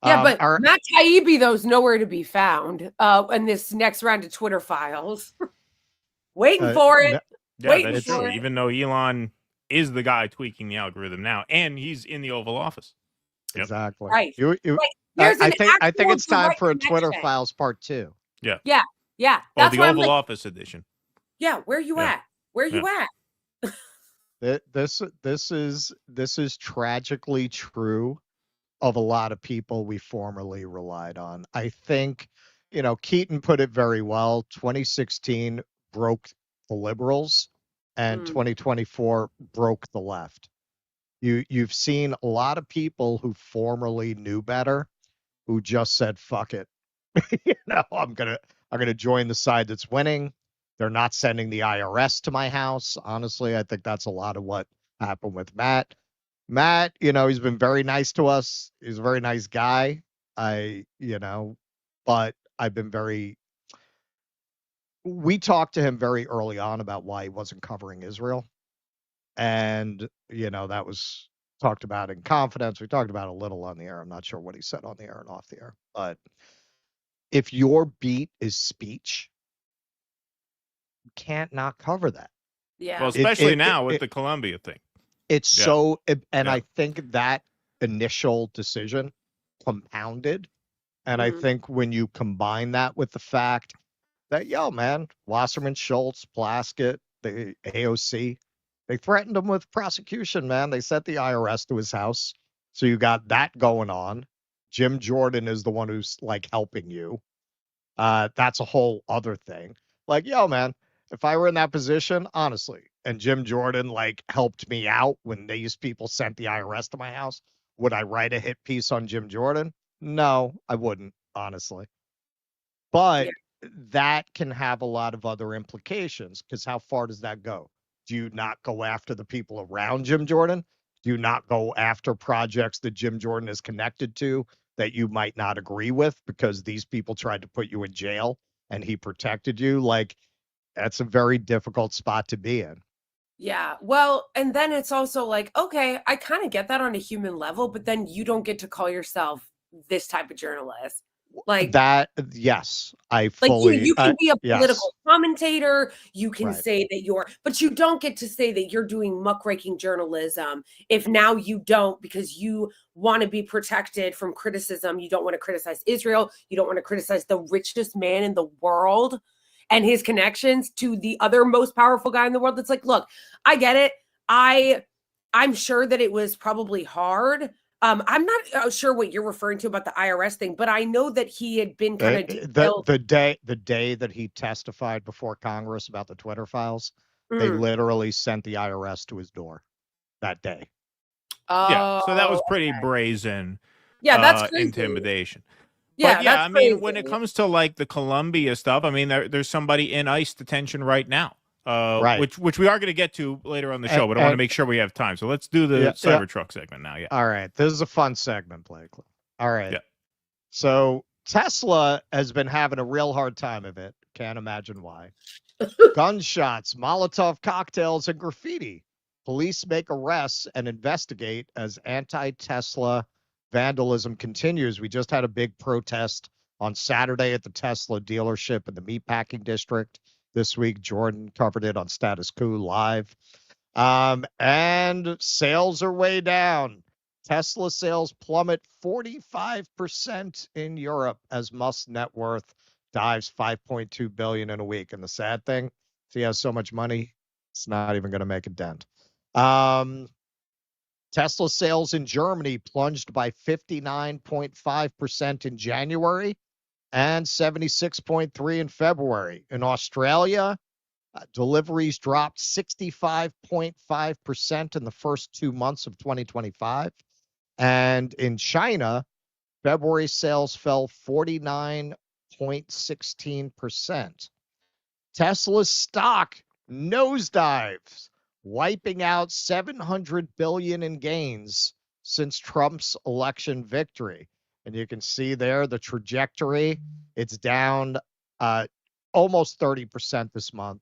Yeah, but Matt Taibbi, though, is nowhere to be found in this next round of Twitter files. Waiting for it. Yeah, that's true. Even though Elon is the guy tweaking the algorithm now, and he's in the Oval Office. Yep. Exactly. Right. I think it's time for a Twitter Files Part 2. Yeah. Yeah. That's the Oval Office edition. Yeah. Where you at? Where you at? This is tragically true of a lot of people we formerly relied on. I think, Keaton put it very well. 2016 broke the liberals, and 2024 broke the left. You've seen a lot of people who formerly knew better, who just said, "Fuck it." I'm gonna join the side that's winning. They're not sending the IRS to my house. Honestly, I think that's a lot of what happened with Matt. Matt, he's been very nice to us. He's a very nice guy. But I've been we talked to him very early on about why he wasn't covering Israel. And, that was talked about in confidence. We talked about a little on the air. I'm not sure what he said on the air and off the air. But if your beat is speech, you can't not cover that. Yeah. Well, especially now with the Colombia thing. It's I think that initial decision compounded. And I think when you combine that with the fact that, Wasserman, Schultz, Plaskett, the AOC, they threatened him with prosecution, man. They sent the IRS to his house. So you got that going on. Jim Jordan is the one who's helping you. That's a whole other thing. Man, if I were in that position, honestly, and Jim Jordan helped me out when these people sent the IRS to my house, would I write a hit piece on Jim Jordan? No, I wouldn't, honestly. But that can have a lot of other implications, because how far does that go? Do you not go after the people around Jim Jordan? Do you not go after projects that Jim Jordan is connected to that you might not agree with because these people tried to put you in jail and he protected you? That's a very difficult spot to be in. Yeah. Well, and then it's also okay, I kind of get that on a human level, but then you don't get to call yourself this type of journalist. That, yes, I fully. You can be a political yes. commentator. You can say that but you don't get to say that you're doing muckraking journalism if now you don't, because you want to be protected from criticism. You don't want to criticize Israel. You don't want to criticize the richest man in the world and his connections to the other most powerful guy in the world. That's look, I get it. I'm sure that it was probably hard. I'm not sure what you're referring to about the IRS thing, but I know that he had been kind of the day that he testified before Congress about the Twitter files, they literally sent the IRS to his door that day. Yeah, so that was pretty brazen. Yeah, that's crazy. Intimidation. Yeah, but yeah, that's I mean, crazy. when it comes to the Colombia stuff, I mean, there's somebody in ICE detention right now. Right. Which we are going to get to later on the show, but I want to make sure we have time. So let's do the Cybertruck segment now. Yeah. All right. This is a fun segment, Blakeley. All right. Yeah. So Tesla has been having a real hard time of it. Can't imagine why. Gunshots, Molotov cocktails, and graffiti. Police make arrests and investigate as anti-Tesla vandalism continues. We just had a big protest on Saturday at the Tesla dealership in the Meatpacking District. This week, Jordan covered it on Status Quo Live. And sales are way down. Tesla sales plummet 45% in Europe as Musk's net worth dives $5.2 billion in a week. And the sad thing, if he has so much money, it's not even going to make a dent. Tesla sales in Germany plunged by 59.5% in January and 76.3% in February. In Australia, deliveries dropped 65.5% in the first 2 months of 2025. And in China, February sales fell 49.16%. Tesla's stock nosedives, wiping out $700 billion in gains since Trump's election victory. And you can see there the trajectory. It's down almost 30% this month,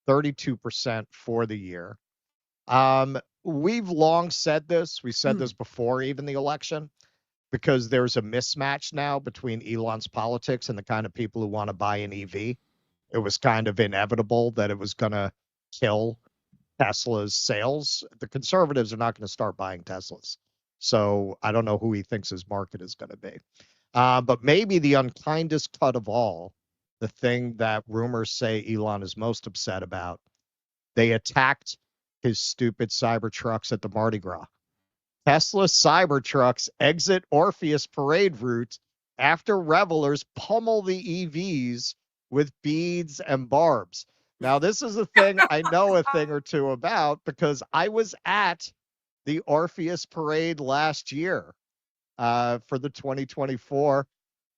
32% for the year. We've long said this. We said this before even the election, because there's a mismatch now between Elon's politics and the kind of people who want to buy an EV. It was kind of inevitable that it was going to kill Tesla's sales. The conservatives are not going to start buying Teslas. So I don't know who he thinks his market is going to be. But maybe the unkindest cut of all, the thing that rumors say Elon is most upset about, they attacked his stupid Cybertrucks at the Mardi Gras. Tesla Cybertrucks exit Orpheus parade route after revelers pummel the EVs with beads and barbs. Now, this is a thing I know a thing or two about, because I was at the Orpheus parade last year for the 2024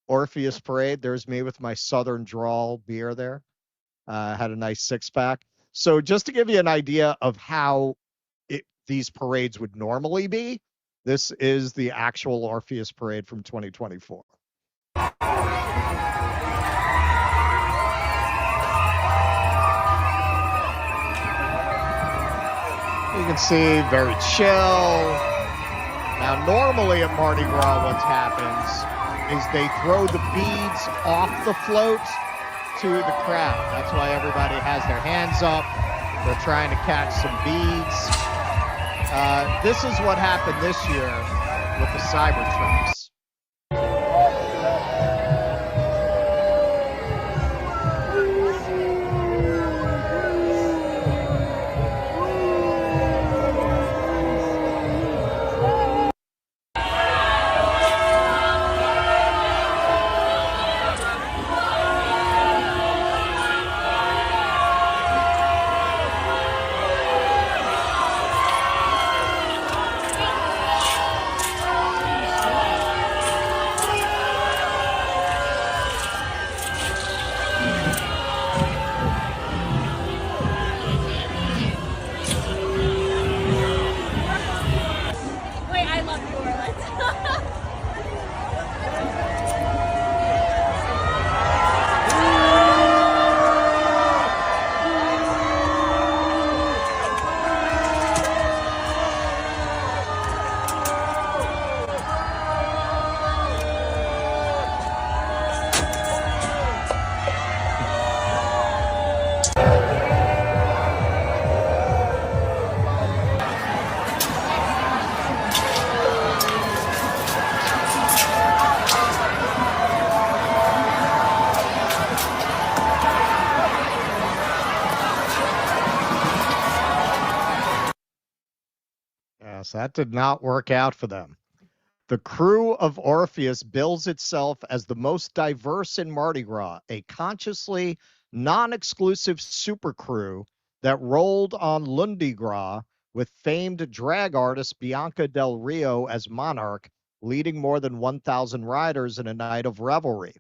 Orpheus parade. There's me with my Southern Drawl beer there. Had a nice 6-pack. So just to give you an idea of how these parades would normally be. This is the actual Orpheus parade from 2024. You can see very chill. Now, normally at Mardi Gras, what happens is they throw the beads off the float to the crowd. That's why everybody has their hands up. They're trying to catch some beads. This is what happened this year with the Cybertrucks. Yes, that did not work out for them. The crew of Orpheus bills itself as the most diverse in Mardi Gras, a consciously non-exclusive super crew that rolled on Lundi Gras with famed drag artist Bianca Del Rio as monarch, leading more than 1,000 riders in a night of revelry.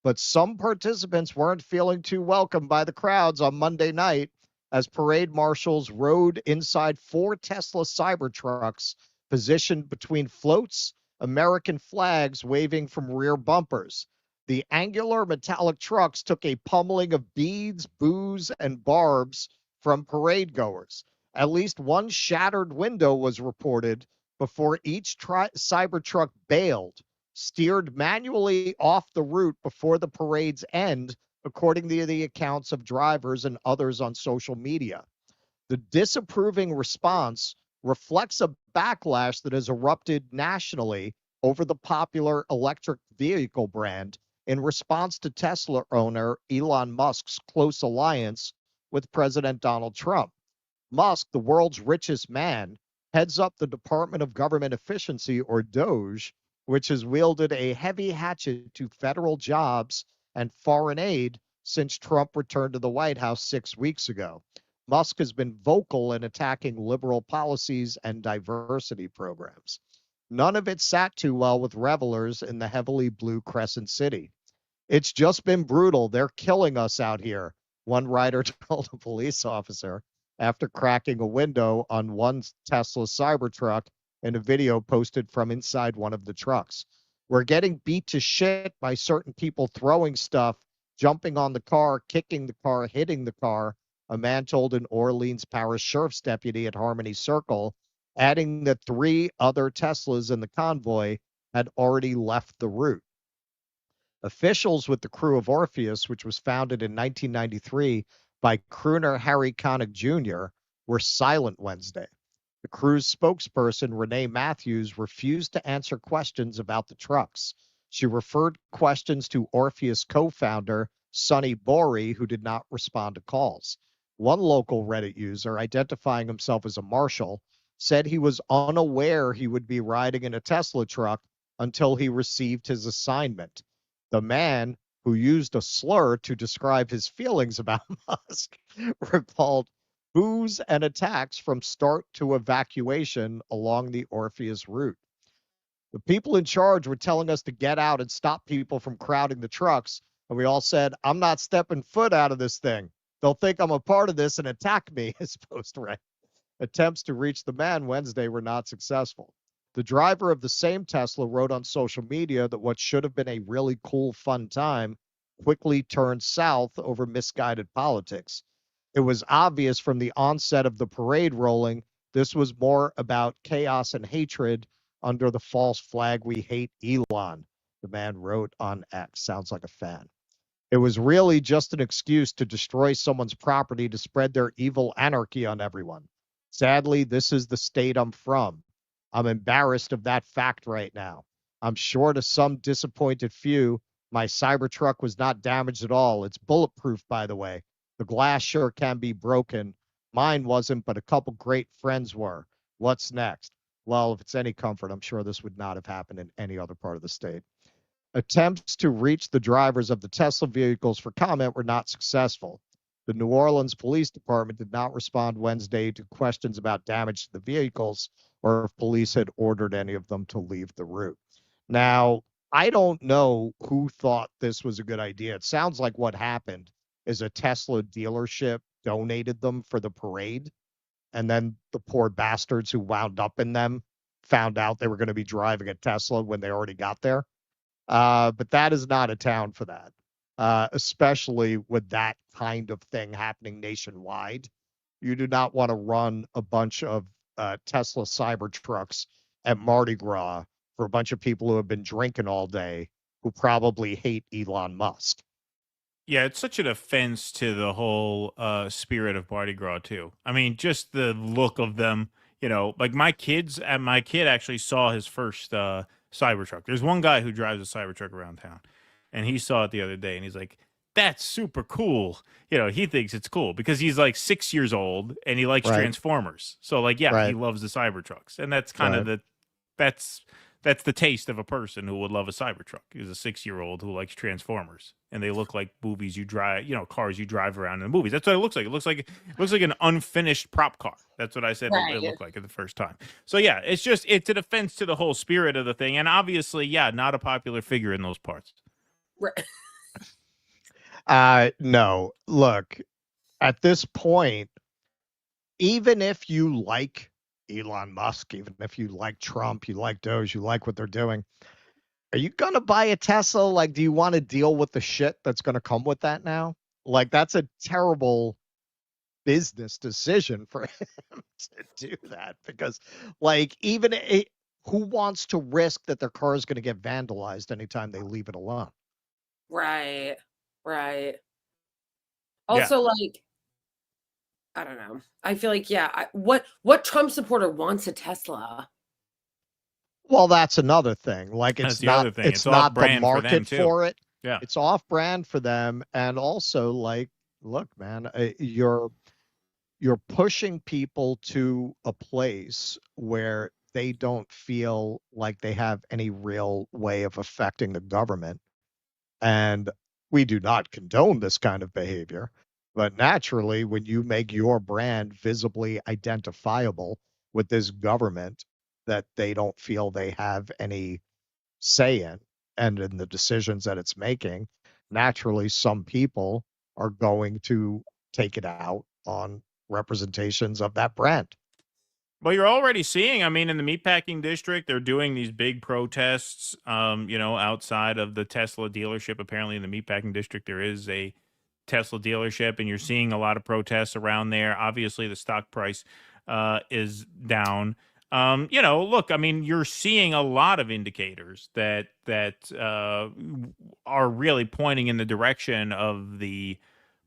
But some participants weren't feeling too welcome by the crowds on Monday night as parade marshals rode inside 4 Tesla Cybertrucks positioned between floats, American flags waving from rear bumpers. The angular metallic trucks took a pummeling of beads, booze, and barbs from parade goers. At least one shattered window was reported before each Cybertruck bailed, steered manually off the route before the parade's end, according to the accounts of drivers and others on social media. The disapproving response reflects a backlash that has erupted nationally over the popular electric vehicle brand in response to Tesla owner Elon Musk's close alliance with President Donald Trump. Musk, the world's richest man, heads up the Department of Government Efficiency, or DOGE, which has wielded a heavy hatchet to federal jobs and foreign aid since Trump returned to the White House 6 weeks ago. Musk has been vocal in attacking liberal policies and diversity programs. None of it sat too well with revelers in the heavily blue Crescent City. It's just been brutal. They're killing us out here, one rider told a police officer after cracking a window on one Tesla Cybertruck in a video posted from inside one of the trucks. We're getting beat to shit by certain people throwing stuff, jumping on the car, kicking the car, hitting the car, a man told an Orleans Parish Sheriff's deputy at Harmony Circle, adding that 3 other Teslas in the convoy had already left the route. Officials with the crew of Orpheus, which was founded in 1993 by crooner Harry Connick Jr., were silent Wednesday. The crew's spokesperson, Renee Matthews, refused to answer questions about the trucks. She referred questions to Orpheus co-founder Sonny Bory, who did not respond to calls. One local Reddit user, identifying himself as a marshal, said he was unaware he would be riding in a Tesla truck until he received his assignment. The man, who used a slur to describe his feelings about Musk, recalled boos and attacks from start to evacuation along the Orpheus route. The people in charge were telling us to get out and stop people from crowding the trucks, and we all said, I'm not stepping foot out of this thing. They'll think I'm a part of this and attack me, his post read. Attempts to reach the man Wednesday were not successful. The driver of the same Tesla wrote on social media that what should have been a really cool, fun time quickly turned south over misguided politics. It was obvious from the onset of the parade rolling, this was more about chaos and hatred under the false flag we hate Elon, the man wrote on X. Sounds like a fan. It was really just an excuse to destroy someone's property to spread their evil anarchy on everyone. Sadly, this is the state I'm from. I'm embarrassed of that fact right now. I'm sure to some disappointed few, my Cybertruck was not damaged at all. It's bulletproof, by the way. The glass sure can be broken. Mine wasn't, but a couple great friends were. What's next? Well, if it's any comfort, I'm sure this would not have happened in any other part of the state. Attempts to reach the drivers of the Tesla vehicles for comment were not successful. The New Orleans Police Department did not respond Wednesday to questions about damage to the vehicles or if police had ordered any of them to leave the route. Now, I don't know who thought this was a good idea. It sounds like what happened is a Tesla dealership donated them for the parade, and then the poor bastards who wound up in them found out they were going to be driving a Tesla when they already got there. But that is not a town for that, especially with that kind of thing happening nationwide. You do not want to run a bunch of Tesla Cybertrucks at Mardi Gras for a bunch of people who have been drinking all day who probably hate Elon Musk. Yeah, it's such an offense to the whole spirit of Mardi Gras, too. I mean, just the look of them, you know, like my kid actually saw his first Cybertruck. There's one guy who drives a Cybertruck around town, and he saw it the other day, and he's like, that's super cool. You know, he thinks it's cool because he's like 6 years old and he likes Transformers. So like, yeah, he loves the Cybertrucks. And that's kind of that's the taste of a person who would love a Cybertruck. He's a 6-year-old who likes Transformers, and they look like movies you drive, you know, cars you drive around in the movies. That's what it looks like. It looks like an unfinished prop car. That's what I said it looked like at the first time. So yeah, it's an offense to the whole spirit of the thing. And obviously, yeah, not a popular figure in those parts. Right. No, look, at this point, even if you like Elon Musk, even if you like Trump, you like Doge, you like what they're doing, are you going to buy a Tesla? Like, do you want to deal with the shit that's going to come with that now? Like, that's a terrible business decision for him to do that because, like, who wants to risk that their car is going to get vandalized anytime they leave it alone? Right. Also, like, I don't know. I feel like, what Trump supporter wants a Tesla? Well, that's another thing. Like, it's not the market for it. Yeah, it's off brand for them, and also, like, look, man, you're pushing people to a place where they don't feel like they have any real way of affecting the government, and we do not condone this kind of behavior. But naturally, when you make your brand visibly identifiable with this government that they don't feel they have any say in and in the decisions that it's making, naturally, some people are going to take it out on representations of that brand. Well, you're already seeing, I mean, in the meatpacking district, they're doing these big protests, you know, outside of the Tesla dealership. Apparently in the meatpacking district, there is a Tesla dealership, and you're seeing a lot of protests around there. Obviously, the stock price is down. You know, look, I mean, you're seeing a lot of indicators that are really pointing in the direction of the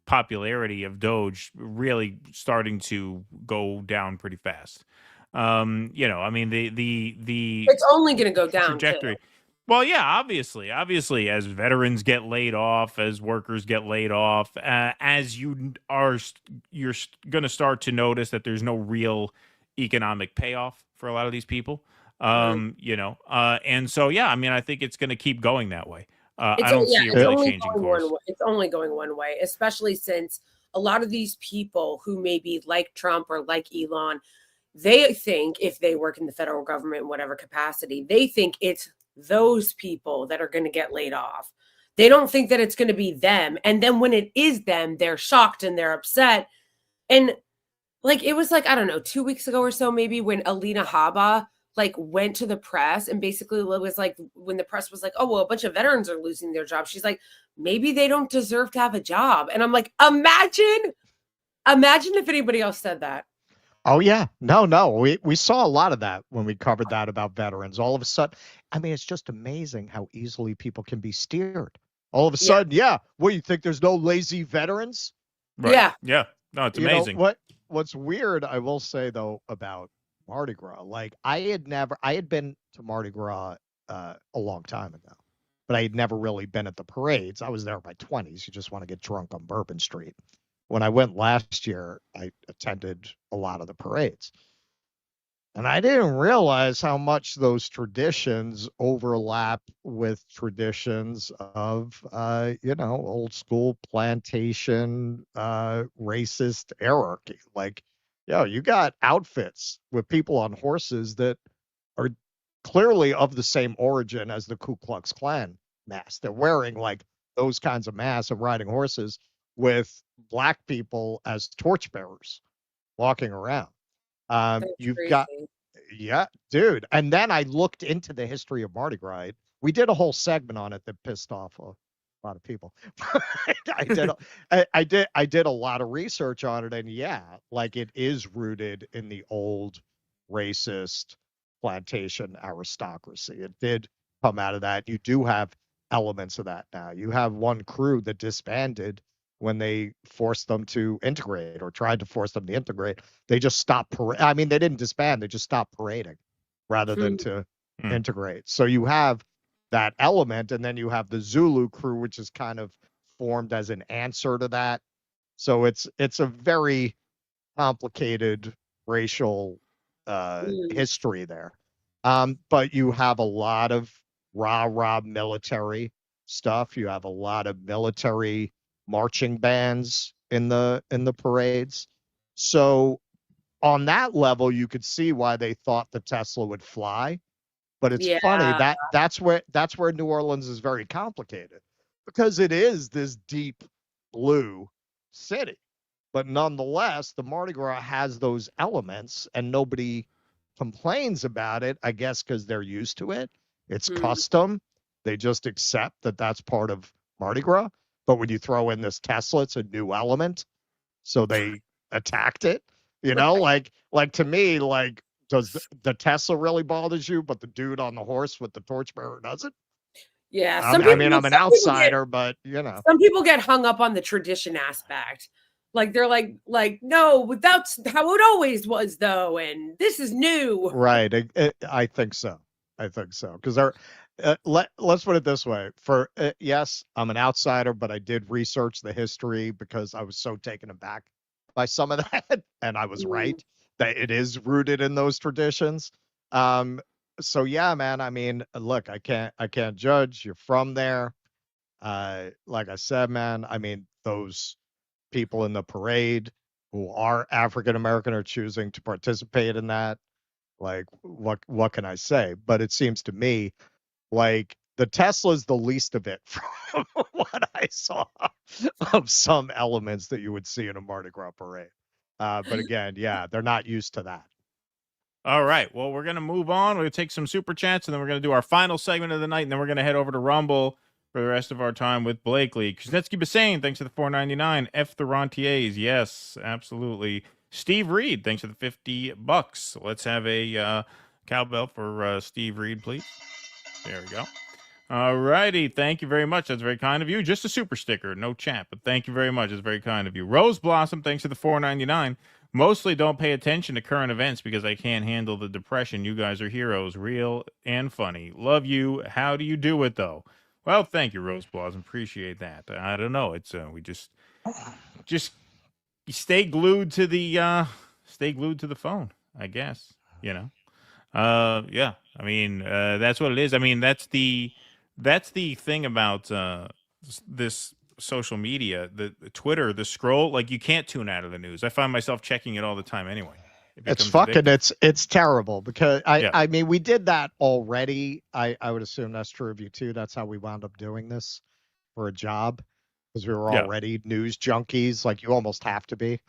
popularity of Doge really starting to go down pretty fast. You know, I mean, the it's only going to go down trajectory. Well, yeah, obviously, as veterans get laid off, as workers get laid off, as you're going to start to notice that there's no real economic payoff for a lot of these people. You know, and so, yeah, I mean, I think it's going to keep going that way. I don't see it really changing course. It's only going one way, especially since a lot of these people who may be like Trump or like Elon, they think if they work in the federal government in whatever capacity, they think it's those people that are going to get laid off. They don't think that it's going to be them. And then when it is them, they're shocked and they're upset. And like it was like, I don't know, 2 weeks ago or so, maybe, when Alina Habba like went to the press and basically was like, when the press was like, oh, well, a bunch of veterans are losing their jobs. She's like, maybe they don't deserve to have a job. And I'm like, imagine if anybody else said that. Oh yeah. No. We saw a lot of that when we covered that about veterans. All of a sudden, I mean, it's just amazing how easily people can be steered. All of a sudden, what, you think there's no lazy veterans? Right. Yeah. No, it's You amazing. know, what's weird, I will say though, about Mardi Gras, like I had been to Mardi Gras a long time ago, but I had never really been at the parades. I was there in my 20s. You just want to get drunk on Bourbon Street. When I went last year, I attended a lot of the parades. And I didn't realize how much those traditions overlap with traditions of, old school plantation, racist hierarchy. Like, you got outfits with people on horses that are clearly of the same origin as the Ku Klux Klan mask. They're wearing like those kinds of masks and riding horses with black people as torchbearers walking around. You've got, dude. And then I looked into the history of Mardi Gras. We did a whole segment on it that pissed off a lot of people. I did a lot of research on it, and like it is rooted in the old racist plantation aristocracy. It did come out of that. You do have elements of that now. You have one crew that disbanded when they forced them to integrate, or tried to force them to integrate. They just stopped I mean, they didn't disband, they just stopped parading rather than to integrate. So you have that element, and then you have the Zulu crew, which is kind of formed as an answer to that. So it's a very complicated racial history there. But you have a lot of rah-rah military stuff. You have a lot of military marching bands in the parades. So on that level, you could see why they thought the Tesla would fly. But it's funny that's where New Orleans is very complicated, because it is this deep blue city. But nonetheless, the Mardi Gras has those elements, and nobody complains about it, I guess, because they're used to it. It's custom. They just accept that that's part of Mardi Gras. But when you throw in this Tesla, it's a new element. So they attacked it. Like to me, like, does the Tesla really bothers you, but the dude on the horse with the torchbearer doesn't? Yeah. I'm an outsider, but some people get hung up on the tradition aspect. Like they're like, no, that's how it always was, though, and this is new. Right. I think so. Because let's put it this way. Yes, I'm an outsider, but I did research the history because I was so taken aback by some of that, and I was right that it is rooted in those traditions. So yeah, man. I mean, look, I can't judge. You're from there. Like I said, man. I mean, those people in the parade who are African American are choosing to participate in that. Like, what can I say? But it seems to me like the Tesla's the least of it from what I saw of some elements that you would see in a Mardi Gras parade. But again, they're not used to that. All right. Well, we're going to move on. We're going to take some super chats, and then we're going to do our final segment of the night, and then we're going to head over to Rumble for the rest of our time with Blakeley. Kuznetsky Bassane, thanks for the $4.99. F the Rentiers. Yes, absolutely. Steve Reed, thanks for the $50. Let's have a cowbell for Steve Reed, please. There we go. All righty. Thank you very much. That's very kind of you. Just a super sticker. No chat, but thank you very much. It's very kind of you. Rose Blossom, thanks for the $4.99. Mostly don't pay attention to current events because I can't handle the depression. You guys are heroes. Real and funny. Love you. How do you do it, though? Well, thank you, Rose Blossom. Appreciate that. I don't know. It's we just stay glued to the phone, I guess. Yeah. I mean, that's what it is. I mean, that's the thing about this social media, the Twitter, the scroll. Like, you can't tune out of the news. I find myself checking it all the time anyway. It's terrible because I mean, we did that already. I would assume that's true of you too. That's how we wound up doing this for a job, because we were already news junkies. Like, you almost have to be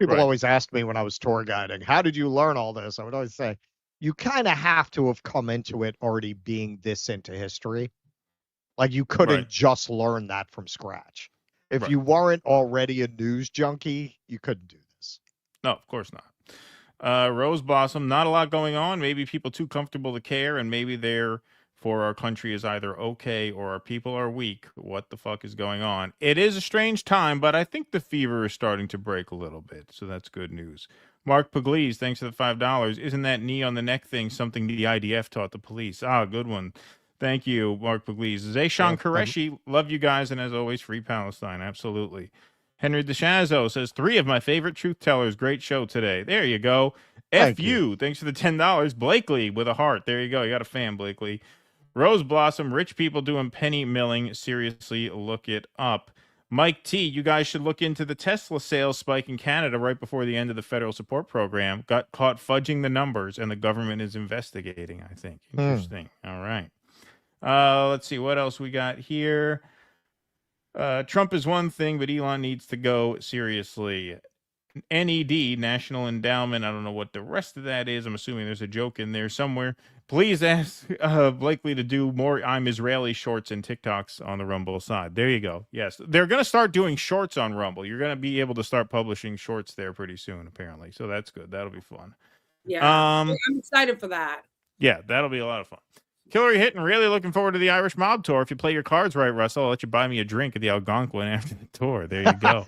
People Right. always asked me when I was tour guiding, how did you learn all this? I would always say, you kind of have to have come into it already being this into history. Like you couldn't Right. just learn that from scratch. If Right. you weren't already a news junkie, you couldn't do this. No, of course not. Rose Blossom, not a lot going on. Maybe people too comfortable to care, and maybe they're for our country is either okay or our people are weak. What the fuck is going on? It is a strange time, but I think the fever is starting to break a little bit, so that's good news. Mark Pugliese, thanks for the $5. Isn't that knee on the neck thing something the IDF taught the police? Ah, good one. Thank you, Mark Pugliese. Zayshawn Qureshi, love you guys, and as always, free Palestine. Absolutely. Henry DeShazo says, 3 of my favorite truth tellers. Great show today. There you go. Thank you. Thanks for the $10. Blakeley with a heart. There you go. You got a fan, Blakeley. Rose Blossom, rich people doing penny milling. Seriously, look it up. Mike T, you guys should look into the Tesla sales spike in Canada right before the end of the federal support program. Got caught fudging the numbers, and the government is investigating, I think. Interesting. All right. Let's see what else we got here. Trump is one thing, but Elon needs to go seriously. NED, National Endowment. I don't know what the rest of that is. I'm assuming there's a joke in there somewhere. Please ask Blakeley to do more I'm Israeli shorts and TikToks on the Rumble side. There you go. Yes, they're going to start doing shorts on Rumble. You're going to be able to start publishing shorts there pretty soon, apparently. So that's good. That'll be fun. Yeah, I'm excited for that. Yeah, that'll be a lot of fun. Hillary Hitton, really looking forward to the Irish Mob Tour. If you play your cards right, Russell, I'll let you buy me a drink at the Algonquin after the tour. There you go.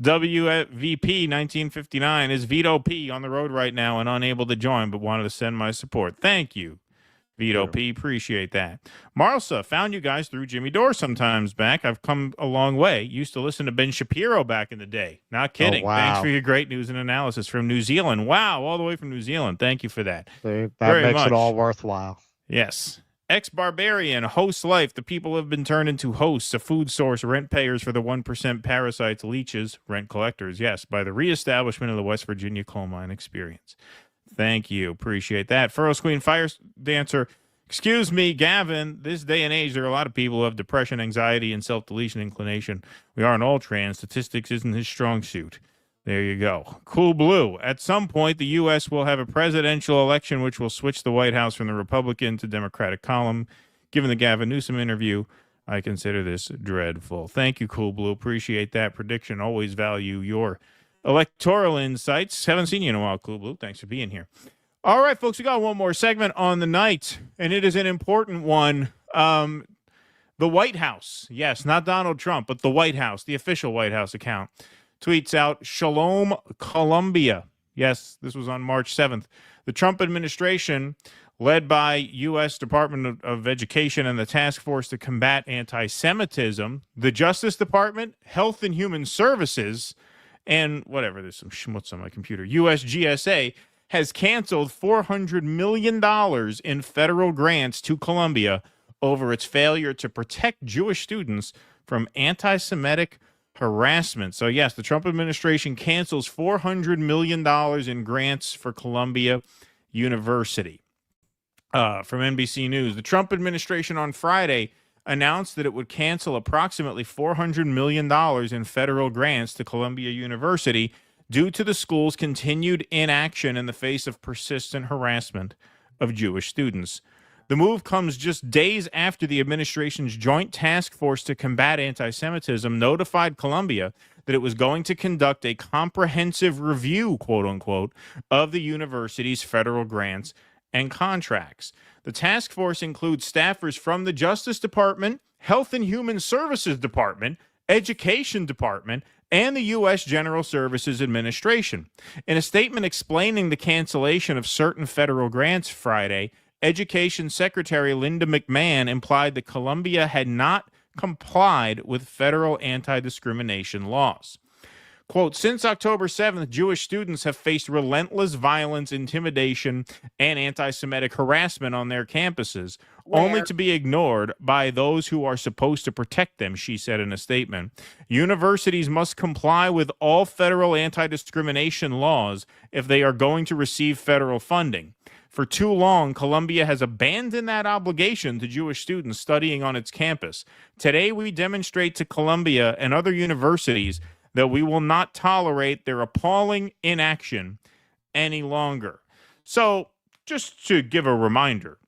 WVP 1959 is Vito P on the road right now and unable to join, but wanted to send my support. Thank you, Vito P. Appreciate that. Marsa, found you guys through Jimmy Dore sometimes back. I've come a long way. Used to listen to Ben Shapiro back in the day. Not kidding. wow. Thanks for your great news and analysis from New Zealand. Wow, all the way from New Zealand. Thank you for that. See, that Very makes much. it all worthwhile. Yes. Ex-Barbarian, host life. The people have been turned into hosts, a food source, rent payers for the 1% parasites, leeches, rent collectors. Yes, by the reestablishment of the West Virginia coal mine experience. Thank you. Appreciate that. Furrow's Queen Fire Dancer. Excuse me, Gavin. This day and age, there are a lot of people who have depression, anxiety, and self-deletion inclination. We aren't all trans. Statistics isn't his strong suit. There you go. Cool Blue. At some point, the U.S. will have a presidential election which will switch the White House from the Republican to Democratic column. Given the Gavin Newsom interview, I consider this dreadful. Thank you, Cool Blue. Appreciate that prediction. Always value your electoral insights. Haven't seen you in a while, Cool Blue. Thanks for being here. All right, folks, we got one more segment on the night, and it is an important one. The White House. Yes, not Donald Trump, but the White House, the official White House account. Tweets out, Shalom, Colombia. Yes, this was on March 7th. The Trump administration, led by U.S. Department of Education and the Task Force to Combat Anti-Semitism, the Justice Department, Health and Human Services, and whatever, there's some schmutz on my computer, USGSA, has canceled $400 million in federal grants to Colombia over its failure to protect Jewish students from anti-Semitic harassment. So yes, the Trump administration cancels $400 million in grants for Columbia University. From NBC News, the Trump administration on Friday announced that it would cancel approximately $400 million in federal grants to Columbia University due to the school's continued inaction in the face of persistent harassment of Jewish students. The move comes just days after the administration's Joint Task Force to Combat Anti-Semitism notified Columbia that it was going to conduct a comprehensive review, quote unquote, of the university's federal grants and contracts. The task force includes staffers from the Justice Department, Health and Human Services Department, Education Department, and the U.S. General Services Administration. In a statement explaining the cancellation of certain federal grants Friday, Education Secretary Linda McMahon implied that Columbia had not complied with federal anti-discrimination laws. Quote, since October 7th, Jewish students have faced relentless violence, intimidation, and anti-Semitic harassment on their campuses, only to be ignored by those who are supposed to protect them, she said in a statement. Universities must comply with all federal anti-discrimination laws if they are going to receive federal funding. For too long, Columbia has abandoned that obligation to Jewish students studying on its campus. Today, we demonstrate to Columbia and other universities that we will not tolerate their appalling inaction any longer. So, just to give a reminder,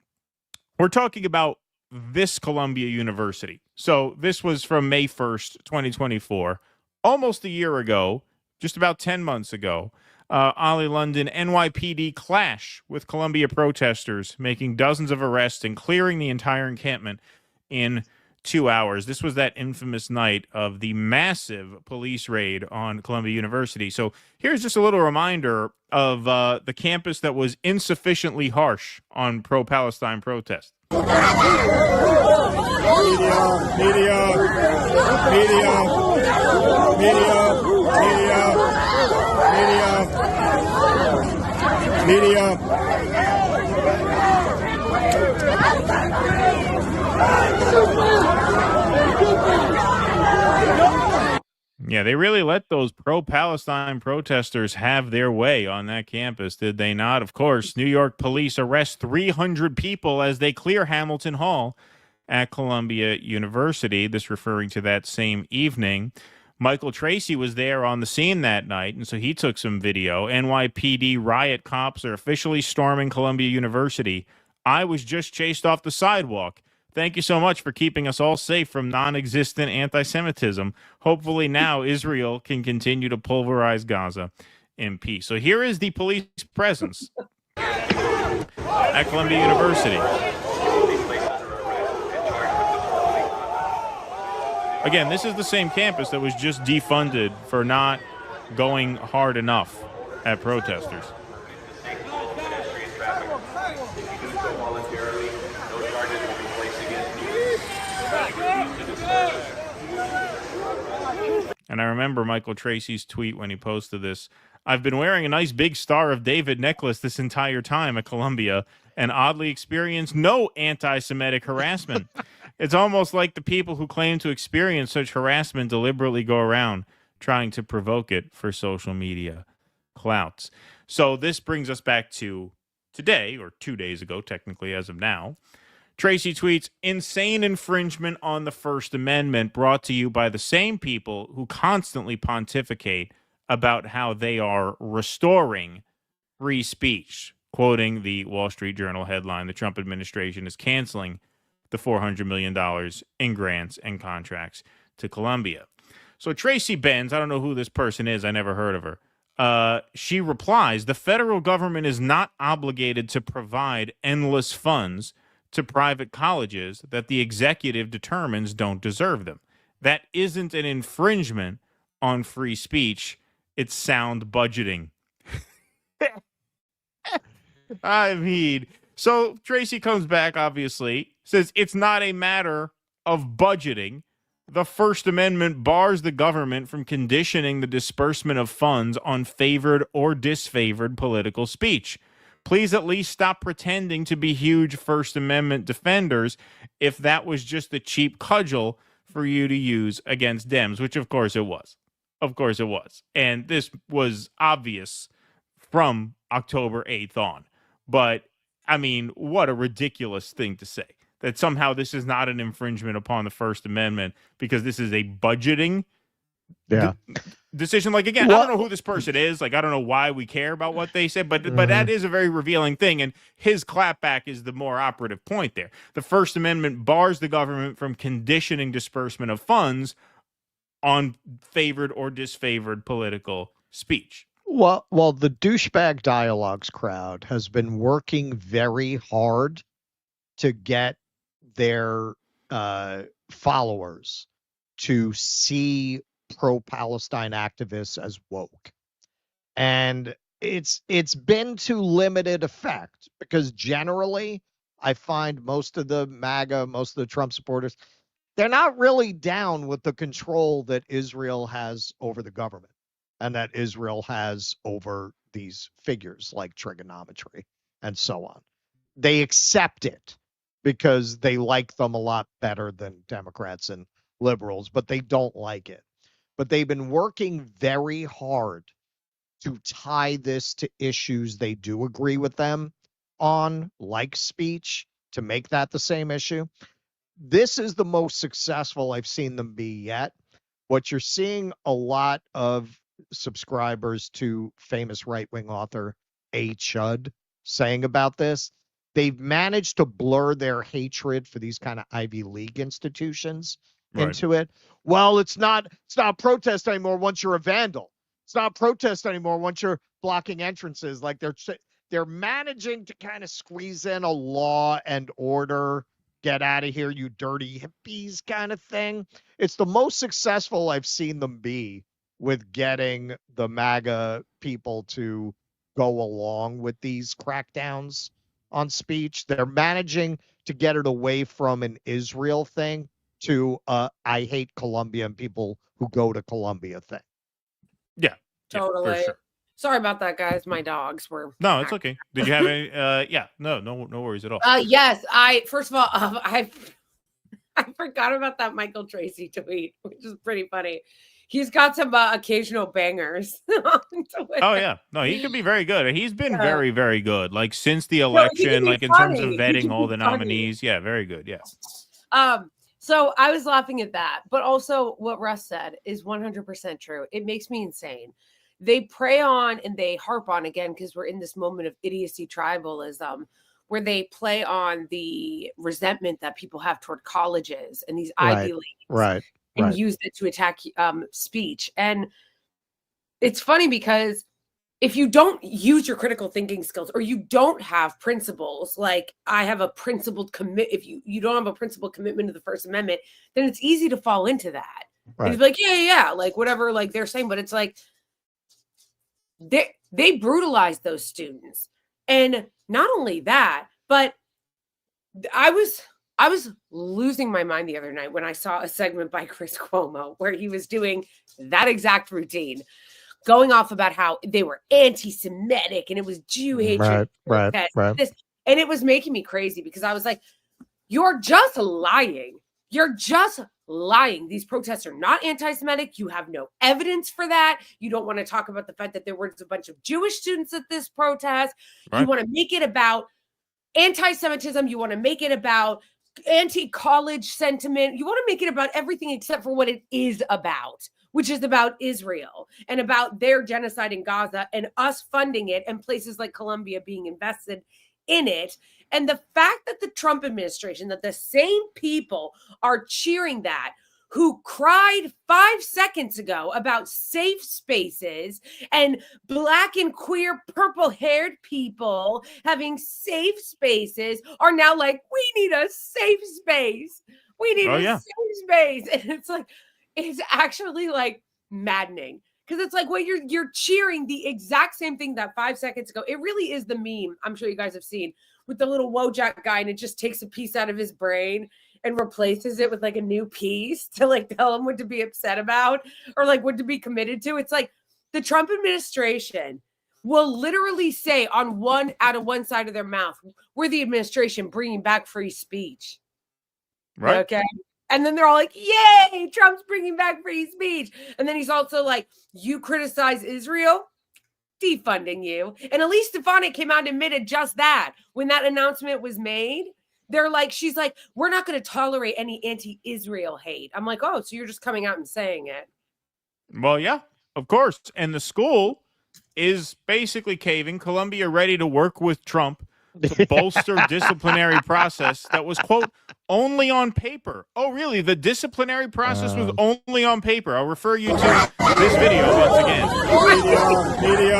we're talking about this Columbia University. So, this was from May 1st, 2024, almost a year ago, just about 10 months ago. Ollie London, NYPD clash with Columbia protesters, making dozens of arrests and clearing the entire encampment in 2 hours. This was that infamous night of the massive police raid on Columbia University. So here's just a little reminder of the campus that was insufficiently harsh on pro-Palestine protests. Yeah, they really let those pro-Palestine protesters have their way on that campus, did they not? Of course, New York police arrest 300 people as they clear Hamilton Hall at Columbia University. This referring to that same evening. Michael Tracy was there on the scene that night, and so he took some video. NYPD riot cops are officially storming Columbia University. I was just chased off the sidewalk. Thank you so much for keeping us all safe from non-existent anti-Semitism. Hopefully now Israel can continue to pulverize Gaza in peace. So here is the police presence at Columbia University. Again, this is the same campus that was just defunded for not going hard enough at protesters. And I remember Michael Tracy's tweet when he posted this. I've been wearing a nice big Star of David necklace this entire time at Columbia and oddly experienced no anti-Semitic harassment. It's almost like the people who claim to experience such harassment deliberately go around trying to provoke it for social media clouts. So this brings us back to today, or 2 days ago, technically, as of now. Tracy tweets, insane infringement on the First Amendment brought to you by the same people who constantly pontificate about how they are restoring free speech. Quoting the Wall Street Journal headline, the Trump administration is canceling the $400 million in grants and contracts to Columbia. So Tracy Benz, I don't know who this person is. I never heard of her. She replies, the federal government is not obligated to provide endless funds to private colleges that the executive determines don't deserve them. That isn't an infringement on free speech. It's sound budgeting. I mean, so Tracy comes back, obviously, says it's not a matter of budgeting. The First Amendment bars the government from conditioning the disbursement of funds on favored or disfavored political speech. Please at least stop pretending to be huge First Amendment defenders if that was just a cheap cudgel for you to use against Dems, which of course it was. Of course it was. And this was obvious from October 8th on. But, I mean, what a ridiculous thing to say. That somehow this is not an infringement upon the First Amendment because this is a budgeting decision. Like, again, I don't know who this person is. Like, I don't know why we care about what they said, but that is a very revealing thing. And his clapback is the more operative point there. The First Amendment bars the government from conditioning disbursement of funds on favored or disfavored political speech. Well, the douchebag dialogues crowd has been working very hard to get their followers to see pro-Palestine activists as woke. And it's been to limited effect because generally I find most of the MAGA, most of the Trump supporters, they're not really down with the control that Israel has over the government and that Israel has over these figures like trigonometry and so on. They accept it because they like them a lot better than Democrats and liberals, but they don't like it. But they've been working very hard to tie this to issues they do agree with them on, like speech, to make that the same issue. This is the most successful I've seen them be yet. what you're seeing a lot of subscribers to famous right-wing author A. Chud saying about this, they've managed to blur their hatred for these kind of Ivy League institutions into it. Well, it's not protest anymore once you're a vandal. It's not protest anymore once you're blocking entrances. Like they're managing to kind of squeeze in a law and order, get out of here, you dirty hippies kind of thing. It's the most successful I've seen them be with getting the MAGA people to go along with these crackdowns on speech. They're managing to get it away from an Israel thing to I hate Colombia and people who go to Colombia thing. Yeah, Totally. for sure. Sorry about that, guys. My dogs were. No, it's okay. Did you have any? No worries at all. Yes. First of all, I forgot about that Michael Tracy tweet, which is pretty funny. He's got some occasional bangers. Oh yeah, no, he could be very good. He's been very, very good. Like since the election, like in terms of vetting all the nominees. Yeah, very good. Yeah. So I was laughing at that, but also what Russ said is 100% true. It makes me insane. They prey on and they harp on again because we're in this moment of idiocy tribalism where they play on the resentment that people have toward colleges and these Ivy Leagues. And use it to attack speech. And it's funny because if you don't use your critical thinking skills or you don't have principles, like I have a principled if you don't have a principled commitment to the First Amendment, then it's easy to fall into that. And you'd be like, yeah, like whatever, like they're saying, but it's like they brutalized those students. And not only that, but I was losing my mind the other night when I saw a segment by Chris Cuomo where he was doing that exact routine, going off about how they were anti-Semitic and it was Jew hatred. Right. And it was making me crazy because I was like, you're just lying. You're just lying. These protests are not anti-Semitic. You have no evidence for that. You don't want to talk about the fact that there was a bunch of Jewish students at this protest. You want to make it about anti-Semitism. You want to make it about anti-college sentiment. You want to make it about everything except for what it is about, which is about Israel and about their genocide in Gaza and us funding it and places like Colombia being invested in it. And the fact that the Trump administration, that the same people are cheering that, who cried 5 seconds ago about safe spaces and Black and queer purple-haired people having safe spaces, are now like, we need a safe space. We need safe space. And it's like, it's actually like maddening. Because it's like, well, you're cheering the exact same thing that 5 seconds ago. It really is the meme I'm sure you guys have seen with the little Wojak guy, and it just takes a piece out of his brain and replaces it with like a new piece to like tell him what to be upset about or like what to be committed to. It's like the Trump administration will literally say on one side of their mouth, we're the administration bringing back free speech. Right. Okay. And then they're all like, yay, Trump's bringing back free speech. And then he's also like, you criticize Israel, defunding you. And Elise Stefanik came out and admitted just that when that announcement was made. They're like, she's like, we're not going to tolerate any anti-Israel hate. I'm like, oh, so you're just coming out and saying it. Well, yeah, of course. And the school is basically caving. Columbia ready to work with Trump to bolster disciplinary process that was, quote, only on paper. Oh, really? The disciplinary process was only on paper. I'll refer you to this video once again. Media.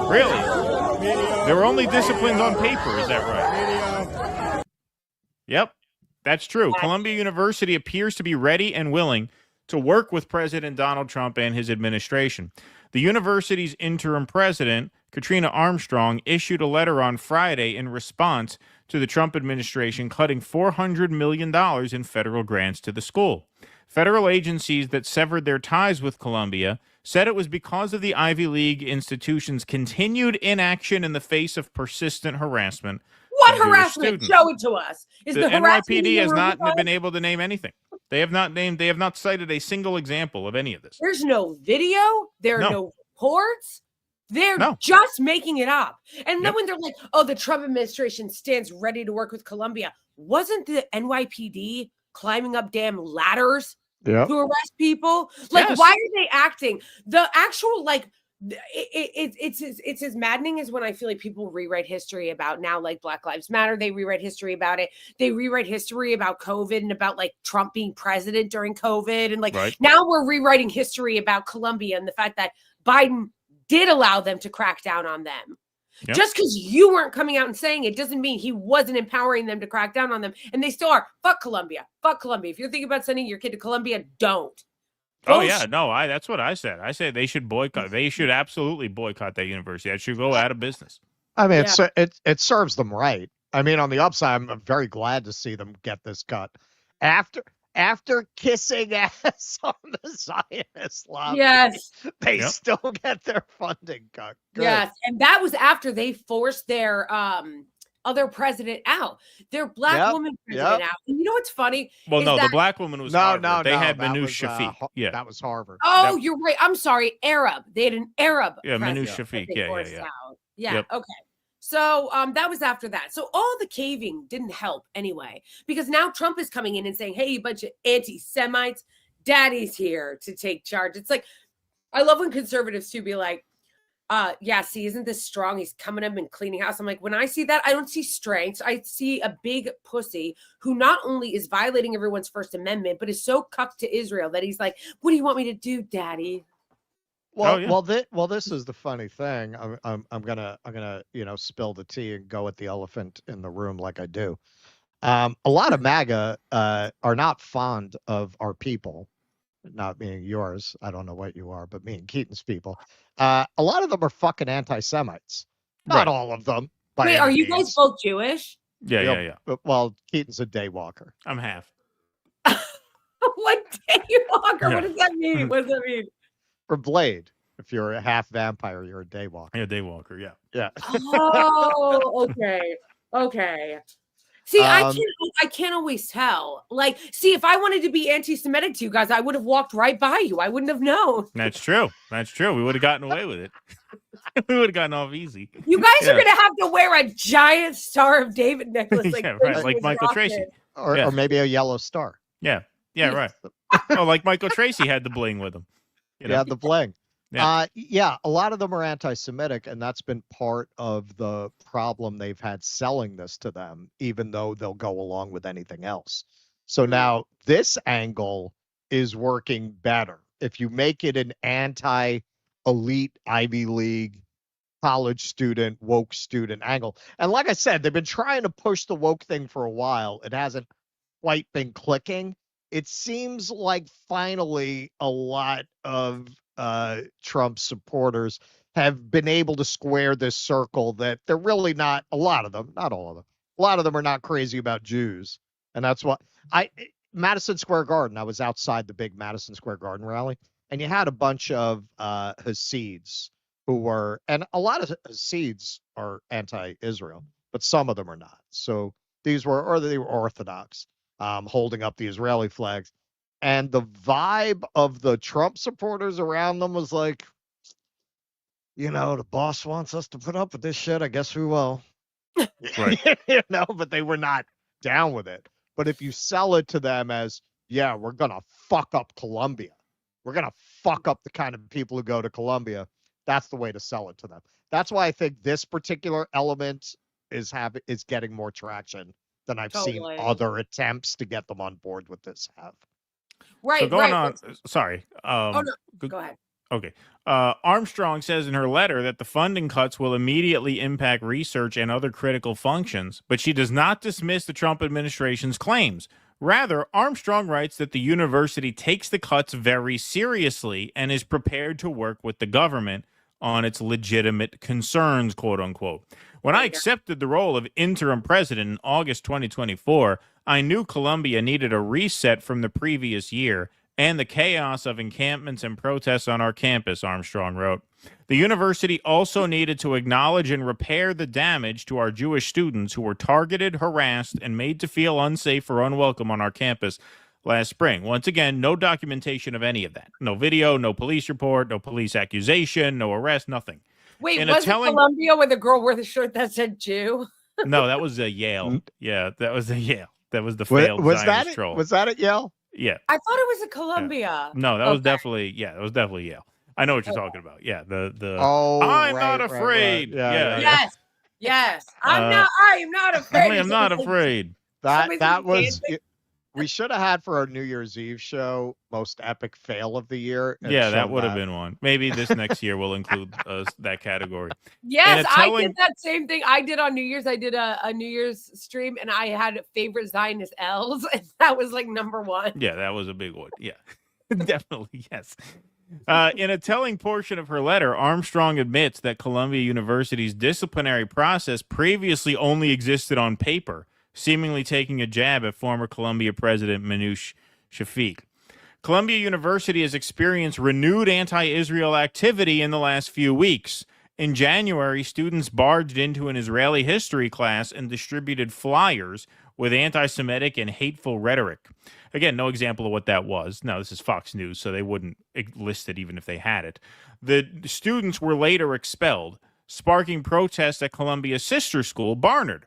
Really? There were only disciplines on paper. Is that right? Yep, that's true. Columbia University appears to be ready and willing to work with President Donald Trump and his administration. The university's interim president, Katrina Armstrong, issued a letter on Friday in response to the Trump administration cutting $400 million in federal grants to the school. Federal agencies that severed their ties with Columbia said it was because of the Ivy League institution's continued inaction in the face of persistent harassment. What harassment? Show it to us. Is the harassment NYPD has not been able to name anything. They have not cited a single example of any of this. There's no video. There are no reports. They're just making it up. And then when they're like, oh, the Trump administration stands ready to work with Columbia, wasn't the NYPD climbing up damn ladders Yeah. to arrest people. Like, Yes. why are they acting? The actual it's as maddening as when I feel like people rewrite history about now, like Black Lives Matter. They rewrite history about it. They rewrite history about COVID and about like Trump being president during COVID. And like now we're rewriting history about Colombia and the fact that Biden did allow them to crack down on them. Yep. Just because you weren't coming out and saying it doesn't mean he wasn't empowering them to crack down on them. And they still are. Fuck Colombia. Fuck Colombia. If you're thinking about sending your kid to Colombia, don't. Oh yeah, no, that's what I said. I said they should boycott. They should absolutely boycott that university. It should go out of business. I mean, it serves them right. I mean, on the upside, I'm very glad to see them get this cut after kissing ass on the Zionist lobby. Yes, they still get their funding cut. Good. Yes, and that was after they forced their other president out, their black woman president out. And you know what's funny? Well, no, the black woman was Harvard. They had Manoush Shafiq. That was Harvard. Oh, you're right. I'm sorry, Arab. They had an Arab. Yeah, Manoush president Shafiq. Yeah. Okay. So that was after that. So all the caving didn't help anyway, because now Trump is coming in and saying, "Hey, you bunch of anti-Semites, Daddy's here to take charge." It's like, I love when conservatives too be like, yeah, see, isn't this strong? He's coming up and cleaning house. I'm like, when I see that, I don't see strength. I see a big pussy who not only is violating everyone's First Amendment, but is so cucked to Israel that he's like, what do you want me to do, Daddy? Well, this is the funny thing. I'm gonna spill the tea and go at the elephant in the room like I do. A lot of MAGA are not fond of our people. Not meaning yours. I don't know what you are, but me and Keaton's people. A lot of them are fucking anti-Semites. Not all of them. Wait, are you guys both Jewish? Yeah. Well, Keaton's a daywalker. I'm half. What daywalker? Yeah. What does that mean? What does that mean? For Blade, if you're a half vampire, you're a daywalker. Yeah, daywalker. Yeah. Oh, okay. See, I can't always tell. Like, see, if I wanted to be anti-Semitic to you guys, I would have walked right by you. I wouldn't have known. That's true. We would have gotten away with it. We would have gotten off easy. You guys are gonna have to wear a giant Star of David necklace, like Michael Tracy, or maybe a yellow star. Yeah, right. Oh, like Michael Tracy had the bling with him. Yeah, the bling. Yeah. A lot of them are anti-Semitic, and that's been part of the problem they've had selling this to them, even though they'll go along with anything else. So now this angle is working better. If you make it an anti-elite Ivy League college student, woke student angle. And like I said, they've been trying to push the woke thing for a while. It hasn't quite been clicking. It seems like finally a lot of Trump supporters have been able to square this circle that they're really not, a lot of them, not all of them, a lot of them are not crazy about Jews. And that's what Madison Square Garden, I was outside the big Madison Square Garden rally, and you had a bunch of Hasids who were, and a lot of Hasids are anti-Israel, but some of them are not. So these were, or they were Orthodox, holding up the Israeli flags. And the vibe of the Trump supporters around them was like, the boss wants us to put up with this shit. I guess we will. Right. But they were not down with it. But if you sell it to them as, yeah, we're going to fuck up Colombia. We're going to fuck up the kind of people who go to Colombia. That's the way to sell it to them. That's why I think this particular element is getting more traction than I've seen other attempts to get them on board with this have. Right. So going on. Sorry. No. Go ahead. Okay. Armstrong says in her letter that the funding cuts will immediately impact research and other critical functions, but she does not dismiss the Trump administration's claims. Rather, Armstrong writes that the university takes the cuts very seriously and is prepared to work with the government on its legitimate concerns, quote unquote. When I accepted the role of interim president in August 2024, I knew Colombia needed a reset from the previous year and the chaos of encampments and protests on our campus, Armstrong wrote. The university also needed to acknowledge and repair the damage to our Jewish students who were targeted, harassed, and made to feel unsafe or unwelcome on our campus last spring. Once again, no documentation of any of that. No video, no police report, no police accusation, no arrest, nothing. Wait, was it Columbia with a girl with a shirt that said Jew? No, that was a Yale. Yeah, that was a Yale. That was the failed Zionist troll. Was that at Yale? Yeah. I thought it was at Columbia. No, that was Okay. definitely Yale. I know what you're talking about. Yeah, Oh, I'm right, not right, afraid. right. Yeah. Yes. Yes. I am not afraid. I am not afraid. That was we should have had for our New Year's Eve show most epic fail of the year. and Yeah, that show would have been one. Maybe this next year we'll include that category. Yes, I did that same thing. I did on New Year's. I did a New Year's stream, and I had favorite Zionist L's, and that was like number one. Yeah, that was a big one. Yeah, definitely, yes. In a telling portion of her letter, Armstrong admits that Columbia University's disciplinary process previously only existed on paper, seemingly taking a jab at former Columbia president Manoush Shafiq. Columbia University has experienced renewed anti-Israel activity in the last few weeks. In January, students barged into an Israeli history class and distributed flyers with anti-Semitic and hateful rhetoric. Again, no example of what that was. No, this is Fox News, so they wouldn't list it even if they had it. The students were later expelled, sparking protests at Columbia's sister school, Barnard.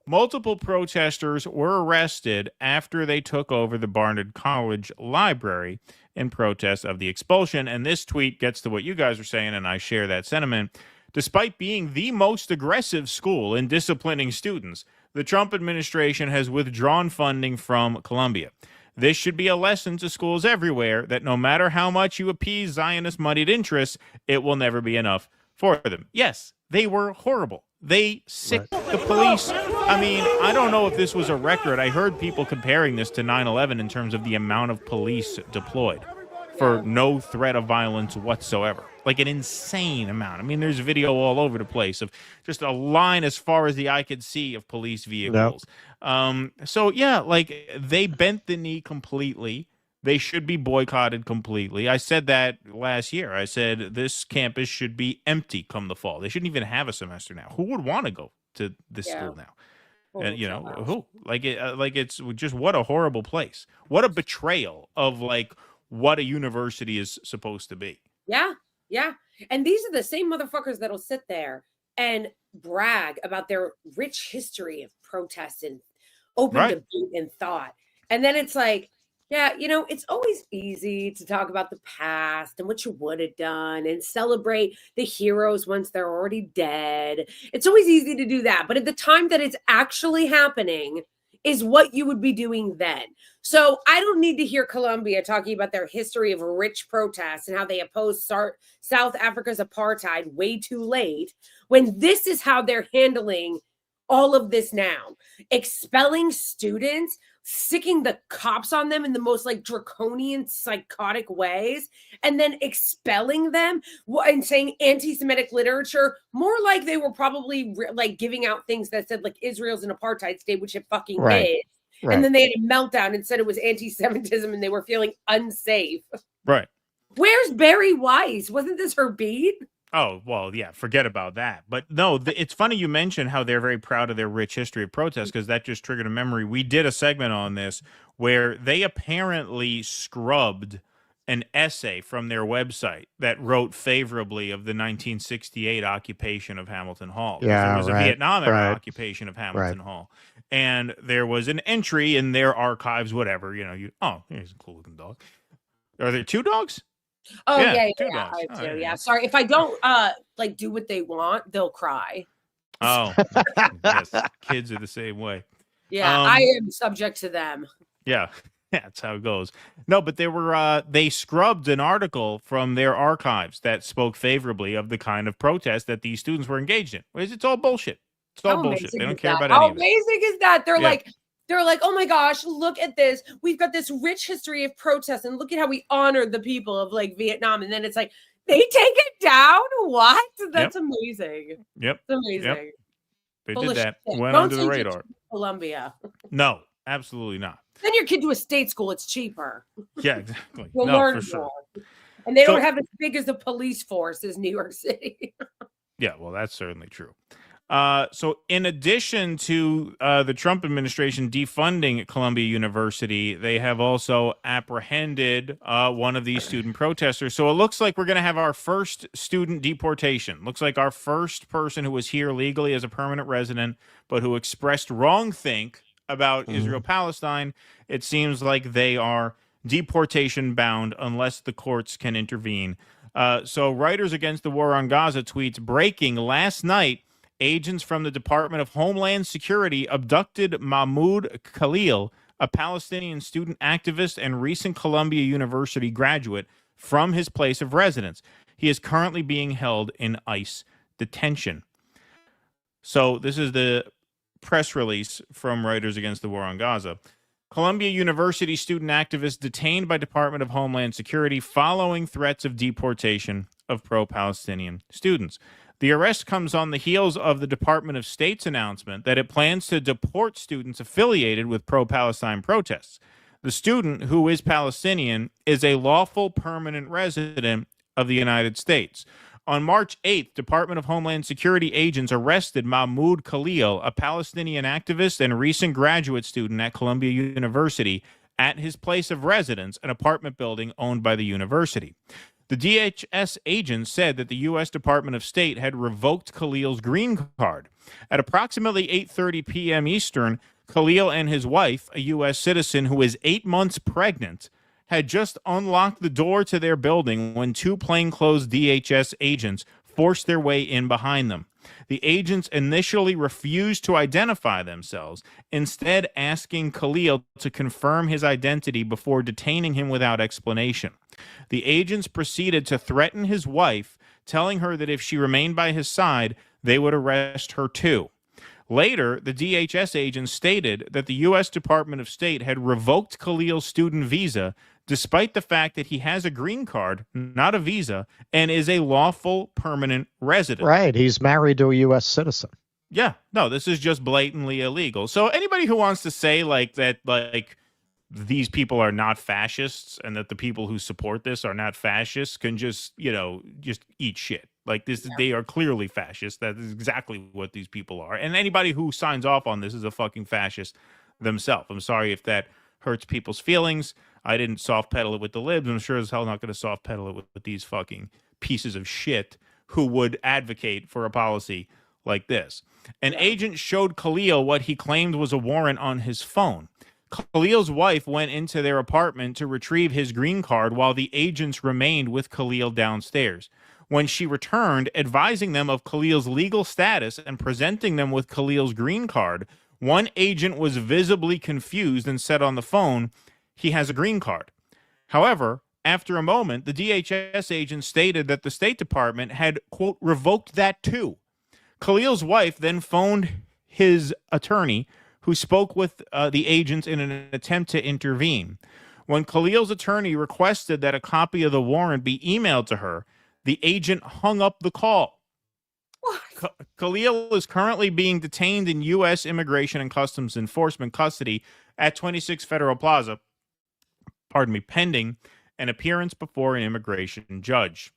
Multiple protesters were arrested after they took over the Barnard College library in protest of the expulsion. And this tweet gets to what you guys are saying, and I share that sentiment. Despite being the most aggressive school in disciplining students, the Trump administration has withdrawn funding from Columbia. This should be a lesson to schools everywhere that no matter how much you appease Zionist moneyed interests, it will never be enough for them. Yes, they were horrible. They sicked the police. I mean, I don't know if this was a record. I heard people comparing this to 9/11 in terms of the amount of police deployed for no threat of violence whatsoever. Like an insane amount. I mean, there's video all over the place of just a line as far as the eye could see of police vehicles. So, yeah, like they bent the knee completely. They should be boycotted completely. I said that last year. I said this campus should be empty come the fall. They shouldn't even have a semester now. Who would want to go to this school now? And you know who? Like it's just what a horrible place. What a betrayal of like what a university is supposed to be. Yeah, yeah. And these are the same motherfuckers that'll sit there and brag about their rich history of protest and open debate and thought. And then it's like, yeah, you know, it's always easy to talk about the past and what you would have done and celebrate the heroes once they're already dead. It's always easy to do that. But at the time that it's actually happening is what you would be doing then. So I don't need to hear Colombia talking about their history of rich protests and how they opposed South Africa's apartheid way too late when this is how they're handling all of this now. Expelling students, sicking the cops on them in the most like draconian, psychotic ways, and then expelling them and saying anti-Semitic literature, more like they were probably like giving out things that said like Israel's an apartheid state, which it fucking is. Right. And then they had a meltdown and said it was anti-Semitism and they were feeling unsafe. Right. Where's Barry Weiss? Wasn't this her beat? Oh, well, yeah, forget about that. But no, it's funny you mentioned how they're very proud of their rich history of protest because that just triggered a memory. We did a segment on this where they apparently scrubbed an essay from their website that wrote favorably of the 1968 occupation of Hamilton Hall. Yeah, it was a Vietnam era occupation of Hamilton Hall. And there was an entry in their archives, whatever, you know, here's a cool looking dog. Are there two dogs? Oh, yeah. Dogs. I do, yeah. Sorry. If I don't like do what they want, they'll cry. Oh, yes. Kids are the same way. Yeah, I am subject to them. Yeah. Yeah, that's how it goes. No, but they scrubbed an article from their archives that spoke favorably of the kind of protest that these students were engaged in. It's all bullshit. It's all bullshit. They don't care about any of it. How amazing is that? They're like, oh my gosh, look at this. We've got this rich history of protest, and look at how we honored the people of like Vietnam. And then it's like, they take it down? What? That's amazing. Yep. It's amazing. Yep. They did that. Went Don't under the send your radar. kid to Columbia. No, absolutely not. Send your kid to a state school. It's cheaper. Yeah, exactly. You'll no, learn for sure. more. And they don't have as big as the police force as New York City. Yeah, well, that's certainly true. So in addition to the Trump administration defunding Columbia University, they have also apprehended one of these student protesters. So it looks like we're going to have our first student deportation. Looks like our first person who was here legally as a permanent resident, but who expressed wrongthink about Israel-Palestine, it seems like they are deportation bound unless the courts can intervene. So Writers Against the War on Gaza tweets, breaking last night, agents from the Department of Homeland Security abducted Mahmoud Khalil, a Palestinian student activist and recent Columbia University graduate, from his place of residence. He is currently being held in ICE detention. So this is the press release from Writers Against the War on Gaza. Columbia University student activist detained by Department of Homeland Security following threats of deportation of pro-Palestinian students. The arrest comes on the heels of the Department of State's announcement that it plans to deport students affiliated with pro-Palestine protests. The student, who is Palestinian, is a lawful permanent resident of the United States. On March 8th, Department of Homeland Security agents arrested Mahmoud Khalil, a Palestinian activist and recent graduate student at Columbia University, at his place of residence, an apartment building owned by the university. The DHS agents said that the U.S. Department of State had revoked Khalil's green card. At approximately 8:30 p.m. Eastern, Khalil and his wife, a U.S. citizen who is 8 months pregnant, had just unlocked the door to their building when two plainclothes DHS agents forced their way in behind them. The agents initially refused to identify themselves, instead asking Khalil to confirm his identity before detaining him without explanation. The agents proceeded to threaten his wife, telling her that if she remained by his side, they would arrest her too. Later, the DHS agents stated that the U.S. Department of State had revoked Khalil's student visa, despite the fact that he has a green card, not a visa, and is a lawful permanent resident. Right. He's married to a U.S. citizen. Yeah. No, this is just blatantly illegal. So anybody who wants to say that these people are not fascists and that the people who support this are not fascists can just eat shit. Like this, they are clearly fascists. That is exactly what these people are. And anybody who signs off on this is a fucking fascist themselves. I'm sorry if that hurts people's feelings. I didn't soft pedal it with the libs. I'm sure as hell not going to soft pedal it with these fucking pieces of shit who would advocate for a policy like this. An agent showed Khalil what he claimed was a warrant on his phone. Khalil's wife went into their apartment to retrieve his green card while the agents remained with Khalil downstairs. When she returned, advising them of Khalil's legal status and presenting them with Khalil's green card, one agent was visibly confused and said on the phone, "He has a green card." However, after a moment, the DHS agent stated that the State Department had, quote, revoked that too. Khalil's wife then phoned his attorney, who spoke with the agents in an attempt to intervene. When Khalil's attorney requested that a copy of the warrant be emailed to her, the agent hung up the call. Khalil is currently being detained in U.S. Immigration and Customs Enforcement custody at 26 Federal Plaza, pending an appearance before an immigration judge.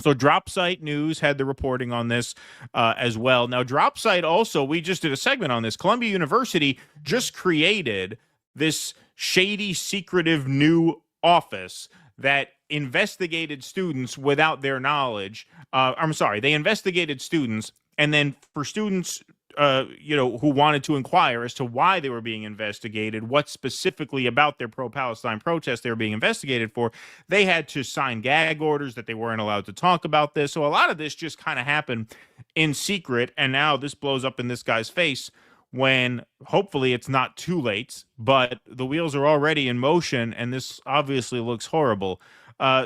So Dropsite News had the reporting on this as well. Now, Dropsite also, we just did a segment on this. Columbia University just created this shady, secretive new office that investigated students without their knowledge. They investigated students, and then for students who wanted to inquire as to why they were being investigated, what specifically about their pro-Palestine protests they were being investigated for, they had to sign gag orders that they weren't allowed to talk about this. So a lot of this just kind of happened in secret, and now this blows up in this guy's face when hopefully it's not too late, but the wheels are already in motion, and this obviously looks horrible.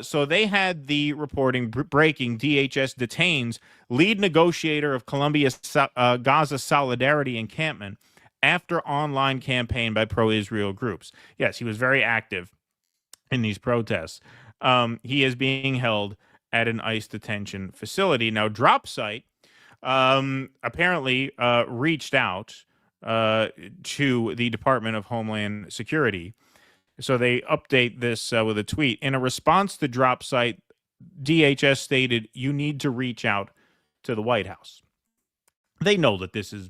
So they had the reporting breaking: DHS detains lead negotiator of Columbia's Gaza Solidarity encampment after online campaign by pro-Israel groups. Yes, he was very active in these protests. He is being held at an ICE detention facility. Now, Dropsite apparently reached out to the Department of Homeland Security. So they update this with a tweet. In a response to Dropsite, DHS stated, "You need to reach out to the White House." They know that this is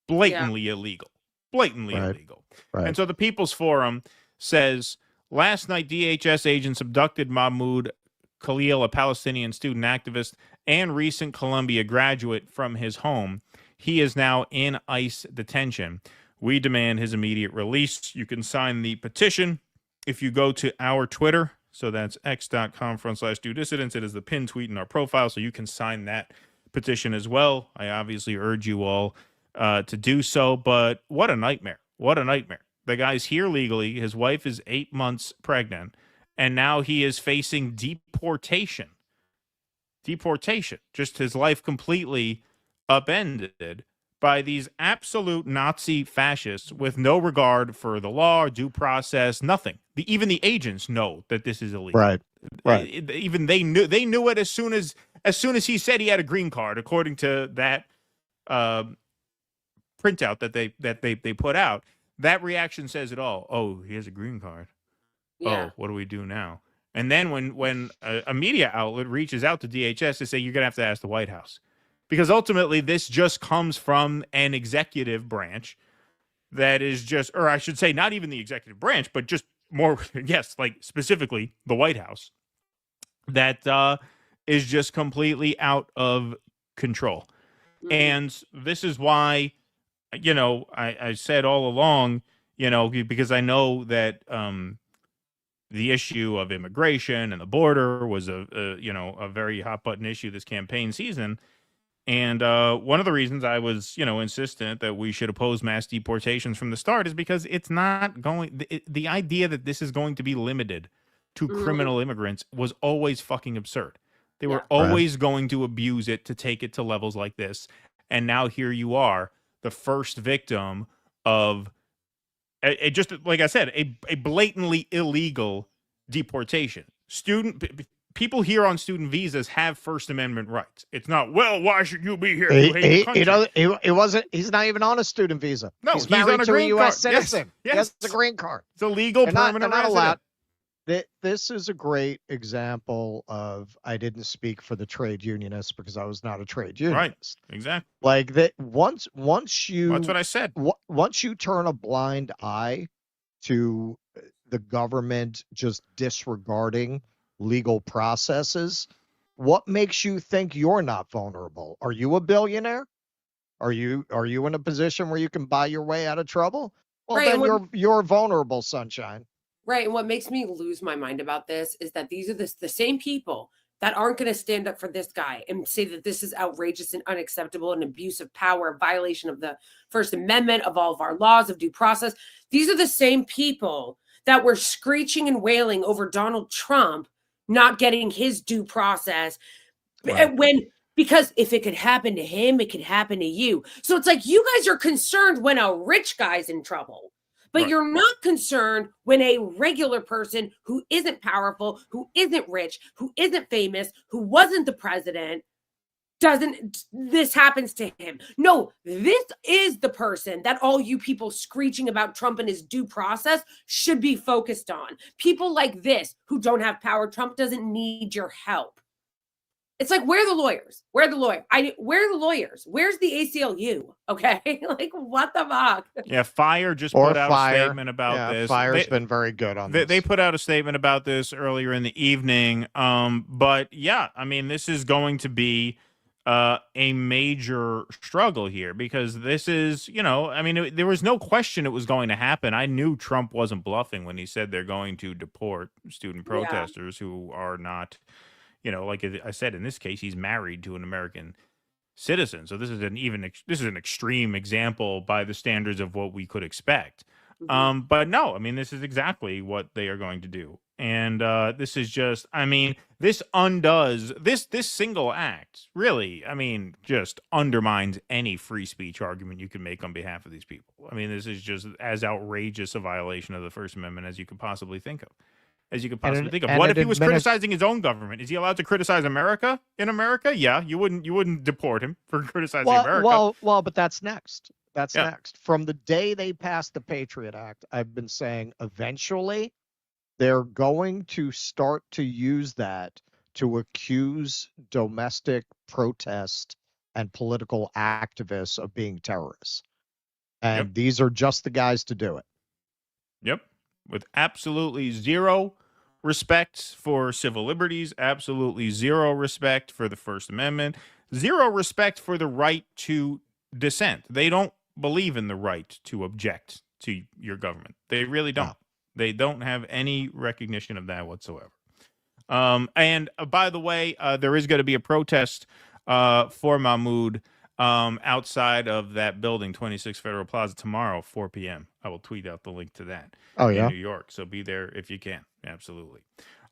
blatantly illegal. Blatantly illegal. Right. And so the People's Forum says, last night DHS agents abducted Mahmoud Khalil, a Palestinian student activist and recent Columbia graduate, from his home. He is now in ICE detention. We demand his immediate release. You can sign the petition if you go to our Twitter. So that's x.com/DoDissidents. It is the pinned tweet in our profile, so you can sign that petition as well. I obviously urge you all to do so, but what a nightmare. What a nightmare. The guy's here legally. His wife is 8 months pregnant, and now he is facing deportation. Deportation. Just his life completely upended by these absolute Nazi fascists with no regard for the law, due process, nothing. Even the agents know that this is illegal. Right. Even they knew it as soon as he said he had a green card, according to that printout that they put out. That reaction says it all. Oh, he has a green card. Yeah. Oh, what do we do now? And then when a media outlet reaches out to DHS to say you're going to have to ask the White House. Because ultimately, this just comes from an executive branch that is just, or I should say, not even the executive branch, but just more, yes, like specifically the White House, that is just completely out of control. Mm-hmm. And this is why, I said all along, because I know that the issue of immigration and the border was a very hot button issue this campaign season. And one of the reasons I was, insistent that we should oppose mass deportations from the start is because it's not going. The idea that this is going to be limited to criminal immigrants was always fucking absurd. They were always going to abuse it to take it to levels like this. And now here you are, the first victim of just like I said, a blatantly illegal deportation. People here on student visas have First Amendment rights. It's not, well, why should you be here? You hate the country. He's not even on a student visa. No, he's married on a to green a U.S. card. citizen. Yes. He has a green card. It's a legal permanent resident. This is a great example of I didn't speak for the trade unionists because I was not a trade unionist. Right, exactly. Like that once you that's what I said. Once you turn a blind eye to the government just disregarding legal processes, what makes you think you're not vulnerable? Are you a billionaire? Are you in a position where you can buy your way out of trouble? Well, right, then you're vulnerable, sunshine. Right. And what makes me lose my mind about this is that these are the same people that aren't going to stand up for this guy and say that this is outrageous and unacceptable and abuse of power, a violation of the First Amendment, of all of our laws, of due process. These are the same people that were screeching and wailing over Donald Trump not getting his due process because if it could happen to him, it could happen to you. So it's like you guys are concerned when a rich guy's in trouble. But you're not concerned when a regular person who isn't powerful, who isn't rich, who isn't famous, who wasn't the president, this happens to him. No, this is the person that all you people screeching about Trump and his due process should be focused on. People like this who don't have power. Trump doesn't need your help. It's like, where are the lawyers? Where are the lawyers? Where are the lawyers? Where's the ACLU? Okay, like what the fuck? Yeah, Fire just put out a statement about this. Fire's been very good on this. They put out a statement about this earlier in the evening. But yeah, I mean, this is going to be a major struggle here because this is, there was no question it was going to happen. I knew Trump wasn't bluffing when he said they're going to deport student protesters who are not. Like I said, in this case, he's married to an American citizen. So this is an extreme example by the standards of what we could expect. Mm-hmm. But no, I mean, this is exactly what they are going to do. And this is just, this undoes this single act really, just undermines any free speech argument you can make on behalf of these people. This is just as outrageous a violation of the First Amendment as you could possibly think of. What if he was criticizing his own government? Is he allowed to criticize America in America? Yeah, you wouldn't deport him for criticizing America. Well, but that's next. That's next. From the day they passed the Patriot Act, I've been saying eventually they're going to start to use that to accuse domestic protest and political activists of being terrorists. And these are just the guys to do it. Yep. With absolutely zero respect for civil liberties, absolutely zero respect for the First Amendment, zero respect for the right to dissent. They don't believe in the right to object to your government. They really don't. They don't have any recognition of that whatsoever. And by the way, there is going to be a protest for Mahmoud outside of that building, 26 Federal Plaza, tomorrow, 4 p.m. I will tweet out the link to that in New York. So be there if you can. Absolutely.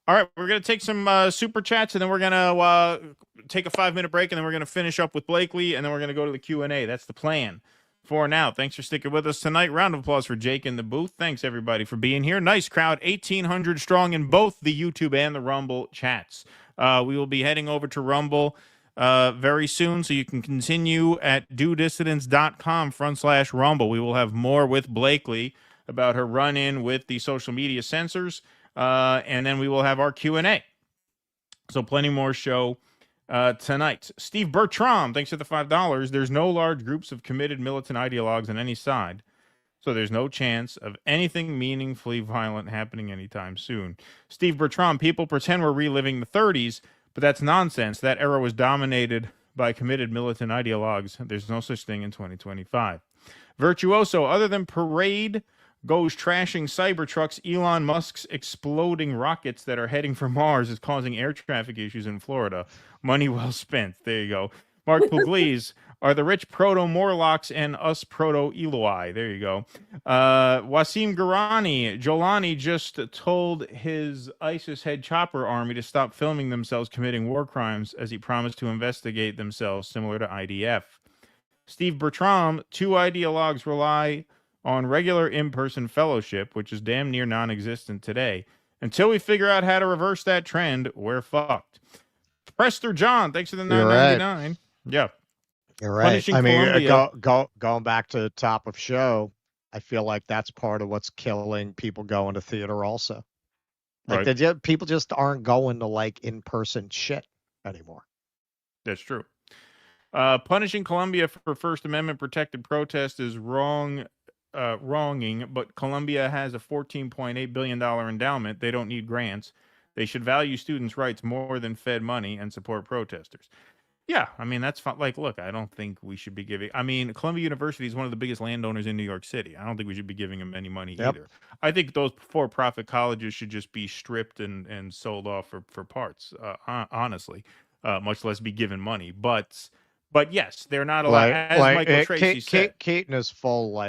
All right, we're going to take some super chats, and then we're going to take a 5-minute break, and then we're going to finish up with Blakeley, and then we're going to go to the Q&A. That's the plan for now. Thanks for sticking with us tonight. Round of applause for Jake in the booth. Thanks, everybody, for being here. Nice crowd, 1,800 strong in both the YouTube and the Rumble chats. We will be heading over to Rumble very soon, so you can continue at dodissidents.com/Rumble. We will have more with Blakeley about her run-in with the social media censors, and then we will have our Q&A. So plenty more show tonight. Steve Bertram, thanks for the $5. There's no large groups of committed militant ideologues on any side, so there's no chance of anything meaningfully violent happening anytime soon. Steve Bertram, people pretend we're reliving the 30s, but that's nonsense. That era was dominated by committed militant ideologues. There's no such thing in 2025. Virtuoso, other than parade goes trashing Cybertrucks, Elon Musk's exploding rockets that are heading for Mars is causing air traffic issues in Florida. Money well spent. There you go. Mark Pugliese, are the rich proto-Morlocks and us proto-Eloi. There you go. Wasim Garani, Jolani just told his ISIS head chopper army to stop filming themselves committing war crimes as he promised to investigate themselves, similar to IDF. Steve Bertram, 2 ideologues rely on regular in-person fellowship, which is damn near non-existent today. Until we figure out how to reverse that trend, we're fucked. Prester John, thanks for the $9.99. Right. Yeah. You're right. I mean, going back to the top of show, I feel like that's part of what's killing people going to theater also. Like people just aren't going to like in-person shit anymore. That's true. Punishing Colombia for First Amendment protected protest is wronging, but Colombia has a $14.8 billion endowment. They don't need grants. They should value students' rights more than Fed money and support protesters. Yeah, I mean, that's fine. Like, look, I don't think we should be giving... I mean, Columbia University is one of the biggest landowners in New York City. I don't think we should be giving them any money either. I think those for-profit colleges should just be stripped and sold off for parts, honestly, much less be given money. But yes, they're not allowed. As Michael Tracy said, Keaton is full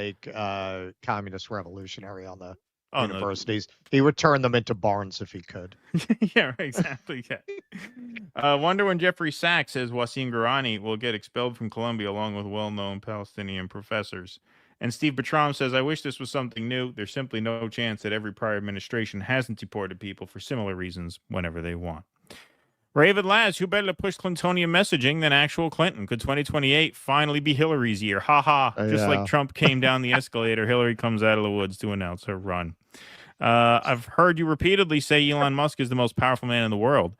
communist revolutionary on the universities. He would turn them into barns if he could. Yeah, exactly. Yeah. Wonder when Jeffrey Sachs says Wasim Garani will get expelled from Columbia along with well-known Palestinian professors. And Steve Bertram says, I wish this was something new. There's simply no chance that every prior administration hasn't deported people for similar reasons whenever they want. Raven Laz, who better to push Clintonian messaging than actual Clinton? Could 2028 finally be Hillary's year? Ha ha. Just like Trump came down the escalator, Hillary comes out of the woods to announce her run. I've heard you repeatedly say Elon Musk is the most powerful man in the world,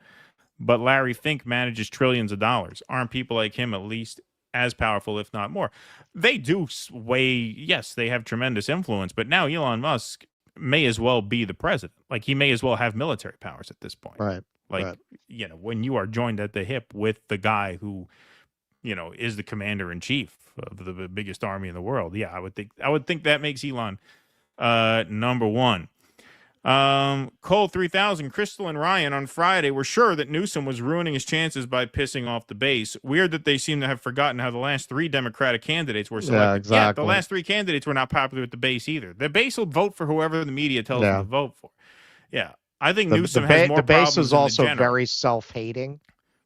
but Larry Fink manages trillions of dollars. Aren't people like him at least as powerful, if not more? They do yes, they have tremendous influence, but now Elon Musk may as well be the president. Like, he may as well have military powers at this point. Right. Like, you know, when you are joined at the hip with the guy who, you know, is the commander in chief of the biggest army in the world. Yeah, I would think that makes Elon number one. Cole 3000, Crystal and Ryan on Friday were sure that Newsom was ruining his chances by pissing off the base. Weird that they seem to have forgotten how the last 3 Democratic candidates were selected. Yeah, exactly. Yeah, the last 3 candidates were not popular with the base either. The base will vote for whoever the media tells them to vote for. Yeah. I think Newsom has more problems. The base is also very self-hating,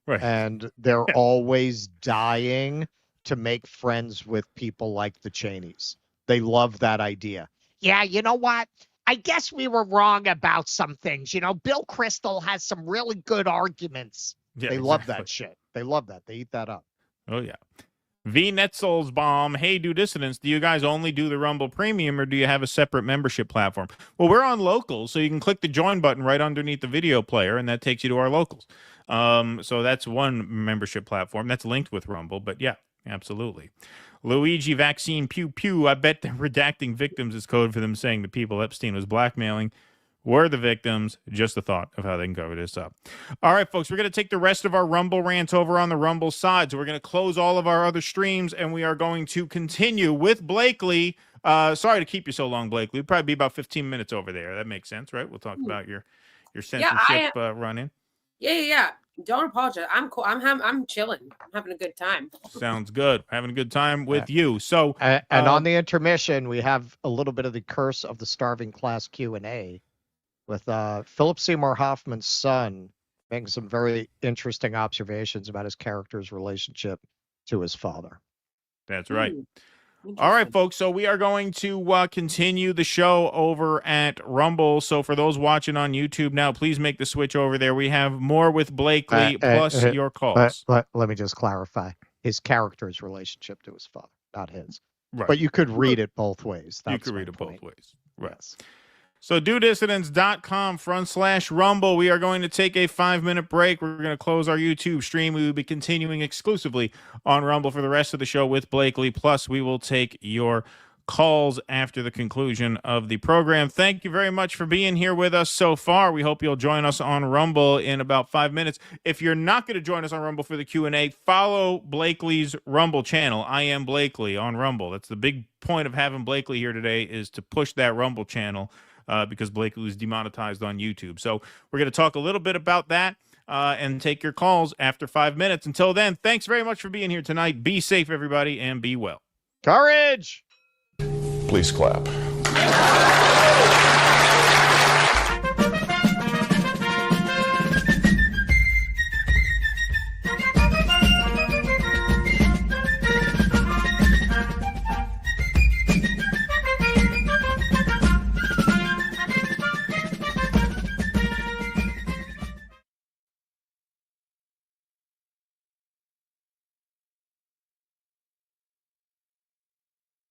right? And they're always dying to make friends with people like the Cheneys. They love that idea. Yeah, you know what? I guess we were wrong about some things. You know, Bill Kristol has some really good arguments. Yeah, they love that shit. They love that. They eat that up. Oh, yeah. V. Netzels bomb. Hey, do dissidents, do you guys only do the Rumble Premium or do you have a separate membership platform? Well, we're on Locals, so you can click the join button right underneath the video player, and that takes you to our Locals. So that's one membership platform that's linked with Rumble, but yeah, absolutely. Luigi Vaccine Pew Pew. I bet they're redacting victims as code for them saying the people Epstein was blackmailing were the victims. Just the thought of how they can cover this up. All right, folks, we're going to take the rest of our Rumble rants over on the Rumble side. So we're going to close all of our other streams, and we are going to continue with Blakeley. Sorry to keep you so long, Blakeley. It'll probably be about 15 minutes over there. That makes sense, right? We'll talk about your censorship run-in. Yeah. Don't apologize. I'm cool. I'm chilling. I'm having a good time. Sounds good. Having a good time with you. So, and on the intermission, we have a little bit of the curse of the starving class Q&A with Philip Seymour Hoffman's son making some very interesting observations about his character's relationship to his father. That's right. All right, folks. So we are going to continue the show over at Rumble. So for those watching on YouTube now, please make the switch over there. We have more with Blakeley plus your calls. Let me just clarify. His character's relationship to his father, not his. Right. But you could read it both ways. You could read it both ways. Right. Yes. So dudissidents.com/Rumble. We are going to take a 5-minute break. We're going to close our YouTube stream. We will be continuing exclusively on Rumble for the rest of the show with Blakeley. Plus, we will take your calls after the conclusion of the program. Thank you very much for being here with us so far. We hope you'll join us on Rumble in about 5 minutes. If you're not going to join us on Rumble for the Q&A, follow Blakeley's Rumble channel. I am Blakeley on Rumble. That's the big point of having Blakeley here today, is to push that Rumble channel. Because Blakeley was demonetized on YouTube. So we're going to talk a little bit about that and take your calls after 5 minutes. Until then, thanks very much for being here tonight. Be safe, everybody, and be well. Courage! Please clap.